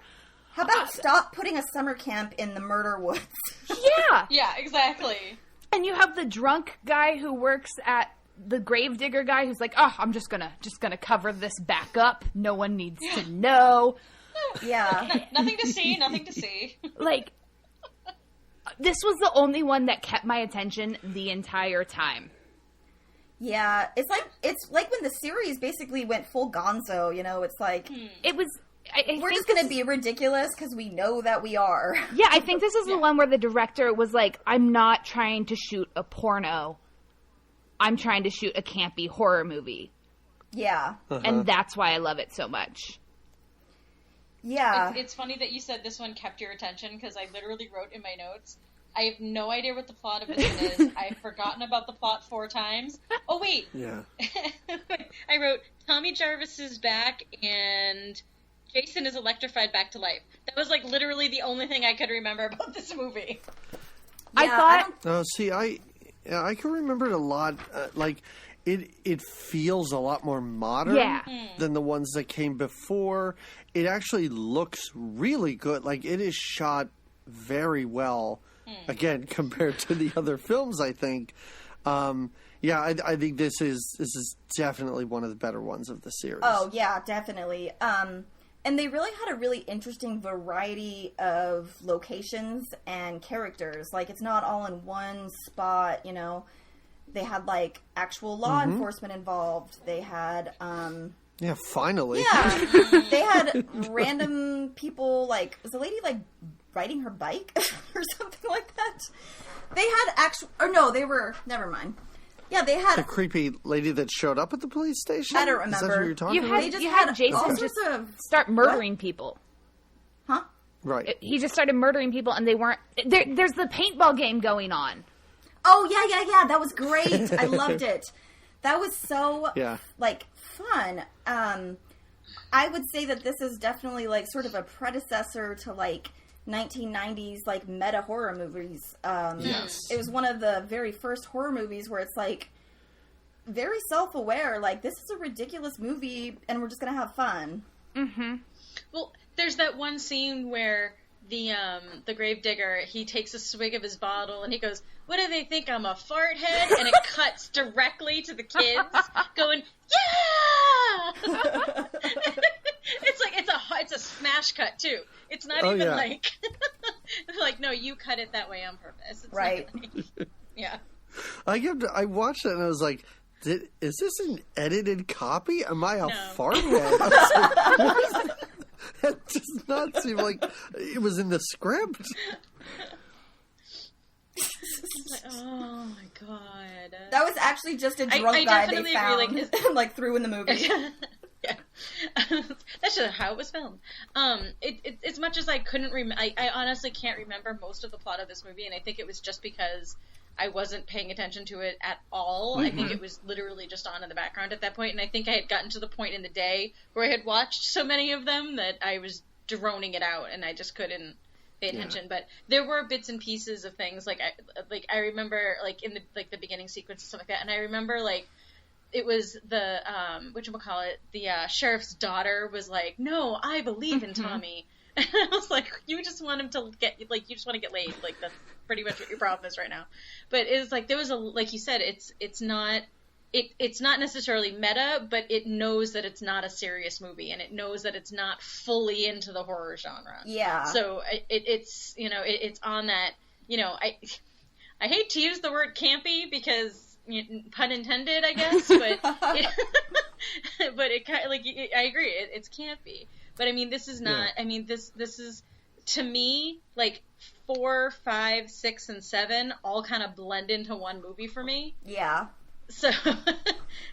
How about stop putting a summer camp in the murder woods? Yeah. Yeah, exactly. And you have the drunk guy who works at the gravedigger guy who's like, oh, I'm just gonna cover this back up. No one needs to know. Yeah. Nothing to see. Like, this was the only one that kept my attention the entire time. Yeah, it's like when the series basically went full gonzo, it's like... It was... We're just going to be ridiculous because we know that we are. Yeah, I think this is the one where the director was like, I'm not trying to shoot a porno. I'm trying to shoot a campy horror movie. Yeah. And that's why I love it so much. Yeah. It's funny that you said this one kept your attention, because I literally wrote in my notes, I have no idea what the plot of this is. I've forgotten about the plot 4 times. Oh, wait. Yeah. I wrote, Tommy Jarvis is back, and Jason is electrified back to life. That was like literally the only thing I could remember about this movie. I thought. Oh, see, I can remember it a lot. Like, it feels a lot more modern than the ones that came before. It actually looks really good. Like, it is shot very well. Again, compared to the other films, I think. I think this is definitely one of the better ones of the series. Oh yeah, definitely. And they really had a really interesting variety of locations and characters. Like, it's not all in one spot, you know. They had, like, actual law enforcement involved. They had, Yeah, finally. Yeah. They had random people, like, was the lady, like, riding her bike or something like that? They had never mind. Yeah, they had the creepy lady that showed up at the police station. I don't remember. Is that who you're talking about? You had Jason just start murdering people. Huh? Right. He just started murdering people, and they weren't. There's the paintball game going on. Oh yeah. That was great. I loved it. That was so like fun. I would say that this is definitely like sort of a predecessor to like 1990s like meta horror movies. Yes. It was one of the very first horror movies where it's like very self-aware, like this is a ridiculous movie and we're just gonna have fun. Well, there's that one scene where the gravedigger, he takes a swig of his bottle and he goes, "What do they think, I'm a fart head?" And it cuts directly to the kids going, "Yeah!" It's a smash cut too. It's not like no, you cut it that way on purpose. It's right. Yeah. I watched it and I was like, is this an edited copy? Am I a fart head? That does not seem like it was in the script. Like, oh my god. That was actually just a drunk guy they found and like threw in the movie. Yeah. That's just how it was filmed. As much as I couldn't I honestly can't remember most of the plot of this movie, and I think it was just because I wasn't paying attention to it at all. I think it was literally just on in the background at that point, and I think I had gotten to the point in the day where I had watched so many of them that I was droning it out, and I just couldn't pay attention. But there were bits and pieces of things like I remember like in the beginning sequence and stuff like that, and I remember like it was the whatchamacallit, the sheriff's daughter was like, "No, I believe in Tommy." And I was like, you just want him to get, like, you just want to get laid. Like, that's pretty much what your problem is right now. But it's like, there was like you said, it's not necessarily meta, but it knows that it's not a serious movie, and it knows that it's not fully into the horror genre. Yeah. So it's, you know, it's on that, you know, I hate to use the word campy because, pun intended, I guess, but but it kind of, like, I agree, it's campy. But I mean, this is not. I mean, this is, to me, like 4, 5, 6, and 7 all kind of blend into one movie for me. Yeah. So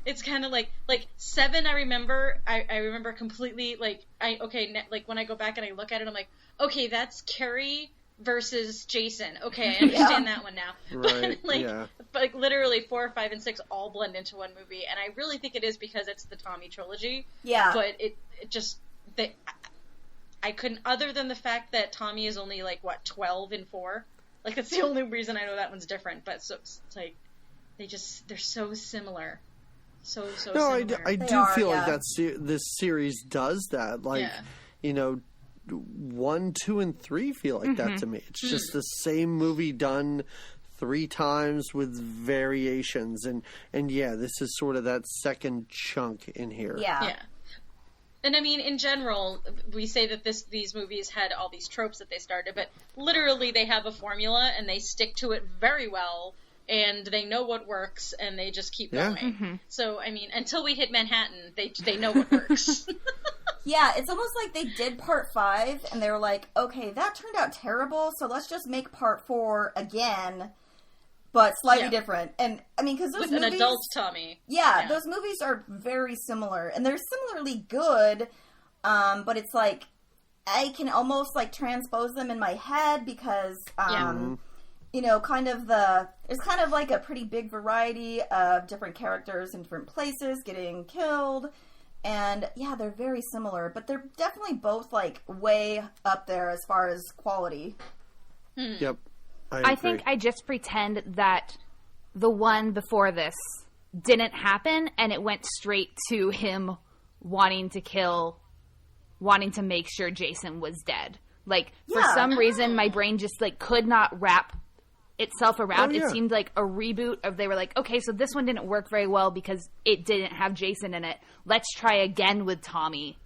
it's kind of like 7. I remember completely like like when I go back and I look at it, I'm like, okay, that's Carrie versus Jason. Okay, I understand that one now. Right. But like literally 4, 5, and 6 all blend into one movie, and I really think it is because it's the Tommy trilogy. Yeah. But it just. I couldn't, other than the fact that Tommy is only like 12 in 4. Like that's the only reason I know that one's different. But so it's like they're so similar, so no, similar. I do feel like this series does that. Like you know, 1, 2, and 3 feel like that to me. It's just the same movie done 3 times with variations, and this is sort of that second chunk in here. Yeah. And I mean, in general, we say that these movies had all these tropes that they started, but literally they have a formula and they stick to it very well, and they know what works, and they just keep going. So, I mean, until we hit Manhattan, they know what works. Yeah, it's almost like they did part 5, and they were like, okay, that turned out terrible, so let's just make part 4 again, but slightly different. And I mean, because those with movies, an adult Tommy. Yeah, those movies are very similar, and they're similarly good. But it's like I can almost like transpose them in my head because, you know, there's kind of like a pretty big variety of different characters in different places getting killed, And yeah, they're very similar, but they're definitely both like way up there as far as quality. Yep. I think I just pretend that the one before this didn't happen, and it went straight to him wanting to make sure Jason was dead. Like, for some reason, my brain just, like, could not wrap itself around. It seemed like a reboot of, they were like, okay, so this one didn't work very well because it didn't have Jason in it. Let's try again with Tommy.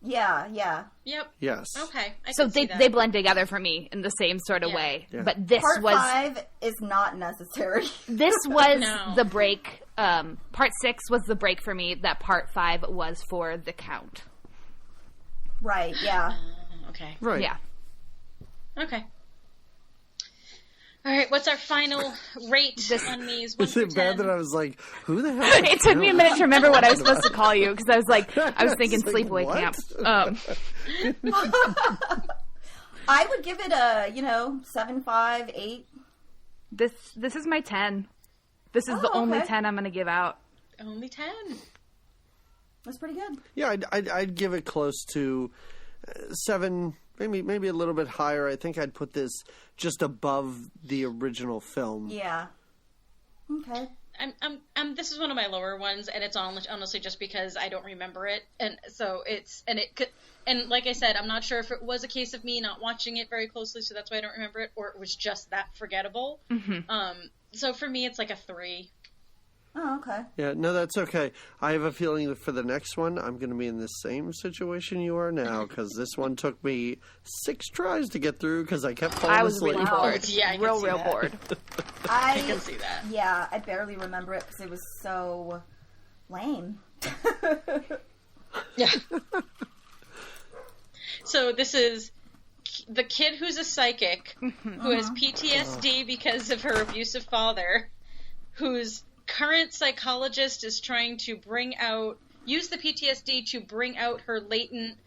Yeah. Yep. Yes. Okay. So they blend together for me in the same sort of way. Yeah. But this Part 5 is not necessary. This was the break. Part 6 was the break for me. That Part 5 was for the Count. Right, yeah. Okay. Right. Yeah. Okay. All right, what's our final rate on these? Is it bad that I was like, who the hell? It took me a minute to remember what I was supposed to call you, because I was like, I was thinking like, Sleepaway what? Camp. I would give it a, 7, 5, 8. This is my 10. This is the only 10 I'm going to give out. Only 10. That's pretty good. Yeah, I'd give it close to 7, maybe a little bit higher. I think I'd put this just above the original film. Yeah. Okay. This is one of my lower ones, and it's honestly just because I don't remember it, and so and like I said, I'm not sure if it was a case of me not watching it very closely, so that's why I don't remember it, or it was just that forgettable. Mm-hmm. So for me, it's like a 3. Oh, okay. Yeah, no, that's okay. I have a feeling that for the next one, I'm going to be in the same situation you are now, because this one took me 6 tries to get through because I kept falling asleep. I was really bored. Yeah, I real that. bored. I can see that. Yeah, I barely remember it because it was so lame. Yeah. So this is the kid who's a psychic, who has PTSD because of her abusive father, whose current psychologist is trying to use the PTSD to bring out her latent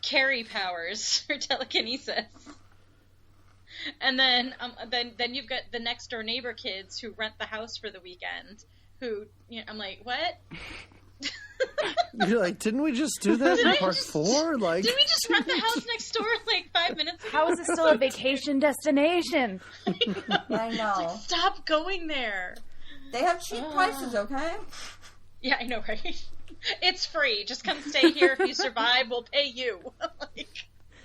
carry powers, her telekinesis. And then you've got the next door neighbor kids who rent the house for the weekend, who, I'm like, what? You're like, didn't we just do that in part 4? Like, did we just rent the house next door like 5 minutes ago? How is it still a vacation destination? I know. Stop going there. They have cheap prices, okay? Yeah, I know, right? It's free. Just come stay here. If you survive, we'll pay you.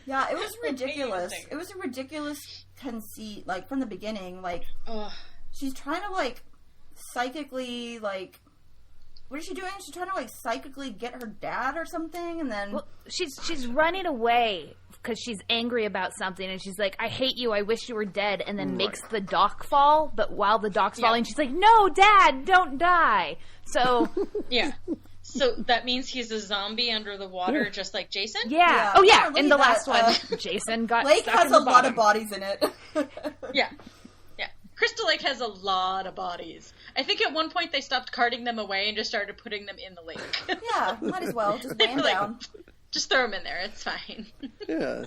Yeah, it was ridiculous. It was a ridiculous conceit, like, from the beginning. Like, she's trying to, like, psychically, like... What is she doing? She's trying to, like, psychically get her dad or something, and then... Well, she's running away because she's angry about something, and she's like, I hate you, I wish you were dead, and then makes the dock fall, but while the dock's falling, she's like, no, Dad, don't die! So... Yeah. So that means he's a zombie under the water, just like Jason? Yeah. Oh, yeah, in the last one, Jason got Lake stuck has in the a lot of bodies in it. Yeah. Crystal Lake has a lot of bodies. I think at one point they stopped carting them away and just started putting them in the lake. Yeah, might as well. Just lay them down. Just throw them in there. It's fine. Yeah.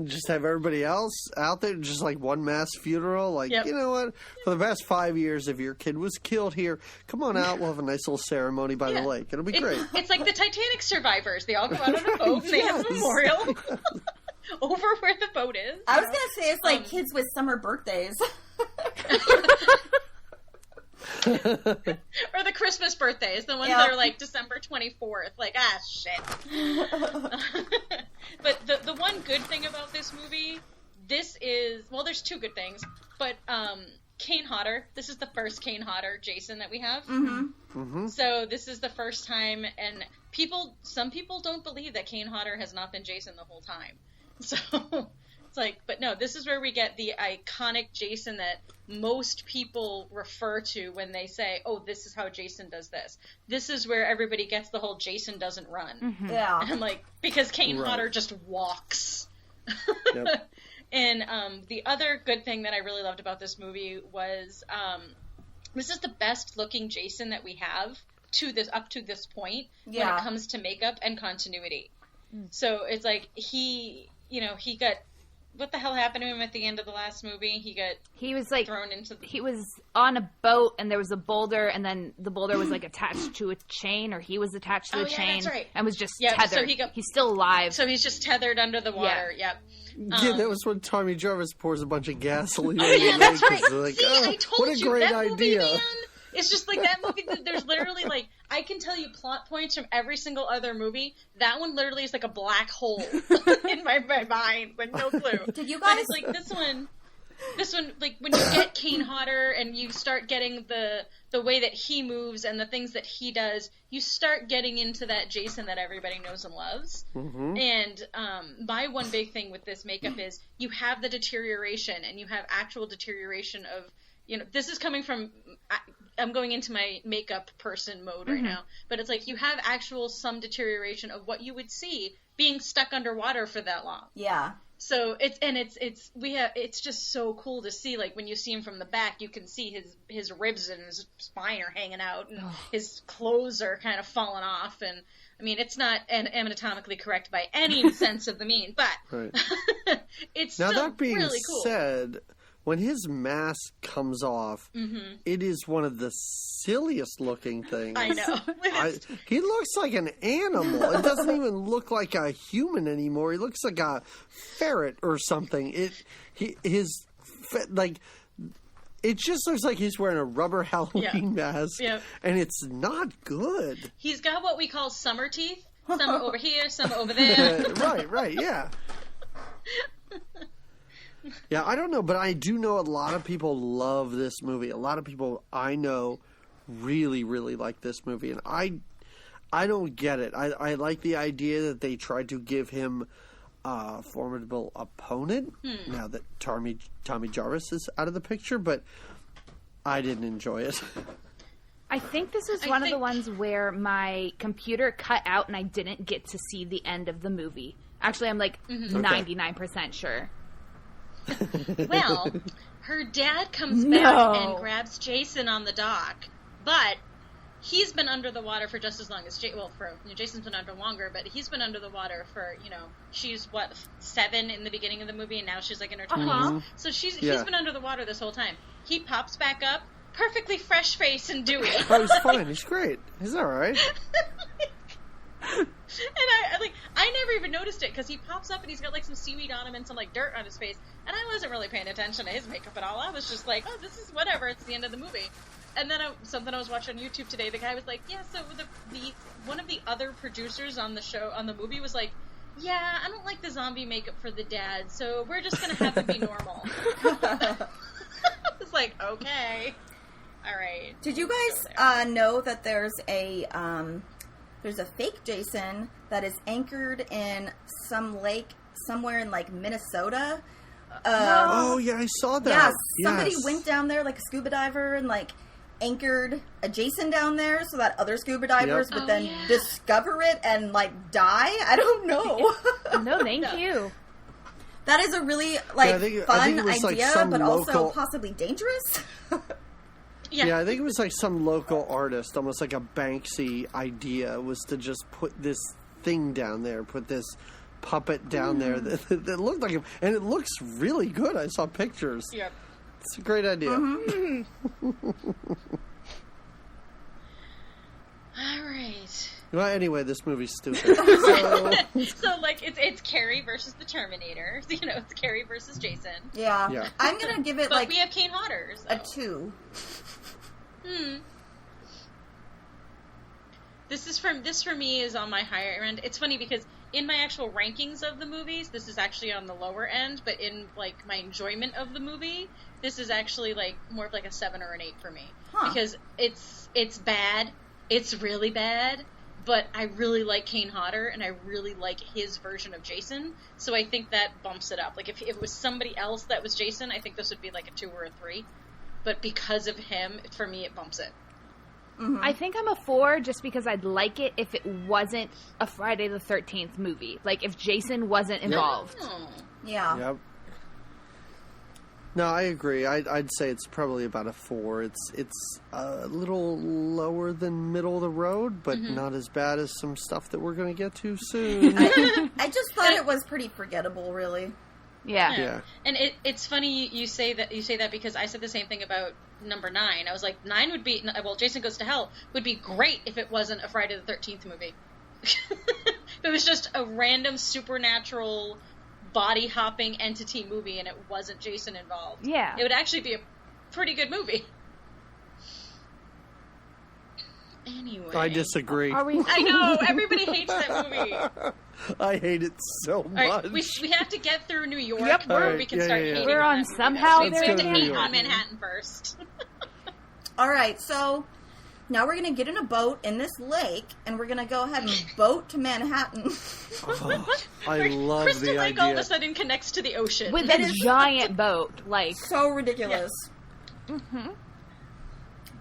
Just have everybody else out there, just like one mass funeral. Like, you know what? For the past 5 years, if your kid was killed here, come on out. We'll have a nice little ceremony by the lake. It'll be great. It's like the Titanic survivors. They all go out on a boat and they have a memorial over where the boat is. I was going to say it's like kids with summer birthdays. Or the Christmas birthdays, the ones that are like December 24th. Like, shit. But the one good thing about this movie, there's 2 good things, but Kane Hodder, this is the first Kane Hodder Jason that we have. Mm-hmm. Mm-hmm. So this is the first time, and some people don't believe that Kane Hodder has not been Jason the whole time. So... It's like, but no, this is where we get the iconic Jason that most people refer to when they say, oh, this is how Jason does this. This is where everybody gets the whole Jason doesn't run. Mm-hmm. Yeah. And I'm like, because Kane Hodder just walks. Yep. And the other good thing that I really loved about this movie was this is the best looking Jason that we have up to this point when it comes to makeup and continuity. Mm. So it's like he got what the hell happened to him at the end of the last movie? He was like thrown into he was on a boat and there was a boulder and then the boulder was like attached to a chain, or he was attached to a chain, that's right. and was just Yep, tethered. so he's still alive. So he's just tethered under the water. Yeah. Yep. Yeah, that was when Tommy Jarvis pours a bunch of gasoline. Oh, yeah, that's right. Like, See, I told what a you, great that movie, idea. man. It's just like that movie. There's literally like I can tell you plot points from every single other movie. That one literally is like a black hole in my mind, like no clue. Did you But guys? it's like this one, like when you get Kane Hodder and you start getting the way that he moves and the things that he does, you start getting into that Jason that everybody knows and loves. Mm-hmm. And my one big thing with this makeup is you have the deterioration, and you have actual deterioration of, you know, this is coming from, I'm going into my makeup person mode right now, but it's like you have actual some deterioration of what you would see being stuck underwater for that long. Yeah. So it's just so cool to see. Like when you see him from the back, you can see his ribs and his spine are hanging out, and his clothes are kind of falling off. And I mean, it's not anatomically correct by any sense of the mean, but Right. it's Now, still that being really cool. said, when his mask comes off, it is one of the silliest looking things. I know. He looks like an animal. It doesn't even look like a human anymore. He looks like a ferret or something. It just looks like he's wearing a rubber Halloween mask, and it's not good. He's got what we call summer teeth. Some are over here, some are over there. Right, yeah. Yeah, I don't know, but I do know a lot of people love this movie. A lot of people I know really, really like this movie, and I don't get it. I like the idea that they tried to give him a formidable opponent now that Tommy Jarvis is out of the picture, but I didn't enjoy it. I think this is one of the ones where my computer cut out and I didn't get to see the end of the movie. Actually, I'm like 99% sure. Well, her dad comes back and grabs Jason on the dock, but he's been under the water for just as long as Jason's been under longer, but he's been under the water for, she's 7 in the beginning of the movie, and now she's like in her 20s. So he's been under the water this whole time. He pops back up, perfectly fresh face and dewy. Oh, he's fine. He's great. He's all right. And I never even noticed it because he pops up and he's got like some seaweed on him and some like dirt on his face, and I wasn't really paying attention to his makeup at all. I was just like, oh, this is whatever. It's the end of the movie. And then something I was watching on YouTube today, the guy was like, yeah, so the one of the other producers on the movie was like, yeah, I don't like the zombie makeup for the dad, so we're just gonna have it be normal. I was like, okay, all right. Did you guys know that there's a fake Jason that is anchored in some lake somewhere in like Minnesota? Oh yeah, I saw that. Yeah, somebody went down there like a scuba diver and like anchored a Jason down there so that other scuba divers would then discover it and like die. I don't know. No, thank you. That is a really fun idea, but also possibly dangerous. Yeah, I think it was like some local artist, almost like a Banksy idea, was to just put this thing down there, put this puppet down there that looked like him, and it looks really good. I saw pictures. Yep. It's a great idea. All right. Well, anyway, this movie's stupid. So like, it's Carrie versus the Terminator. It's Carrie versus Jason. Yeah. I'm gonna give it but we have Kane Hodder. So. A 2. This for me is on my higher end. It's funny because in my actual rankings of the movies, this is actually on the lower end, but in like my enjoyment of the movie, this is actually like more of like a 7 or an 8 for me. Because it's bad. It's really bad, but I really like Kane Hodder and I really like his version of Jason. So I think that bumps it up. Like if it was somebody else that was Jason, I think this would be like a 2 or a 3. But because of him, for me, it bumps it. I think I'm a 4 just because I'd like it if it wasn't a Friday the 13th movie. Like, if Jason wasn't involved. Yeah. Yep. No, I agree. I'd say it's probably about a 4. It's a little lower than middle of the road, but not as bad as some stuff that we're going to get to soon. I just thought it was pretty forgettable, really. Yeah. And it's funny you say that because I said the same thing about number 9. I was like, 9 would be, well, Jason Goes to Hell would be great if it wasn't a Friday the 13th movie. It was just a random supernatural body hopping entity movie and it wasn't Jason involved. Yeah. It would actually be a pretty good movie. Anyway. I disagree. I know, everybody hates that movie. I hate it so much. All right, we have to get through New York Yep. before Right, we can yeah, start yeah, yeah. hating We're on that movie. somehow We there have to to New hate York. on Manhattan first. All right, so now we're going to get in a boat in this lake, and we're going to go ahead and boat to Manhattan. I love Crystal the Lake idea. all of a sudden connects to the ocean. With a giant boat. Like, So ridiculous.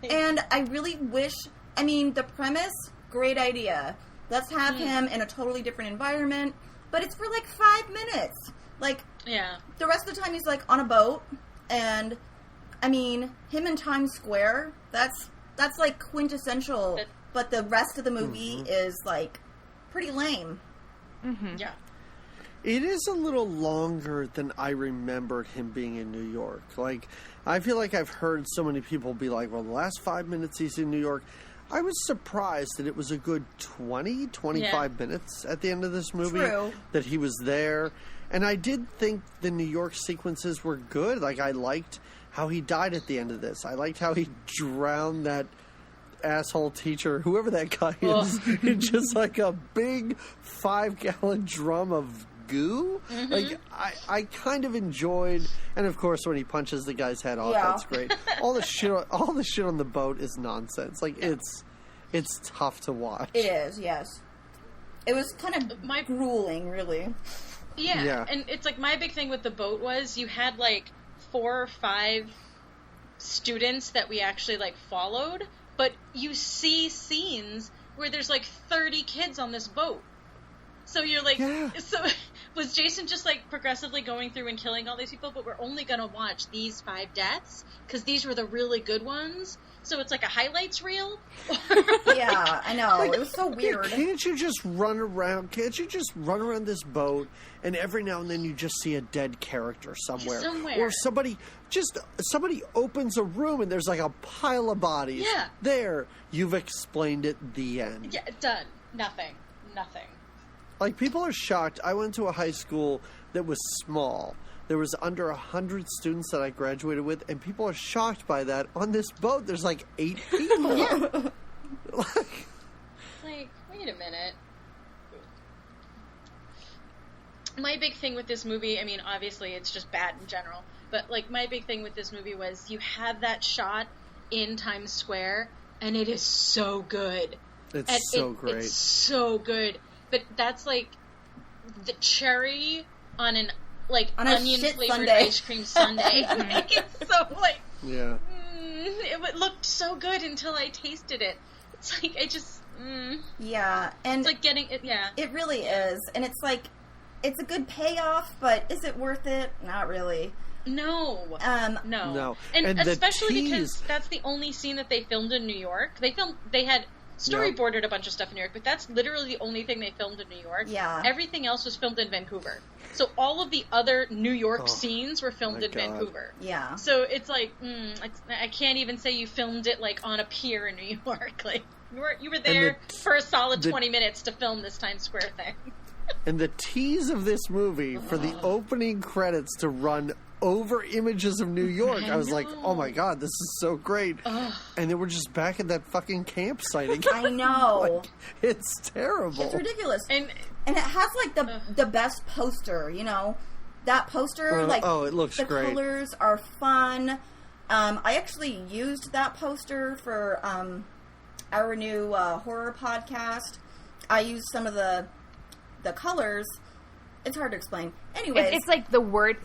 And I really wish, I mean, the premise, great idea. Let's have him in a totally different environment, but it's for like 5 minutes. Like, Yeah. the rest of the time he's like on a boat, and I mean, him in Times Square, that's like quintessential, but the rest of the movie is like pretty lame. Yeah. It is a little longer than I remembered him being in New York. Like, I feel like I've heard so many people be like, well, the last 5 minutes he's in New York. I was surprised that it was a good 25 minutes at the end of this movie. True. That he was there. And I did think the New York sequences were good. Like, I liked how he died at the end of this. I liked how he drowned that asshole teacher, whoever that guy is, in just like a big 5-gallon drum of goo. Like, I kind of enjoyed, and of course when he punches the guy's head off, that's great. All the shit on the boat is nonsense. Like, it's tough to watch. It is, yes. It was kind of grueling, really. Yeah, and it's like my big thing with the boat was you had like 4 or 5 students that we actually like followed, but you see scenes where there's like 30 kids on this boat. So you're like, so was Jason just like progressively going through and killing all these people, but we're only going to watch these 5 deaths because these were the really good ones? So it's like a highlights reel? Yeah, I know. It was so weird. Can't you just run around? Can't you just run around this boat and every now and then you just see a dead character somewhere? Or somebody opens a room and there's like a pile of bodies. Yeah. There, you've explained it, the end. Yeah, done. Nothing. Like, people are shocked. I went to a high school that was small. There was under 100 students that I graduated with, and people are shocked by that. On this boat, there's like 8 people. Like, wait a minute. My big thing with this movie, I mean, obviously it's just bad in general, but like my big thing with this movie was you have that shot in Times Square, and it is so good. It's so great. It's so good. But that's like the cherry on an onion flavored ice cream sundae. Like, it's so like it looked so good until I tasted it. It's like I just yeah, and it's like getting it. Yeah, it really is, and it's like it's a good payoff, but is it worth it? Not really. No. No. And the especially tease. because that's the only scene that they filmed in New York. They had storyboarded a bunch of stuff in New York, but that's literally the only thing they filmed in New York. Yeah. Everything else was filmed in Vancouver. So all of the other New York scenes were filmed in Vancouver. Yeah. So it's like, I can't even say you filmed it like on a pier in New York. Like you were there for a solid 20 minutes to film this Times Square thing. And the tease of this movie for the opening credits to run over images of New York, I was like, oh my god, this is so great. And then we're just back at that fucking campsite again. I know. Like, it's terrible. It's ridiculous. And it has like the best poster, you know. That poster, it looks the great. colors are fun. I actually used that poster for our new horror podcast. I used some of the colors. It's hard to explain. Anyways, it's like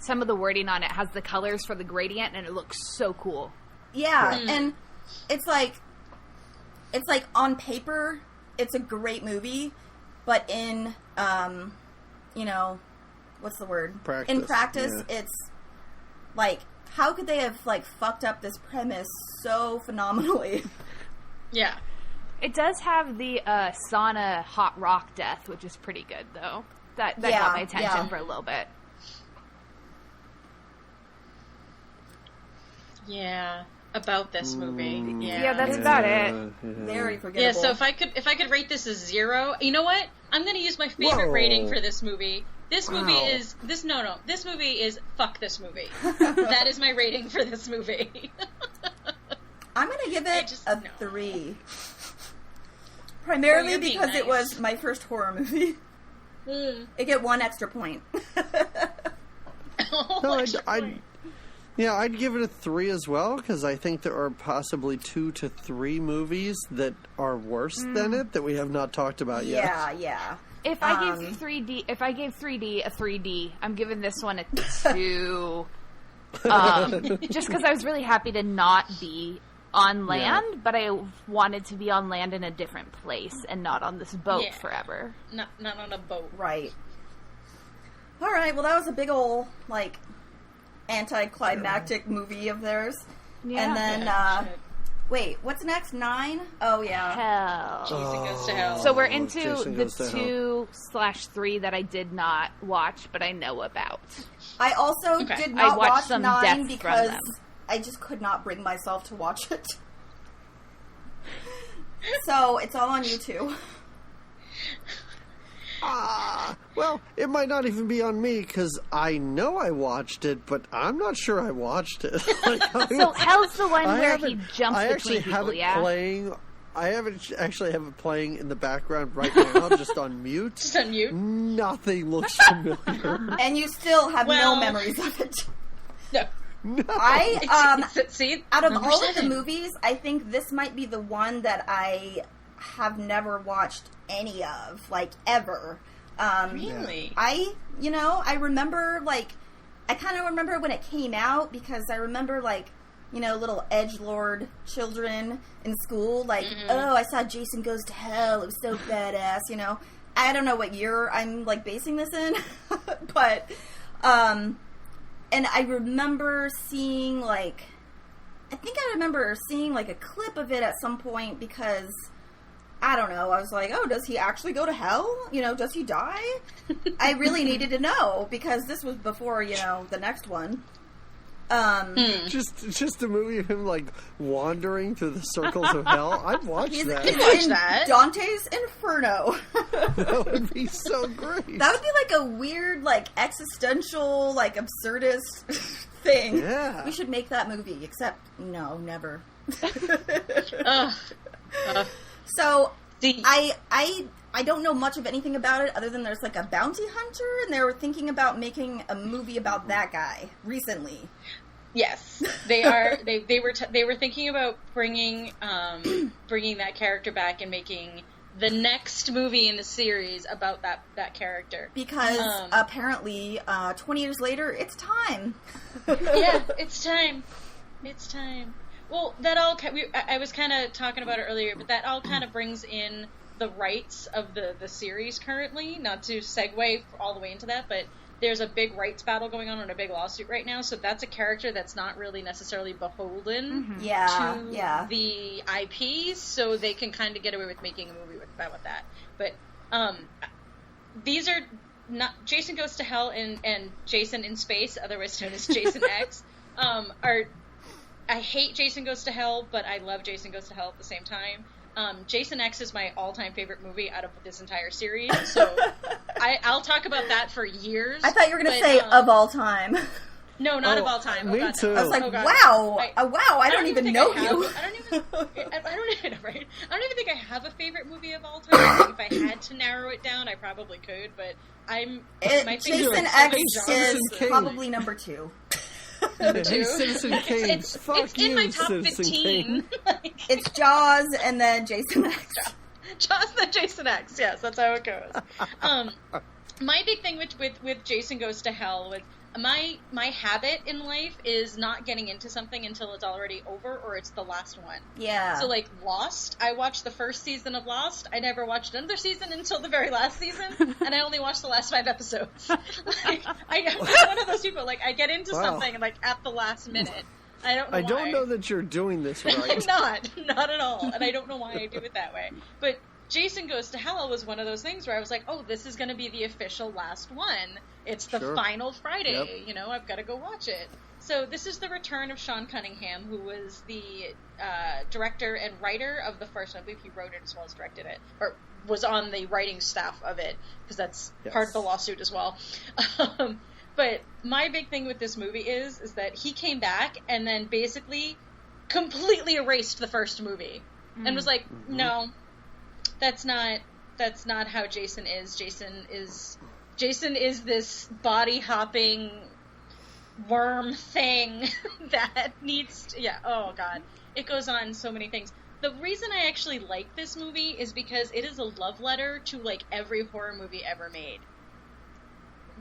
some of the wording on it has the colors for the gradient, and it looks so cool. Yeah, and it's like on paper, it's a great movie, but in what's the word? Practice. In practice, it's like, how could they have like fucked up this premise so phenomenally? Yeah. It does have the sauna hot rock death, which is pretty good, though. That got my attention for a little bit. Yeah, about this movie. Yeah, that's about it. Very forgettable. Yeah, so if I could rate this as 0, you know what? I'm gonna use my favorite rating for this movie. This movie is this movie is fuck this movie. That is my rating for this movie. I'm gonna give it a 3. Primarily because it was my first horror movie. I get 1 extra point. I'd give it a 3 as well, because I think there are possibly 2 to 3 movies that are worse than it that we have not talked about yet. Yeah. If I gave 3D a 3D, I'm giving this one a 2. Just because I was really happy to not be on land, but I wanted to be on land in a different place and not on this boat forever. Not on a boat. Right. All right, well, that was a big ol', anticlimactic movie of theirs. Yeah. And then, wait, what's next? 9? Oh, yeah. Hell. Jason Goes to Hell. So we're into the 2/3 that I did not watch, but I know about. I also did not watch 9 because I just could not bring myself to watch it. So, it's all on YouTube. Well, it might not even be on me, because I know I watched it, but I'm not sure I watched it. So, Hell's the one where he jumps between people, playing. I actually have it playing in the background right now, just on mute. Just on mute? Nothing looks familiar. And you still have no memories of it. No. Out of all of the movies, I think this might be the one that I have never watched any of, ever. Really? I remember, I kind of remember when it came out, because I remember, little edgelord children in school, oh, I saw Jason Goes to Hell, it was so badass, I don't know what year I'm, basing this in, but, and I remember seeing, I remember seeing, a clip of it at some point, because I don't know, I was like, oh, does he actually go to hell? Does he die? I really needed to know, because this was before, the next one. Just a movie of him, wandering through the circles of hell. I'd watch that. He's in Dante's Inferno. That would be so great. That would be, a weird, existential, absurdist thing. Yeah. We should make that movie, except, no, never. So, I don't know much of anything about it other than there's a bounty hunter, and they were thinking about making a movie about that guy recently. Yes, they are. They were thinking about bringing that character back and making the next movie in the series about that character. Because apparently, 20 years later, it's time. Yeah, it's time. It's time. Well, that all. I was kind of talking about it earlier, but that all kind of brings in the rights of the series currently. Not to segue all the way into that, but there's a big rights battle going on in a big lawsuit right now. So that's a character that's not really necessarily beholden to the IPs, so they can kind of get away with making a movie about that. But these are not Jason Goes to Hell and Jason in Space, otherwise known as Jason X, are. I hate Jason Goes to Hell, but I love Jason Goes to Hell at the same time. Jason X is my all-time favorite movie out of this entire series, so I'll talk about that for years. I thought you were going to say of all time. No, not of all time. Me too. I was like, wow, I don't even know you. I don't even think I have a favorite movie of all time. If I had to narrow it down, I probably could, but Jason X is probably number 2. Hey, Citizen Kane. Fuck it's in my top 15. It's Jaws and then Jason X. Jaws and then Jason X. Yes, that's how it goes. My big thing with Jason Goes to Hell, with my habit in life is not getting into something until it's already over or it's the last one. Yeah. So Lost, I watched the first season of Lost. I never watched another season until the very last season, and I only watched the last 5 episodes. I'm one of those people. I get into something at the last minute. I don't know. I don't know that you're doing this right. I'm not at all, and I don't know why I do it that way. But Jason Goes to Hell was one of those things where I was like, oh, this is going to be the official last one. It's the final Friday, I've got to go watch it. So this is the return of Sean Cunningham, who was the director and writer of the first one. I believe he wrote it as well as directed it, or was on the writing staff of it, because that's part of the lawsuit as well. But my big thing with this movie is that he came back and then basically completely erased the first movie and was like, no, that's not how Jason is. Jason is this body hopping worm thing that needs to, oh god, it goes on so many things. The reason I actually like this movie is because it is a love letter to like every horror movie ever made.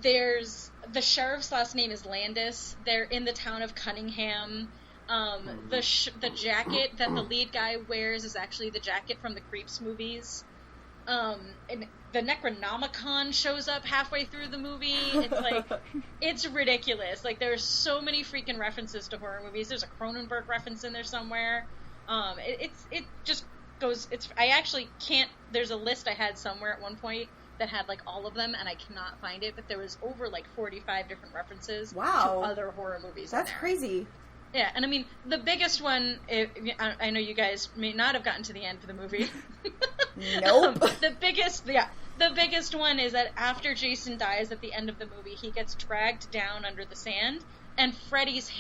There's the sheriff's last name is Landis. They're in the town of Cunningham. The jacket that the lead guy wears is actually the jacket from the Creeps movies. And the Necronomicon shows up halfway through the movie. It's like, it's ridiculous. Like, there's so many freaking references to horror movies. There's a Cronenberg reference in there somewhere. It just goes, I actually can't, there's a list I had somewhere at one point that had like all of them, and I cannot find it, but there was over like 45 different references to other horror movies. That's crazy. Yeah, and I mean, the biggest one, I know you guys may not have gotten to the end for the movie. Nope. The biggest one is that after Jason dies at the end of the movie, he gets dragged down under the sand, and Freddy's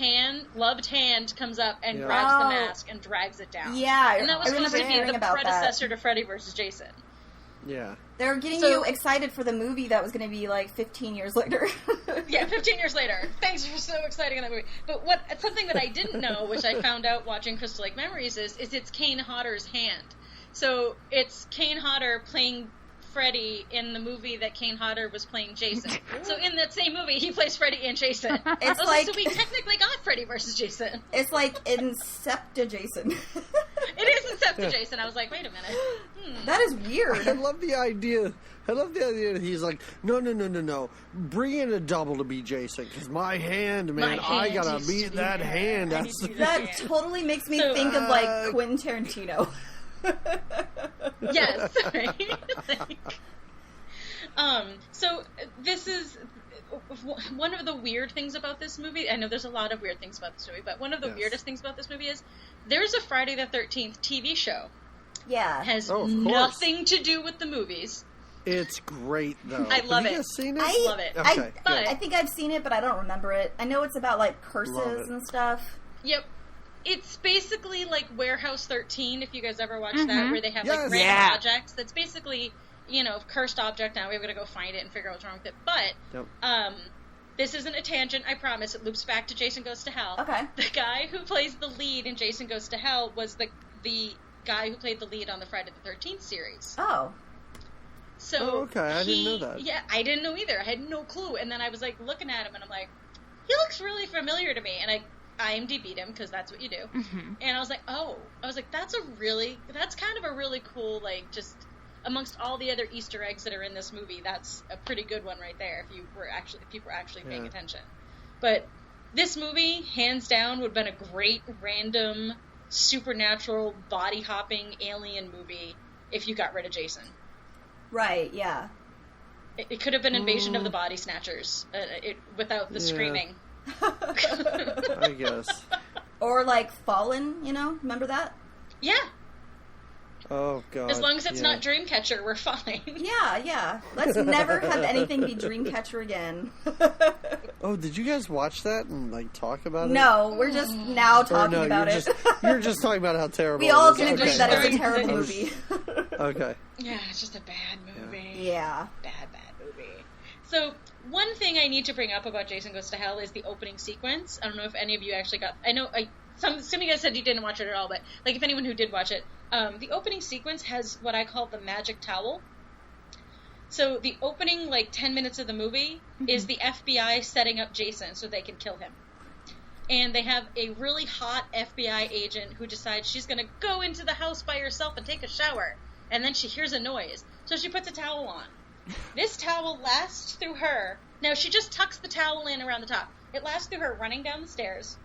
gloved hand comes up and grabs the mask and drags it down. Yeah, and that was supposed to be the predecessor to Freddy vs. Jason. Yeah. They're getting you excited for the movie that was going to be like 15 years later. Yeah, 15 years later. Thanks for so exciting in that movie. But something that I didn't know, which I found out watching Crystal Lake Memories, is it's Kane Hodder's hand. So it's Kane Hodder playing Freddy in the movie that Kane Hodder was playing Jason. So in that same movie, he plays Freddy and Jason. It's so we technically got Freddy versus Jason. It's like Incepta Jason. It is Incepta Jason. I was like, wait a minute. That is weird. I love the idea that he's like, no. Bring in a double to be Jason, because my hand, man, I gotta beat that hand. That totally makes me think of like Quentin Tarantino. Yes, right? So this is one of the weird things about this movie. I know there's a lot of weird things about this movie, but one of the weirdest things about this movie is there's a Friday the 13th TV show. Yeah. Has nothing to do with the movies. It's great, though. I love it. Have you guys seen it? I love it. Okay, I think I've seen it, but I don't remember it. I know it's about like curses and stuff. Yep. It's basically like Warehouse 13, if you guys ever watched that, where they have like random objects. That's basically, cursed object. Now we've got to go find it and figure out what's wrong with it. But this isn't a tangent, I promise. It loops back to Jason Goes to Hell. Okay. The guy who plays the lead in Jason Goes to Hell was the guy who played the lead on the Friday the 13th series. Oh. So okay. I didn't know that. Yeah, I didn't know either. I had no clue. And then I was like looking at him and I'm like, he looks really familiar to me. And I IMDb'd him, because that's what you do. And I was like, that's kind of a really cool, like, just amongst all the other Easter eggs that are in this movie, that's a pretty good one right there if people were actually paying attention. But this movie, hands down, would have been a great random supernatural body hopping alien movie if you got rid of Jason. Right, yeah. It could have been Invasion of the Body Snatchers without the screaming. I guess. Or like Fallen, remember that? Yeah. Oh god. As long as it's not Dreamcatcher, we're fine. Yeah. Let's never have anything be Dreamcatcher again. Oh, did you guys watch that and like talk about it? No, we're just now talking about it. You're just talking about how terrible we all it is. can agree that it's a terrible movie. Okay. Yeah, it's just a bad movie. Yeah. Bad movie. So, one thing I need to bring up about Jason Goes to Hell is the opening sequence. I don't know if any of you actually got... I know some of you guys said you didn't watch it at all, but like if anyone who did watch it, the opening sequence has what I call the magic towel. So the opening, 10 minutes of the movie is the FBI setting up Jason so they can kill him. And they have a really hot FBI agent who decides she's going to go into the house by herself and take a shower. And then she hears a noise. So she puts a towel on. This towel lasts through her. Now, she just tucks the towel in around the top. It lasts through her running down the stairs,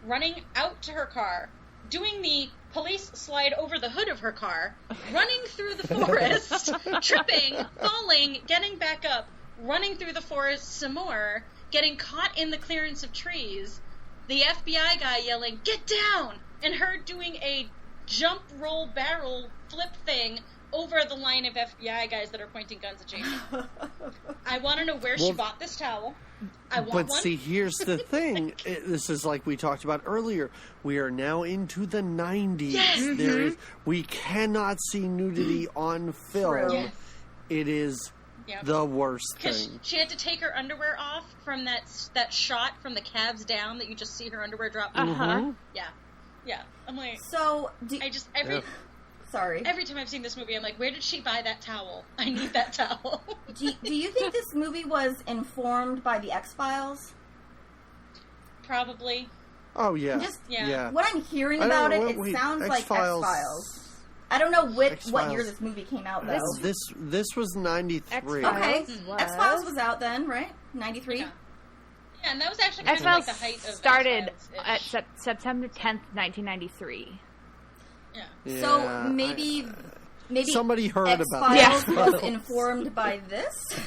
running out to her car, doing the police slide over the hood of her car, running through the forest, tripping, falling, getting back up, running through the forest some more, getting caught in the clearance of trees, the FBI guy yelling, "Get down!" and her doing a jump, roll, barrel, flip thing over the line of FBI guys that are pointing guns at Jason. I want to know where she bought this towel. I want one. But see, here's the thing. This is like we talked about earlier. We are now into the 90s. Yes. We cannot see nudity on film. Yes. It is the worst thing. She had to take her underwear off from that shot from the calves down that you just see her underwear drop. Yeah. I'm like, every time I've seen this movie, I'm like, where did she buy that towel? I need that towel. Do you think this movie was informed by the X-Files? Probably. Oh, yeah. What I'm hearing about it sounds like X-Files. I don't know what year this movie came out, though. This was 93. Okay. X-Files was out then, right? 93? Yeah, and that was actually kind of like the height of started at September 10th, 1993. Yeah. So maybe somebody heard about X-Files was informed by this?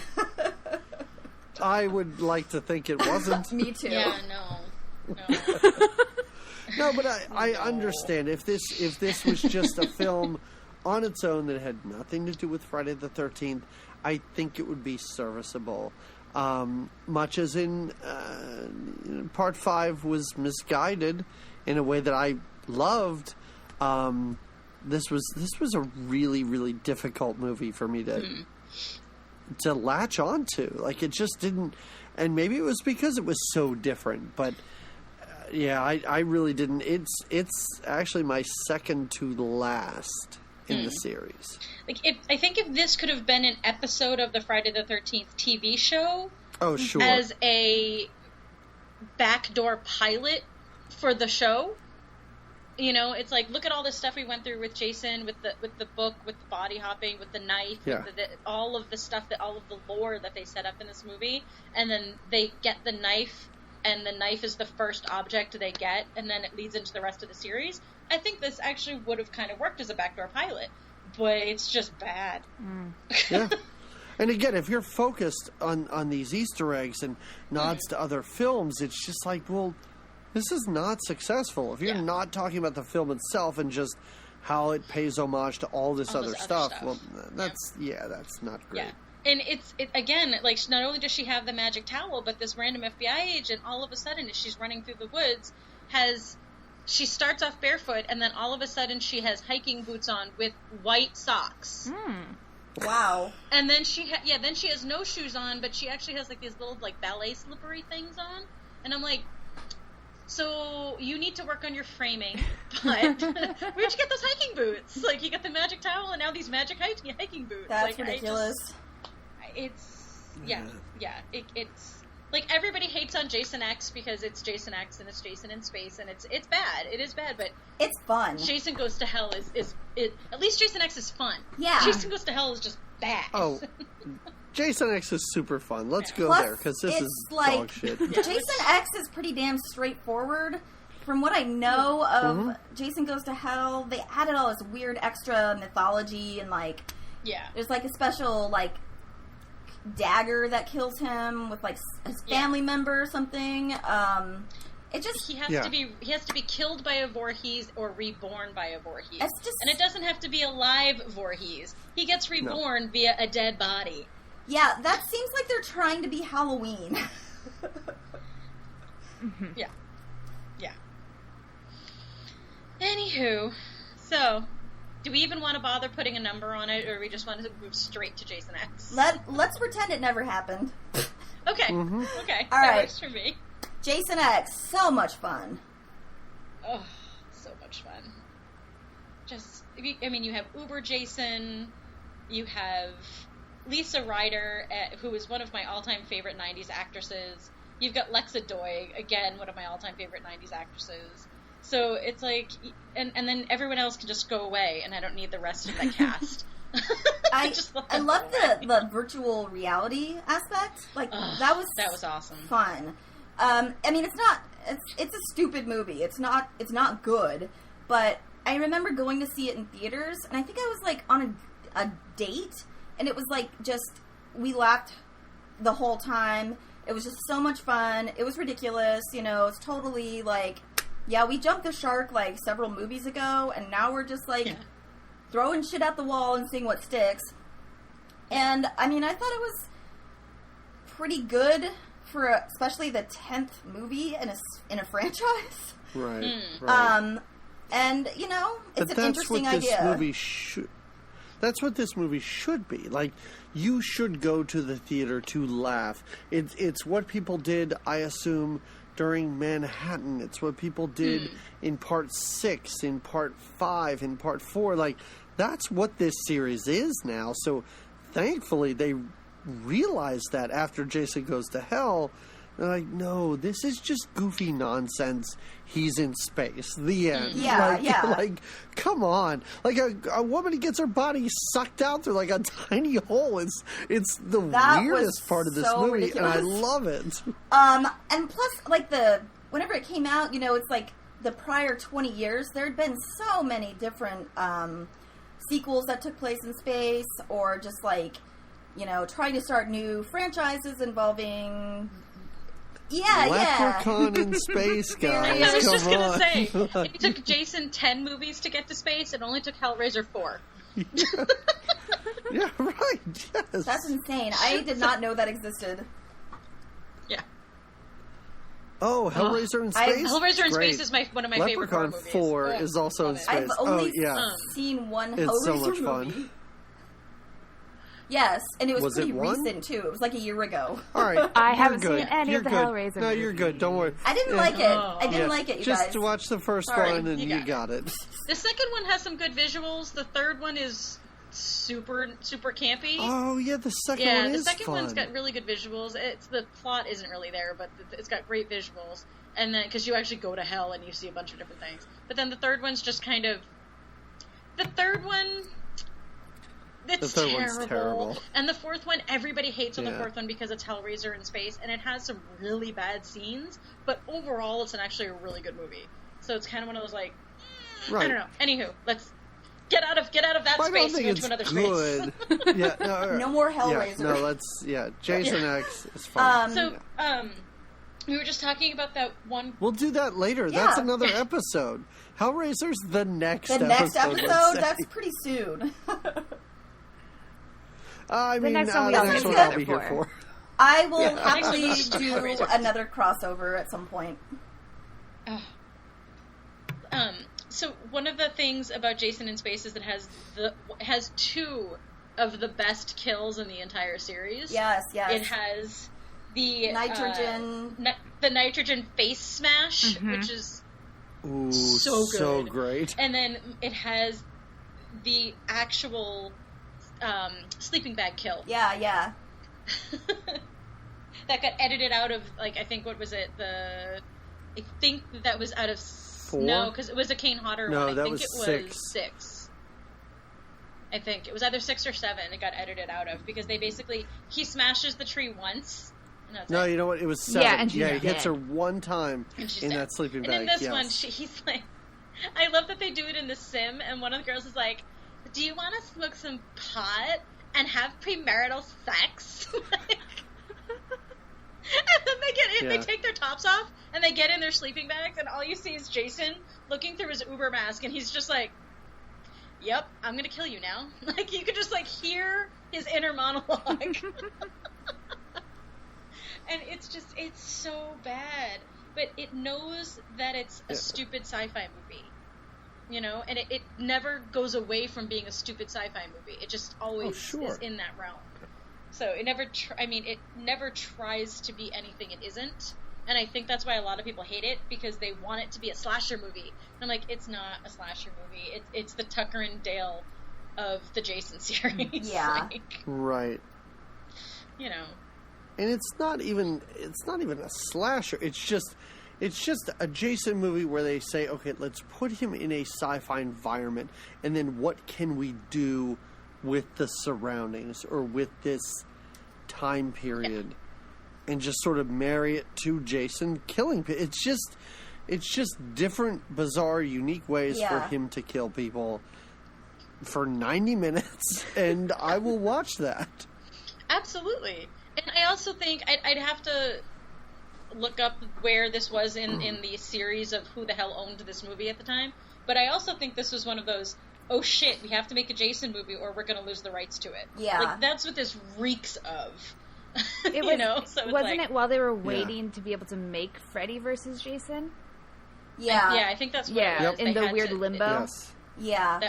I would like to think it wasn't. Me too. Yeah, no. No, but I understand if this was just a film on its own that had nothing to do with Friday the 13th, I think it would be serviceable. Much as in Part 5 was misguided in a way that I loved. This was a really, really difficult movie for me to latch onto. Like, it just didn't, and maybe it was because it was so different, but I really didn't. It's actually my second to last in the series. Like, I think if this could have been an episode of the Friday the 13th TV show, as a backdoor pilot for the show, you know, it's like, look at all this stuff we went through with Jason, with the book, with the body hopping, with the knife, with all of the stuff all of the lore that they set up in this movie, and then they get the knife, and the knife is the first object they get, and then it leads into the rest of the series. I think this actually would have kind of worked as a backdoor pilot, but it's just bad. Yeah. And again, if you're focused on these Easter eggs and nods to other films, it's just like, well, this is not successful. If you're not talking about the film itself and just how it pays homage to all this other stuff, well, that's not great. Yeah. And it's again, like, not only does she have the magic towel, but this random FBI agent, all of a sudden, as she's running through the woods, she starts off barefoot, and then all of a sudden she has hiking boots on with white socks. Wow. And then she has no shoes on, but she actually has like these little like ballet slippery things on. And I'm like, so you need to work on your framing, but where'd you get those hiking boots? Like, you got the magic towel and now these magic hiking boots. That's like, ridiculous. It's like, everybody hates on Jason X because it's Jason X and it's Jason in space, and it's bad. It is bad, but it's fun. Jason Goes to Hell is at least Jason X is fun. Yeah. Jason Goes to Hell is just bad. Oh, Jason X is super fun. Let's go there, because this is like, dog shit. Jason X is pretty damn straightforward. From what I know of Jason Goes to Hell, they added all this weird extra mythology, and like, there's like a special like dagger that kills him with like his family member or something. It just he has to be killed by a Voorhees or reborn by a Voorhees. And it doesn't have to be a live Voorhees. He gets reborn via a dead body. Yeah, that seems like they're trying to be Halloween. Yeah. Anywho, so do we even want to bother putting a number on it, or we just want to move straight to Jason X? Let's pretend it never happened. Okay. Okay. All that right. works for me. Jason X, so much fun. Oh, so much fun. You have Uber Jason, you have Lisa Ryder, who is one of my all-time favorite 90s actresses. You've got Lexa Doig, again, one of my all-time favorite 90s actresses. So it's like, and then everyone else can just go away, and I don't need the rest of the cast. I love the virtual reality aspect. Like, that was awesome. Fun. I mean, it's a stupid movie. It's not good, but I remember going to see it in theaters, and I think I was like on a date, and it was like, just, we laughed the whole time. It was just so much fun. It was ridiculous. You know, it's totally like, yeah, we jumped the shark like several movies ago, and now we're just like throwing shit at the wall and seeing what sticks. And I mean, I thought it was pretty good for especially the 10th movie in a franchise. Right. Right. And you know, it's an interesting idea. That's what this movie should be. Like, you should go to the theater to laugh. It's what people did, I assume, during Manhattan. It's what people did in Part 6, in Part 5, in Part 4. Like, that's what this series is now. So, thankfully, they realized that after Jason Goes to Hell. They're like, no, this is just goofy nonsense. He's in space. The end. Yeah, Like, come on. Like, a woman gets her body sucked out through, like, a tiny hole. It's the weirdest part of this movie, ridiculous. and I love it. And plus, like, whenever it came out, you know, it's like the prior 20 years, there had been so many different sequels that took place in space, or just, like, you know, trying to start new franchises involving... Leprechaun in space, guys. I was just Come going on. to say, it took Jason 10 movies to get to space. It only took Hellraiser 4. Yeah, right. Yes. That's insane. I did not know that existed. Yeah. Oh, Hellraiser in space? Hellraiser in Great. space is one of my favorite horror Leprechaun movies. 4 is also in space. I've only yeah. seen one It's Hellraiser so much movie. fun. Yes, and it was Was it pretty one? recent, too. It was like a year ago. All right. I you're haven't good. seen any You're of the good. Hellraiser No, you're movies. good. Don't worry. I didn't like it. I didn't like it, you Just guys. watch the first All right, one and you you got it. The second one has some good visuals. The third one is super campy. Oh, yeah, the second one the is second fun. one's got really good visuals. The plot isn't really there, but it's got great visuals. And then, because you actually go to hell and you see a bunch of different things. But then the third one's just kind of... The third one... It's The third one's terrible. And the fourth one, everybody hates on the Yeah. fourth one because it's Hellraiser in space, and it has some really bad scenes, but overall it's actually a really good movie. So it's kind of one of those, like, I Right. don't know. Anywho, let's get out of that I don't space and think go it's to another good. space. Yeah, no, all right. No more Hellraiser. Yeah, no, Jason X is fun. So, we were just talking about that one. We'll do that later. Yeah. That's another episode. Hellraiser's the next episode. The next let's episode? say. That's pretty soon. I mean, next one we the have next to one do I'll it be here for. for. I will Yeah. happily Next one, do Hellraiser. another crossover at some point. So one of the things about Jason in Space is that it has two of the best kills in the entire series. Yes. It has the Nitrogen. the nitrogen face smash, which is Ooh, so good. so great. And then it has the actual sleeping bag kill. Yeah. That got edited out of, like, I think, what was it? I think that was out of... 4? No, because it was a Kane Hodder No, one. I that think was it was 6. 6. I think. It was either 6 or 7 it got edited out of, because they basically... He smashes the tree once. And that's No, it. you know what? It was 7. Yeah, and she's he hits her dead. one time And she's in dead. that sleeping bag. And in this yes. one, he's like... I love that they do it in The Sim, and one of the girls is like, do you want to smoke some pot and have premarital sex? And then they get in, Yeah. they take their tops off, and they get in their sleeping bags, and all you see is Jason looking through his Uber mask, and he's just like, yep, I'm gonna kill you now. Like, you could just, like, hear his inner monologue. And it's so bad. But it knows that it's a stupid sci-fi movie. You know? And it never goes away from being a stupid sci-fi movie. It just always is in that realm. So it never, it never tries to be anything it isn't. And I think that's why a lot of people hate it, because they want it to be a slasher movie. And I'm like, it's not a slasher movie. It's the Tucker and Dale of the Jason series. Yeah. Like, Right. you know. And it's not even a slasher. It's just a Jason movie where they say, okay, let's put him in a sci-fi environment, and then what can we do with the surroundings or with this time period, and just sort of marry it to Jason killing people. It's just different, bizarre, unique ways for him to kill people for 90 minutes, and I will watch that. Absolutely. And I also think I'd have to look up where this was in the series of who the hell owned this movie at the time. But I also think this was one of those, oh shit, we have to make a Jason movie or we're going to lose the rights to it. Yeah. Like, that's what this reeks of. It was, you know? So it's wasn't like, it while they were waiting to be able to make Freddy versus Jason? Yeah. Yeah, I think that's what it was. In They the had weird to- limbo. Yes. Yeah.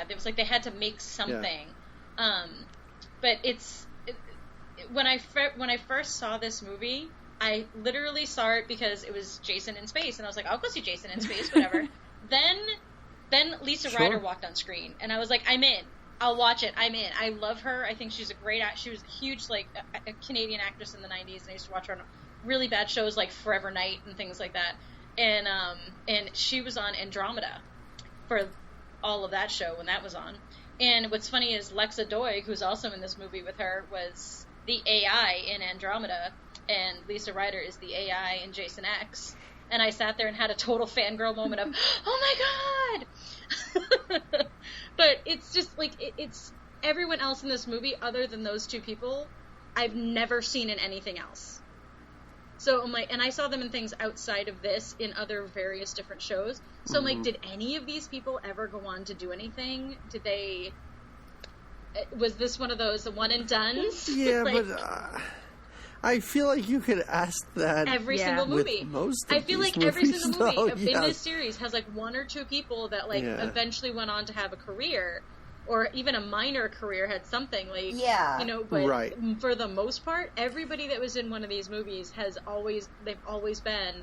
It was like they had to make something. But when I first saw this movie, I literally saw it because it was Jason in space, and I was like, I'll go see Jason in space, whatever. Then Lisa Ryder walked on screen, and I was like, I'm in. I'll watch it. I'm in. I love her. I think she's a great she was a huge, like, a Canadian actress in the 90s, and I used to watch her on really bad shows like Forever Night and things like that. And she was on Andromeda for all of that show when that was on. And what's funny is Lexa Doig, who's also in this movie with her, was the AI in Andromeda, and Lisa Ryder is the AI in Jason X. And I sat there and had a total fangirl moment of, oh my god! But it's just, like, it's everyone else in this movie, other than those two people, I've never seen in anything else. So I'm like, and I saw them in things outside of this in other various different shows. So I'm like, did any of these people ever go on to do anything? Did they? Was this one of those one and dones? Yeah, like, but I feel like you could ask that every single movie. Most of I feel these like every movies, single movie though, in this series has like one or two people that like eventually went on to have a career. Or even a minor career had something like, you know, but for the most part, everybody that was in one of these movies they've always been,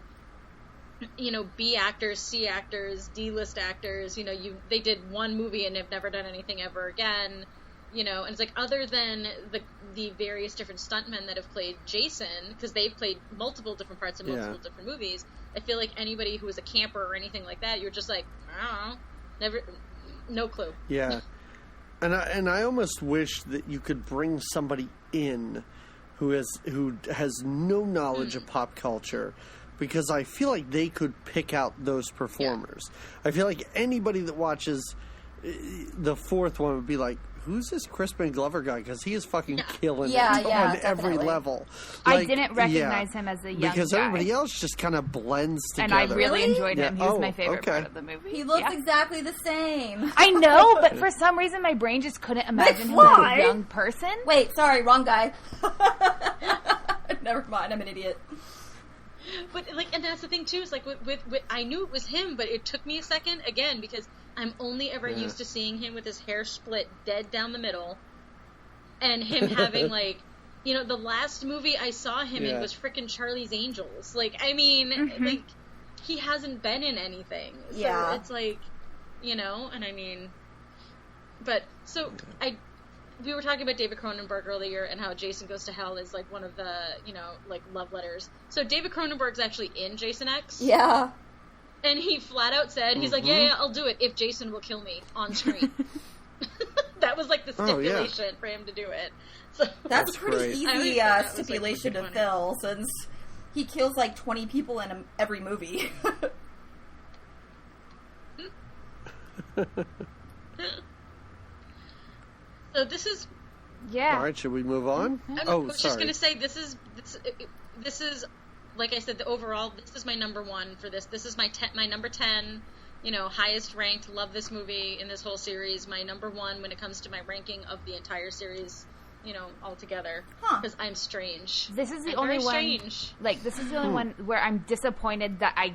you know, B actors, C actors, D-list actors, you know, they did one movie and have never done anything ever again, you know, and it's like, other than the various different stuntmen that have played Jason, because they've played multiple different parts in multiple different movies, I feel like anybody who was a camper or anything like that, you're just like, I don't know, no clue. Yeah. And I almost wish that you could bring somebody in who has no knowledge of pop culture, because I feel like they could pick out those performers. I feel like anybody that watches the fourth one would be like, who's this Crispin Glover guy? Because he is fucking killing it on every level. Like, I didn't recognize him as a young because guy. everybody else just kind of blends together. And I really enjoyed him. He was my favorite okay. part of the movie. He looks exactly the same. I know, but for some reason my brain just couldn't imagine him as a young person. Wait, sorry, wrong guy. Never mind, I'm an idiot. But like, and that's the thing too, is like with I knew it was him, but it took me a second again because I'm only ever used to seeing him with his hair split dead down the middle, and him having like, you know, the last movie I saw him in was frickin' Charlie's Angels. Like, I mean, like, he hasn't been in anything. So it's like, you know, and I mean, but so we were talking about David Cronenberg earlier and how Jason Goes to Hell is like one of the, you know, like love letters. So David Cronenberg's actually in Jason X. Yeah. And he flat out said, he's like, yeah, I'll do it if Jason will kill me on screen. That was like the stipulation for him to do it. So that's a pretty easy stipulation to fill, since he kills like 20 people in every movie. So this is... Yeah. All right, should we move on? I was just going to say, this is, like I said, this is my number one for this. This is my number 10, you know, highest ranked, love this movie in this whole series. My number one when it comes to my ranking of the entire series, you know, altogether. Because I'm strange. This is the only one, strange. Like, this is the only one where I'm disappointed that I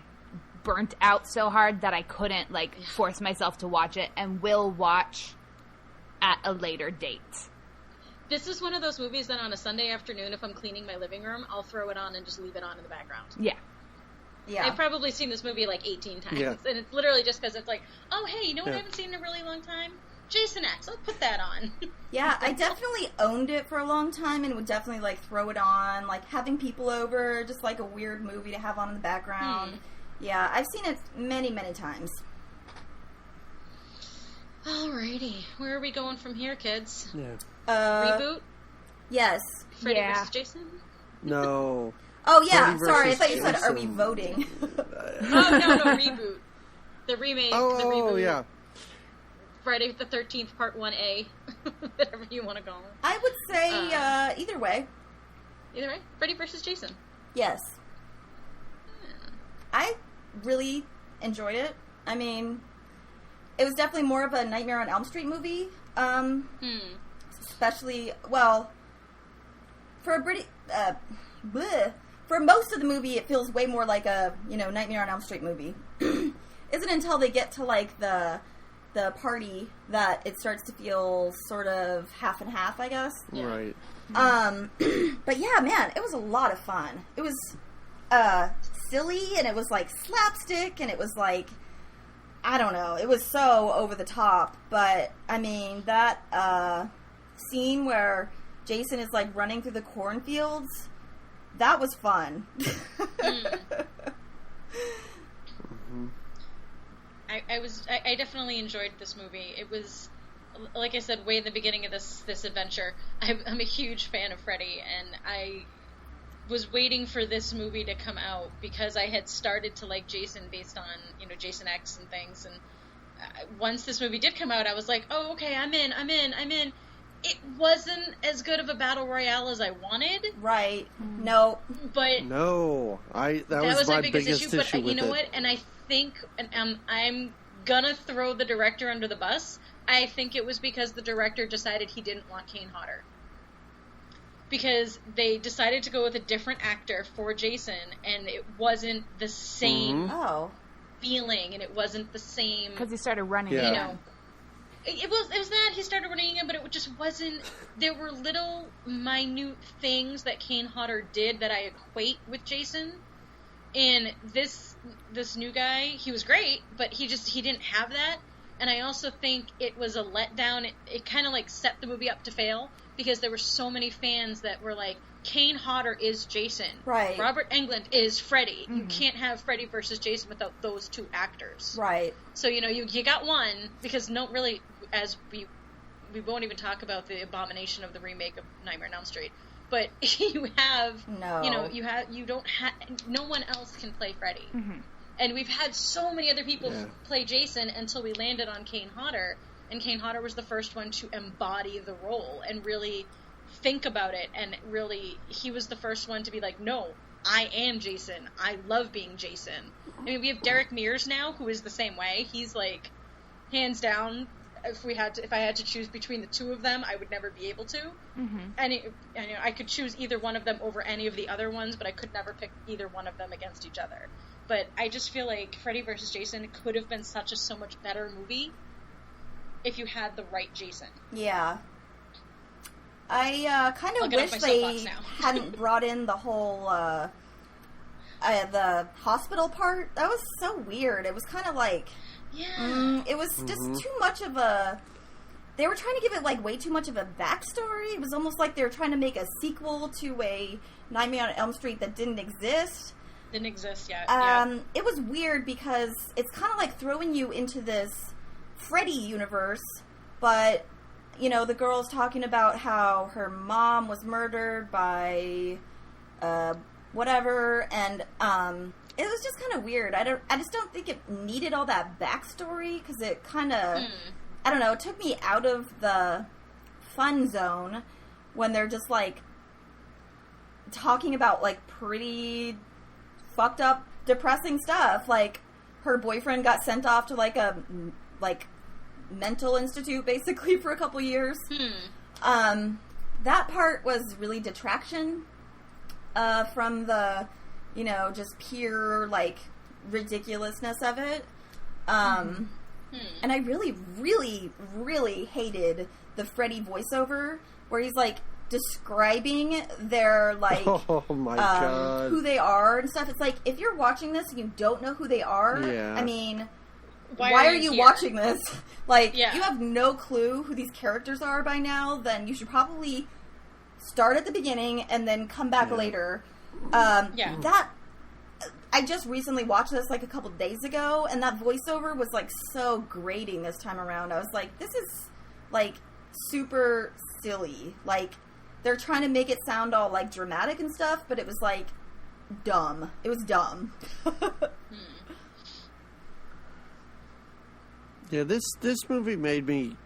burnt out so hard that I couldn't, like, force myself to watch it, and will watch at a later date. This is one of those movies that on a Sunday afternoon, if I'm cleaning my living room, I'll throw it on and just leave it on in the background. Yeah. I've probably seen this movie like 18 times. Yeah. And it's literally just because it's like, oh, hey, you know what I haven't seen in a really long time? Jason X. I'll put that on. Yeah, I definitely owned it for a long time and would definitely, like, throw it on. Like, having people over, just like a weird movie to have on in the background. Yeah, I've seen it many, many times. Alrighty. Where are we going from here, kids? Yeah. Reboot? Yes. Freddy vs. Jason? No. Oh, yeah. Freddy Sorry, I versus thought you said, are we Jason. voting? Oh, no, reboot. The remake, the reboot. Oh, yeah. Friday the 13th, Part 1A. Whatever you want to call it. I would say either way. Either way, Freddy versus Jason. Yes. I really enjoyed it. I mean, it was definitely more of a Nightmare on Elm Street movie. Especially, well, for for most of the movie, it feels way more like a, Nightmare on Elm Street movie. Isn't until they get to, like, the party that it starts to feel sort of half and half, I guess. Yeah. Right. But yeah, man, it was a lot of fun. It was silly, and it was like slapstick, and it was like, I don't know, it was so over the top. But I mean, that scene where Jason is like running through the cornfields, that was fun. I definitely enjoyed this movie. It was, like I said, way in the beginning of this adventure, I'm a huge fan of Freddy, and I was waiting for this movie to come out because I had started to like Jason based on, Jason X and things, and once this movie did come out, I was like, oh, okay, I'm in. It wasn't as good of a battle royale as I wanted. Right. No. But no, that was my biggest issue. But you know what? And I think, and I'm gonna throw the director under the bus. I think it was because the director decided he didn't want Kane Hodder. Because they decided to go with a different actor for Jason, and it wasn't the same feeling, and it wasn't the same... Because he started running. Yeah. It was that he started running him, but it just wasn't... There were little minute things that Kane Hodder did that I equate with Jason. And this new guy, he was great, but he didn't have that. And I also think it was a letdown. It kind of like set the movie up to fail because there were so many fans that were like, Kane Hodder is Jason. Right. Robert Englund is Freddy. Mm-hmm. You can't have Freddy versus Jason without those two actors. Right. So, you got one because as we won't even talk about the abomination of the remake of Nightmare on Elm Street. But you have, no one else can play Freddy. Mm-hmm. And we've had so many other people play Jason until we landed on Kane Hodder. And Kane Hodder was the first one to embody the role and really think about it. And really, he was the first one to be like, no, I am Jason. I love being Jason. I mean, we have Derek Mears now, who is the same way. He's like, hands down, if I had to choose between the two of them, I would never be able to. Mm-hmm. And I could choose either one of them over any of the other ones, but I could never pick either one of them against each other. But I just feel like Freddy vs. Jason could have been so much better movie if you had the right Jason. Yeah. I kind of wish they hadn't brought in the whole, the hospital part. That was so weird. It was kind of like... Yeah. It was just too much of a... They were trying to give it, like, way too much of a backstory. It was almost like they were trying to make a sequel to a Nightmare on Elm Street that didn't exist. Didn't exist yet. It was weird because it's kind of like throwing you into this Freddy universe, but, the girl's talking about how her mom was murdered by, whatever, and, it was just kind of weird. I just don't think it needed all that backstory, because it kind of, I don't know, it took me out of the fun zone when they're just, like, talking about, like, pretty fucked up, depressing stuff. Like, her boyfriend got sent off to, like, a, mental institute, basically, for a couple years. That part was really detraction from the, just pure, like, ridiculousness of it. And I really, really, really hated the Freddy voiceover, where he's, like, describing their, like, oh my God, who they are and stuff. It's like, if you're watching this and you don't know who they are, I mean, why are you watching this? Like, you have no clue who these characters are by now, then you should probably start at the beginning and then come back later. That, I just recently watched this, like, a couple days ago, and that voiceover was, like, so grating this time around. I was like, this is, like, super silly. Like, they're trying to make it sound all, like, dramatic and stuff, but it was, like, dumb. It was dumb. Yeah, this movie made me,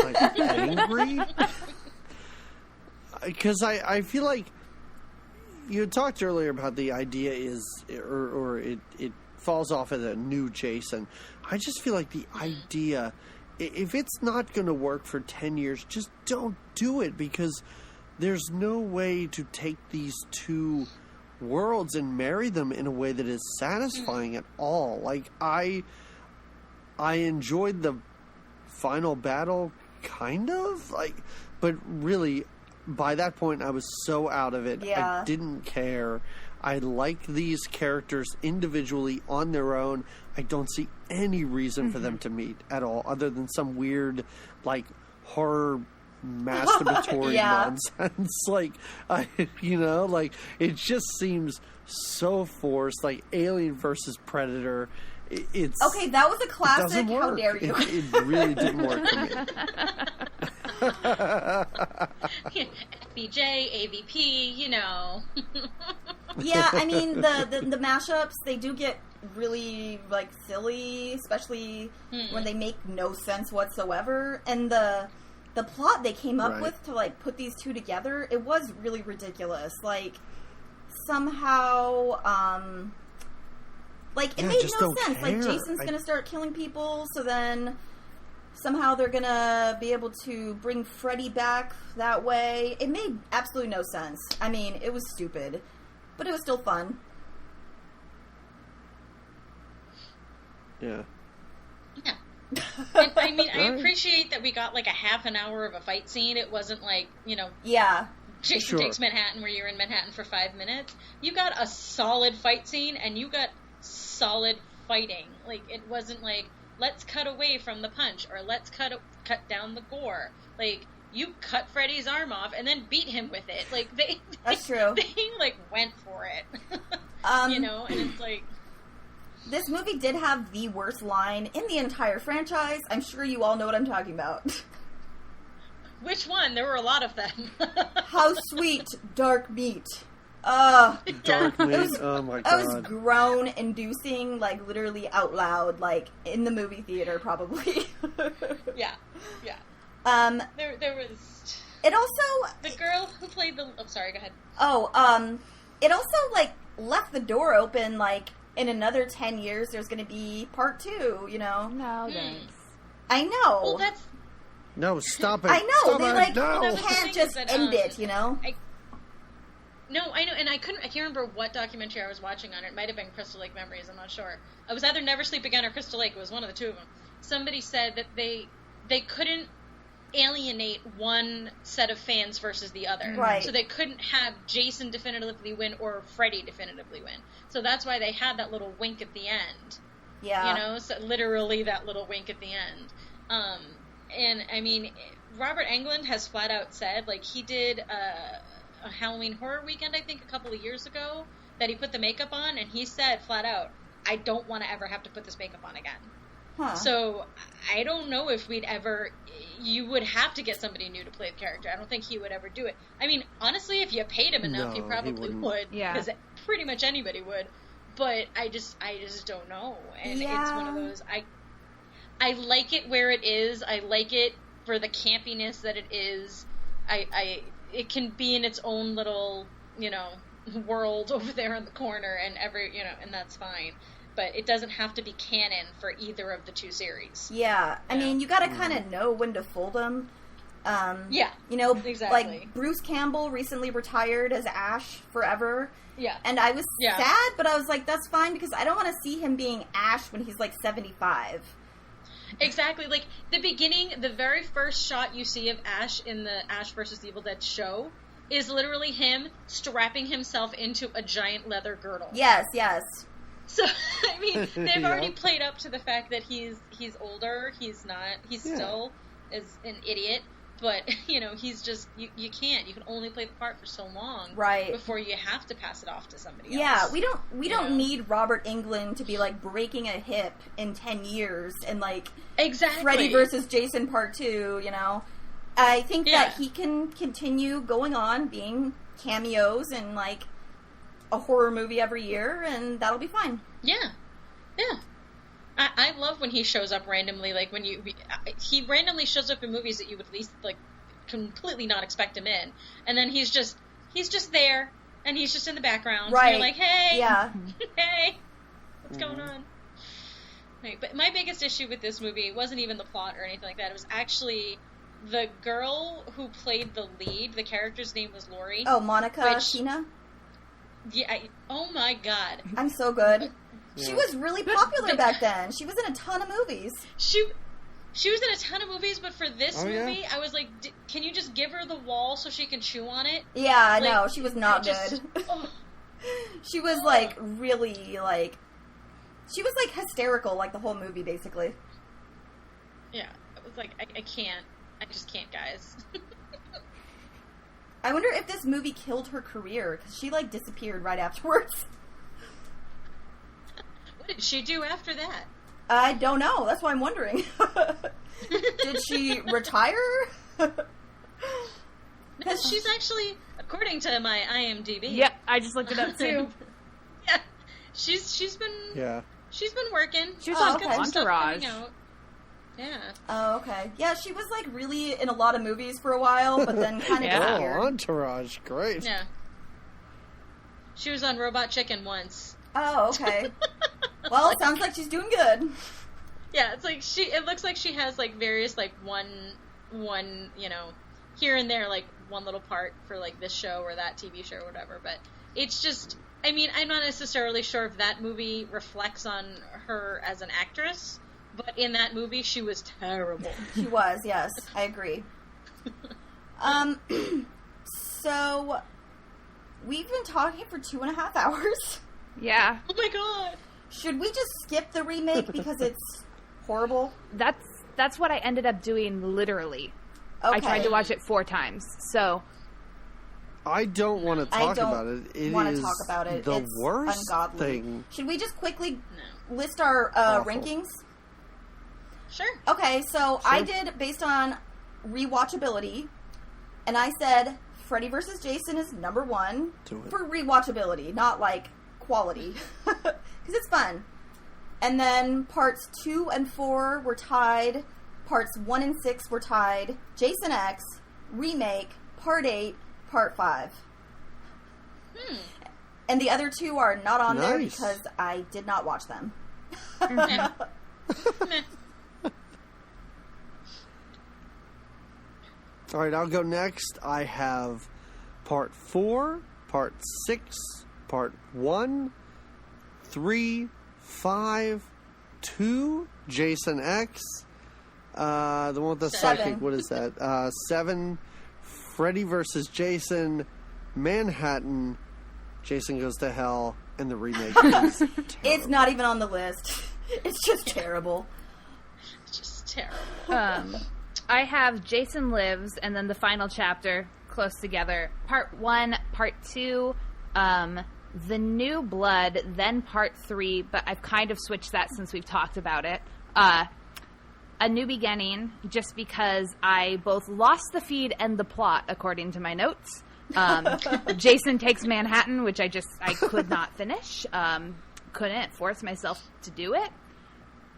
like, angry. Because I feel like you had talked earlier about the idea or it falls off of the new Jason. I just feel like the idea, if it's not going to work for 10 years, just don't do it, because there's no way to take these two worlds and marry them in a way that is satisfying at all. Like, I enjoyed the final battle, kind of, like, but really, by that point, I was so out of it. Yeah. I didn't care. I like these characters individually on their own. I don't see any reason for them to meet at all, other than some weird, like, horror masturbatory nonsense. Like, like, it just seems so forced. Like, Alien versus Predator. It's okay, that was a classic. How dare you? It really didn't work for me. FBJ, AVP, Yeah, I mean, the mashups, they do get really, like, silly, especially when they make no sense whatsoever. And the plot they came up with to, like, put these two together, it was really ridiculous. Like, somehow, like, it made no sense. Like, Jason's gonna start killing people, so then somehow they're gonna be able to bring Freddy back that way. It made absolutely no sense. I mean, it was stupid, but it was still fun. Yeah. Yeah. And, I mean, I appreciate that we got like a half an hour of a fight scene. It wasn't like, Yeah. Jason Takes Manhattan, where you're in Manhattan for 5 minutes. You got a solid fight scene, and you got solid fighting. Like, it wasn't like, let's cut away from the punch, or let's cut down the gore. Like, you cut Freddy's arm off and then beat him with it. Like, That's true. They like went for it. And it's like, this movie did have the worst line in the entire franchise. I'm sure you all know what I'm talking about. Which one? There were a lot of them. How sweet dark meat. Dark meat. Oh my god. I was groan-inducing, like, literally out loud, like, in the movie theater, probably. Yeah. There was. It also. The girl who played the. Oh, sorry. Go ahead. It also, like, left the door open, like, in another 10 years there's going to be part 2, No, thanks. I know. Well, that's. No, stop it. I know. Stop They can't just end it, No, I know, and I can't remember what documentary I was watching on it. It might have been Crystal Lake Memories, I'm not sure. It was either Never Sleep Again or Crystal Lake. It was one of the two of them. Somebody said that they couldn't alienate one set of fans versus the other. Right. So they couldn't have Jason definitively win or Freddy definitively win. So that's why they had that little wink at the end. Yeah. So literally that little wink at the end. And, I mean, Robert Englund has flat out said, like, he did a Halloween Horror Weekend, I think, a couple of years ago, that he put the makeup on, and he said flat out, I don't want to ever have to put this makeup on again. Huh. So I don't know if you would have to get somebody new to play the character. I don't think he would ever do it. I mean, honestly, if you paid him enough, he probably would. Yeah. Because pretty much anybody would. But I just don't know. And it's one of those, I like it where it is. I like it for the campiness that it is. It can be in its own little, world over there in the corner, and and that's fine. But it doesn't have to be canon for either of the two series. Yeah, I mean, you gotta kind of know when to fold them. Yeah, exactly. Like, Bruce Campbell recently retired as Ash forever. Yeah. And I was sad, but I was like, that's fine, because I don't want to see him being Ash when he's, like, 75. Exactly. Like, the very first shot you see of Ash in the Ash vs. Evil Dead show is literally him strapping himself into a giant leather girdle. Yes. So, I mean, they've already played up to the fact that he's older. He's still is an idiot. But, he's just, you can't. You can only play the part for so long. Right. Before you have to pass it off to somebody else. Yeah, we don't need Robert Englund to be, like, breaking a hip in 10 years and, like, exactly. Freddy versus Jason Part 2, I think that he can continue going on being cameos in, like, a horror movie every year, and that'll be fine. Yeah. I love when he shows up randomly, like when he randomly shows up in movies that you would at least like completely not expect him in, and then he's just there, and he's just in the background. Right. And you're like, hey, Yeah. hey, what's going on? Right. But my biggest issue with this movie wasn't even the plot or anything like that. It was actually the girl who played the lead. The character's name was Lori. Oh, Monica Tina? Yeah. Oh my god. I'm so good. Yeah. She was really popular back then. She was in a ton of movies. She was in a ton of movies, but for this Oh, yeah? movie, I was like, can you just give her the wall so she can chew on it? Yeah, I Like, know. She was not just- good. oh. She was, like, really, like... She was, like, hysterical, like, the whole movie, basically. Yeah. It was like, I can't. I just can't, guys. I wonder if this movie killed her career, because she, like, disappeared right afterwards. What did she do after that? I don't know. That's why I'm wondering. Did she retire? No, she's actually, according to my IMDb. Yep, I just looked it up too. Yeah, she's been working. She was Oh, on okay. Got some stuff Entourage. coming out. Yeah. Oh, okay. Yeah, she was, like, really in a lot of movies for a while, but then kind of Yeah. disappeared. Oh, Entourage, great. Yeah. She was on Robot Chicken once. Oh, okay. Well, it sounds like she's doing good. Yeah, it's like it looks like she has like various like one, here and there, like one little part for like this show or that TV show or whatever, but it's just, I mean, I'm not necessarily sure if that movie reflects on her as an actress, but in that movie she was terrible. She was, yes. I agree. So, we've been talking for 2.5 hours. Yeah. Oh my god! Should we just skip the remake because it's horrible? That's what I ended up doing literally. Okay. I tried to watch it 4 times. So I don't want to talk about it. It want to is talk about it. the It's worst ungodly. thing. Should we just quickly list our Awful. rankings? Sure. Okay, so I did based on rewatchability, and I said Freddy vs. Jason is number 1 Do it. for rewatchability, not like quality, because it's fun. And then parts 2 and 4 were tied. Parts 1 and 6 were tied. Jason X, remake, part 8, part 5. And the other 2 are not on there Nice. because I did not watch them. Meh. All right, I'll go next. I have part 4, part 6, part 1, 3, 5, 2, Jason X, the one with the 7. psychic, what is that? 7, Freddy vs. Jason, Manhattan, Jason Goes to Hell, and the remake is terrible. It's not even on the list. It's just terrible. It's just terrible. I have Jason Lives and then the final chapter close together. Part 1, part 2, The New Blood, then part 3, but I've kind of switched that since we've talked about it. A New Beginning, just because I both lost the feed and the plot, according to my notes. Jason Takes Manhattan, which I could not finish. Couldn't force myself to do it.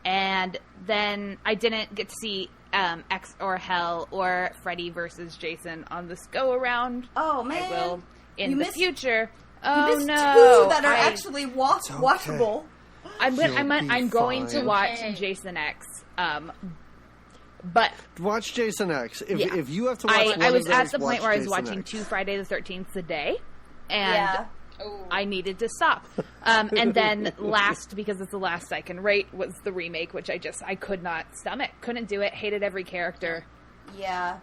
And then I didn't get to see X or Hell or Freddy versus Jason on this go around. Oh, man. I will in You the missed- future. You Oh missed no! 2 that are actually watchable. I'm You'll going be to fine. watch Okay. Jason X. But Watch Jason X. Yeah. If you have to watch one I was of those, at the point watch where I was Jason watching X. 2 Friday the 13th a day, and Yeah. Oh. I needed to stop. And then last, because it's the last I can rate, was the remake, which I could not stomach. Couldn't do it. Hated every character. Yeah.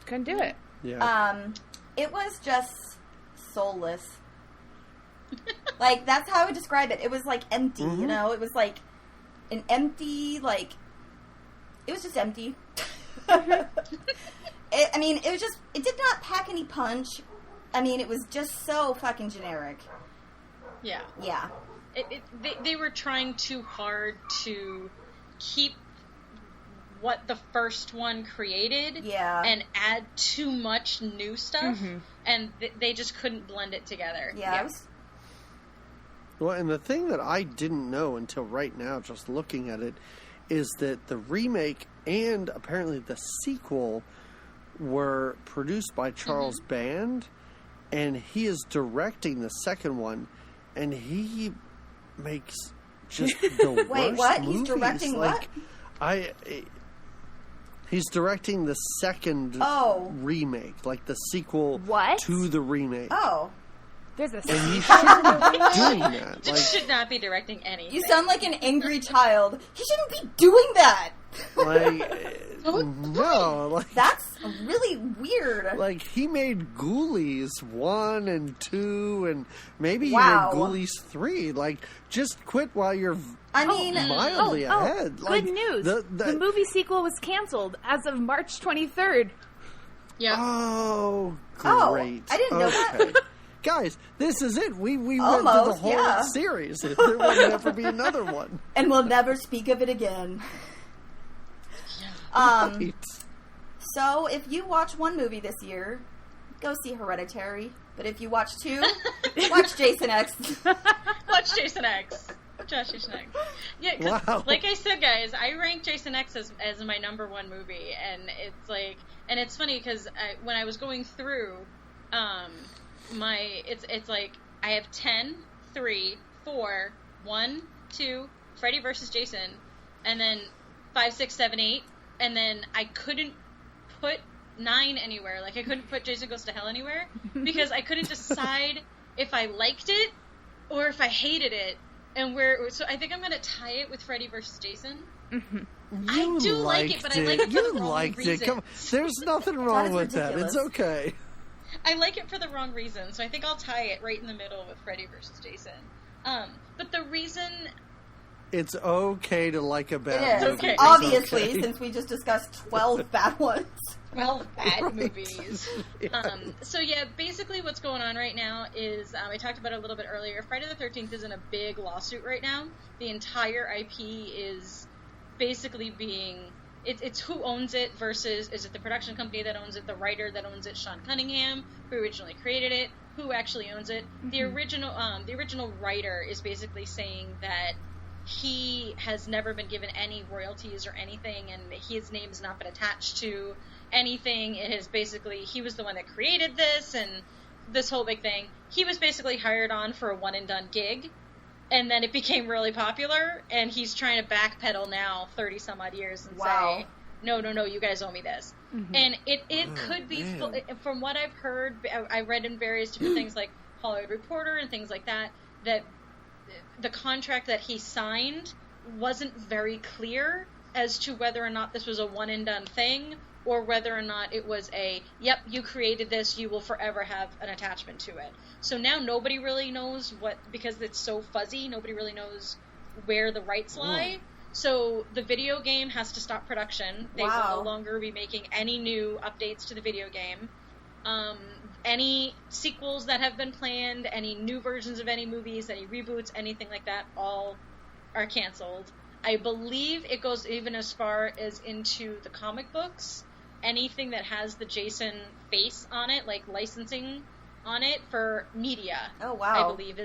Couldn't do it. Yeah. It was just soulless. Like, that's how I would describe it. It was, like, empty, you know? It was, like, an empty, like... It was just empty. It was just... It did not pack any punch. I mean, it was just so fucking generic. Yeah. Yeah. They were trying too hard to keep what the first one created Yeah. and add too much new stuff, and they just couldn't blend it together. Yeah, it was... Well, and the thing that I didn't know until right now, just looking at it, is that the remake and apparently the sequel were produced by Charles Band, and he is directing the second one, and he makes just the worst Wait, what? movies. He's directing what? He's directing the second remake, like the sequel to the remake. Oh. There's a and he shouldn't be doing that. He should not be directing anything. You sound like an angry child. He shouldn't be doing that. No. That's really weird. Like, he made Ghoulies 1 and 2, and maybe even Ghoulies 3. Like, just quit while you're mildly ahead. Good news. The movie sequel was canceled as of March 23rd. Yeah. Oh, great. Oh, I didn't know that. Guys, this is it. We went through the whole series. There will never be another one. And we'll never speak of it again. Right. So, if you watch one movie this year, go see Hereditary. But if you watch two, watch Jason X. Watch Jason X. Josh Jason X. Yeah, because like I said, guys, I rank Jason X as my number one movie, and it's like, and it's funny because when I was going through, it's like I have 10, 3, 4, 1, 2, Freddy vs. Jason, and then 5, 6, 7, 8, and then I couldn't put 9 anywhere. Like I couldn't put Jason Goes to Hell anywhere because I couldn't decide if I liked it or if I hated it. And so I think I'm gonna tie it with Freddy vs. Jason. Mm-hmm. I do like it, but I like it for the wrong reasons. Come on. There's nothing wrong with that. It's okay. I like it for the wrong reason, so I think I'll tie it right in the middle with Freddy vs. Jason. But the reason... It's okay to like a bad movie. Okay. Obviously, since we just discussed 12 bad ones. 12 bad movies. So yeah, basically what's going on right now is, I talked about it a little bit earlier, Friday the 13th is in a big lawsuit right now. The entire IP is basically being... It's who owns it versus, is it the production company that owns it, the writer that owns it, Sean Cunningham, who originally created it, who actually owns it. Mm-hmm. The original writer is basically saying that he has never been given any royalties or anything, and his name has not been attached to anything. It is basically, he was the one that created this, and this whole big thing. He was basically hired on for a one-and-done gig, and then it became really popular, and he's trying to backpedal now 30-some-odd years and say, no, you guys owe me this. Mm-hmm. And it could be, from what I've heard, I read in various different things like Hollywood Reporter and things like that, that the contract that he signed wasn't very clear as to whether or not this was a one-and-done thing, or whether or not it was you created this, you will forever have an attachment to it. So now nobody really knows because it's so fuzzy, nobody really knows where the rights lie. So the video game has to stop production. They will no longer be making any new updates to the video game. Any sequels that have been planned, any new versions of any movies, any reboots, anything like that, all are canceled. I believe it goes even as far as into the comic books. Anything that has the Jason face on it, like licensing on it for media, I believe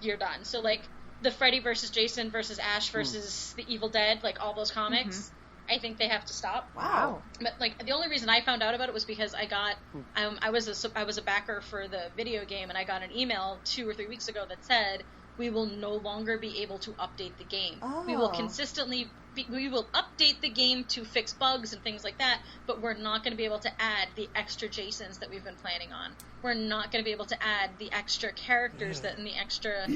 you're done. So like the Freddy versus Jason versus Ash versus the Evil Dead, like all those comics, I think they have to stop. Wow. But like the only reason I found out about it was because I got I was a backer for the video game, and I got an email 2 or 3 weeks ago that said we will no longer be able to update the game. We will we will update the game to fix bugs and things like that, but we're not going to be able to add the extra Jasons that we've been planning on. We're not going to be able to add the extra characters and the extra,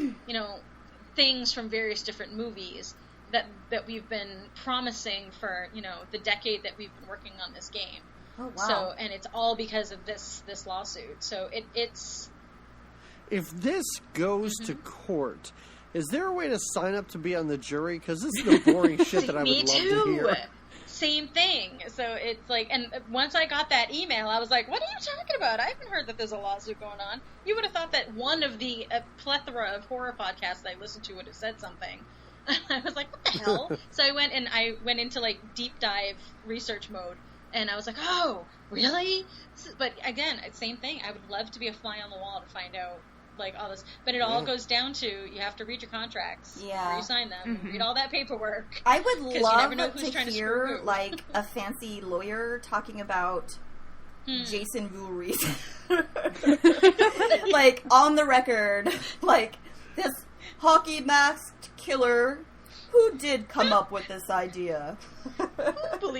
things from various different movies that we've been promising for, the decade that we've been working on this game. Oh, wow. So, and it's all because of this lawsuit. So it's... If this goes to court, is there a way to sign up to be on the jury? Because this is the boring shit that I would love to hear. Same thing. So it's like, and once I got that email, I was like, what are you talking about? I haven't heard that there's a lawsuit going on. You would have thought that one of the plethora of horror podcasts that I listened to would have said something. I was like, what the hell? So I went into like deep dive research mode, and I was like, oh, really? But again, same thing. I would love to be a fly on the wall to find out like all this, but it all goes down to you have to read your contracts before you sign them. Read all that paperwork. I would love to hear like a fancy lawyer talking about Jason Voorhees. Like, on the record, like, this hockey masked killer, who did come up with this idea? Who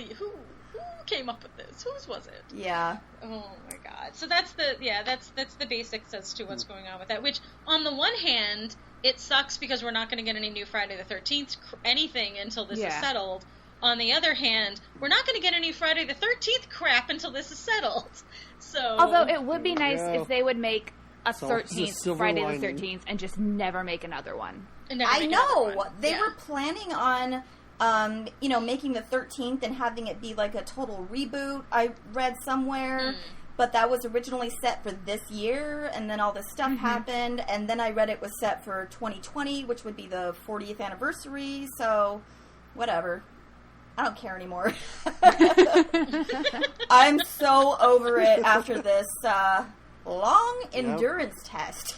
came up with this? Whose was it? Yeah. Oh my god. So that's the basics as to what's going on with that. Which, on the one hand, it sucks because we're not going to get any new Friday the 13th anything until this is settled. On the other hand, we're not going to get any Friday the 13th crap until this is settled. So, although it would be nice if they would make a 13th Friday the 13th and just never make another one. I know they were planning on, making the 13th and having it be like a total reboot. I read somewhere, but that was originally set for this year, and then all this stuff happened, and then I read it was set for 2020, which would be the 40th anniversary. So, whatever. I don't care anymore. I'm so over it after this long endurance test.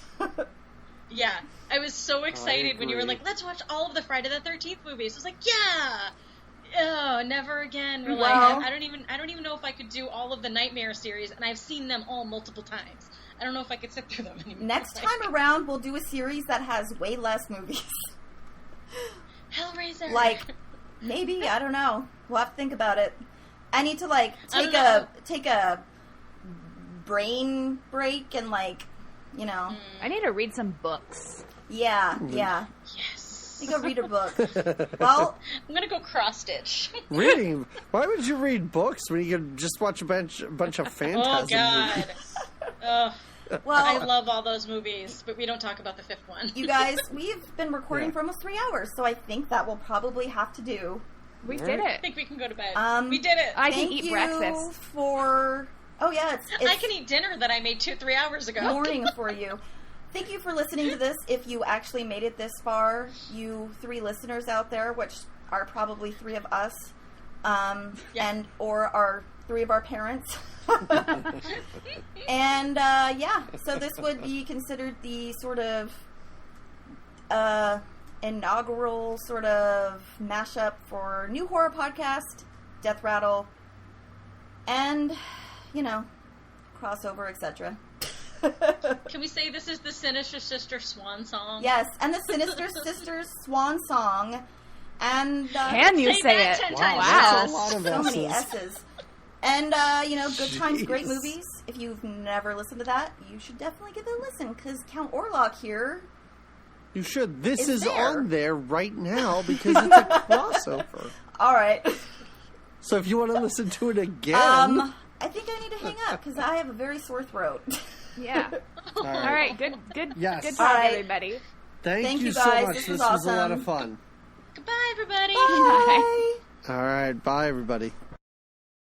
Yeah, I was so excited when you were like, let's watch all of the Friday the 13th movies. I was like, yeah! Oh, never again. We're like, I don't even know if I could do all of the Nightmare series, and I've seen them all multiple times. I don't know if I could sit through them anymore. Next time around, we'll do a series that has way less movies. Hellraiser! Like, maybe, I don't know. We'll have to think about it. I need to, like, take a brain break and, like, you know. I need to read some books. Yeah. Yes. You go read a book. Well, I'm gonna go cross-stitch. Reading? Why would you read books when you could just watch a bunch of Phantasm God. movies? Well, I love all those movies, but we don't talk about the fifth one. You guys, we've been recording for almost 3 hours, so I think that we'll probably have to do. We did it. I think we can go to bed. We did it. I can eat breakfast. Oh yeah, it's I can eat dinner that I made 3 hours ago. Morning for you. Thank you for listening to this. If you actually made it this far, you 3 listeners out there, which are probably 3 of us, and or are 3 of our parents. And so this would be considered the sort of inaugural sort of mashup for new horror podcast, Death Rattle, and crossover, etc. Can we say this is the Sinister Sister swan song? Yes, and the Sinister Sisters swan song. And can you say it? 10 Wow, times. that's a lot of so many S's. S's. And Good Times, Great Movies. If you've never listened to that, you should definitely give it a listen, because Count Orlok here. You should. This is there. on there right now because it's a crossover. All right. So if you want to listen to it again, I think I need to hang up because I have a very sore throat. Yeah. All right. Good. Yes. Good talk, All right. everybody. thank you you so guys. much. This This was was a lot awesome. of fun. Goodbye, everybody. Bye. All right. Bye, everybody.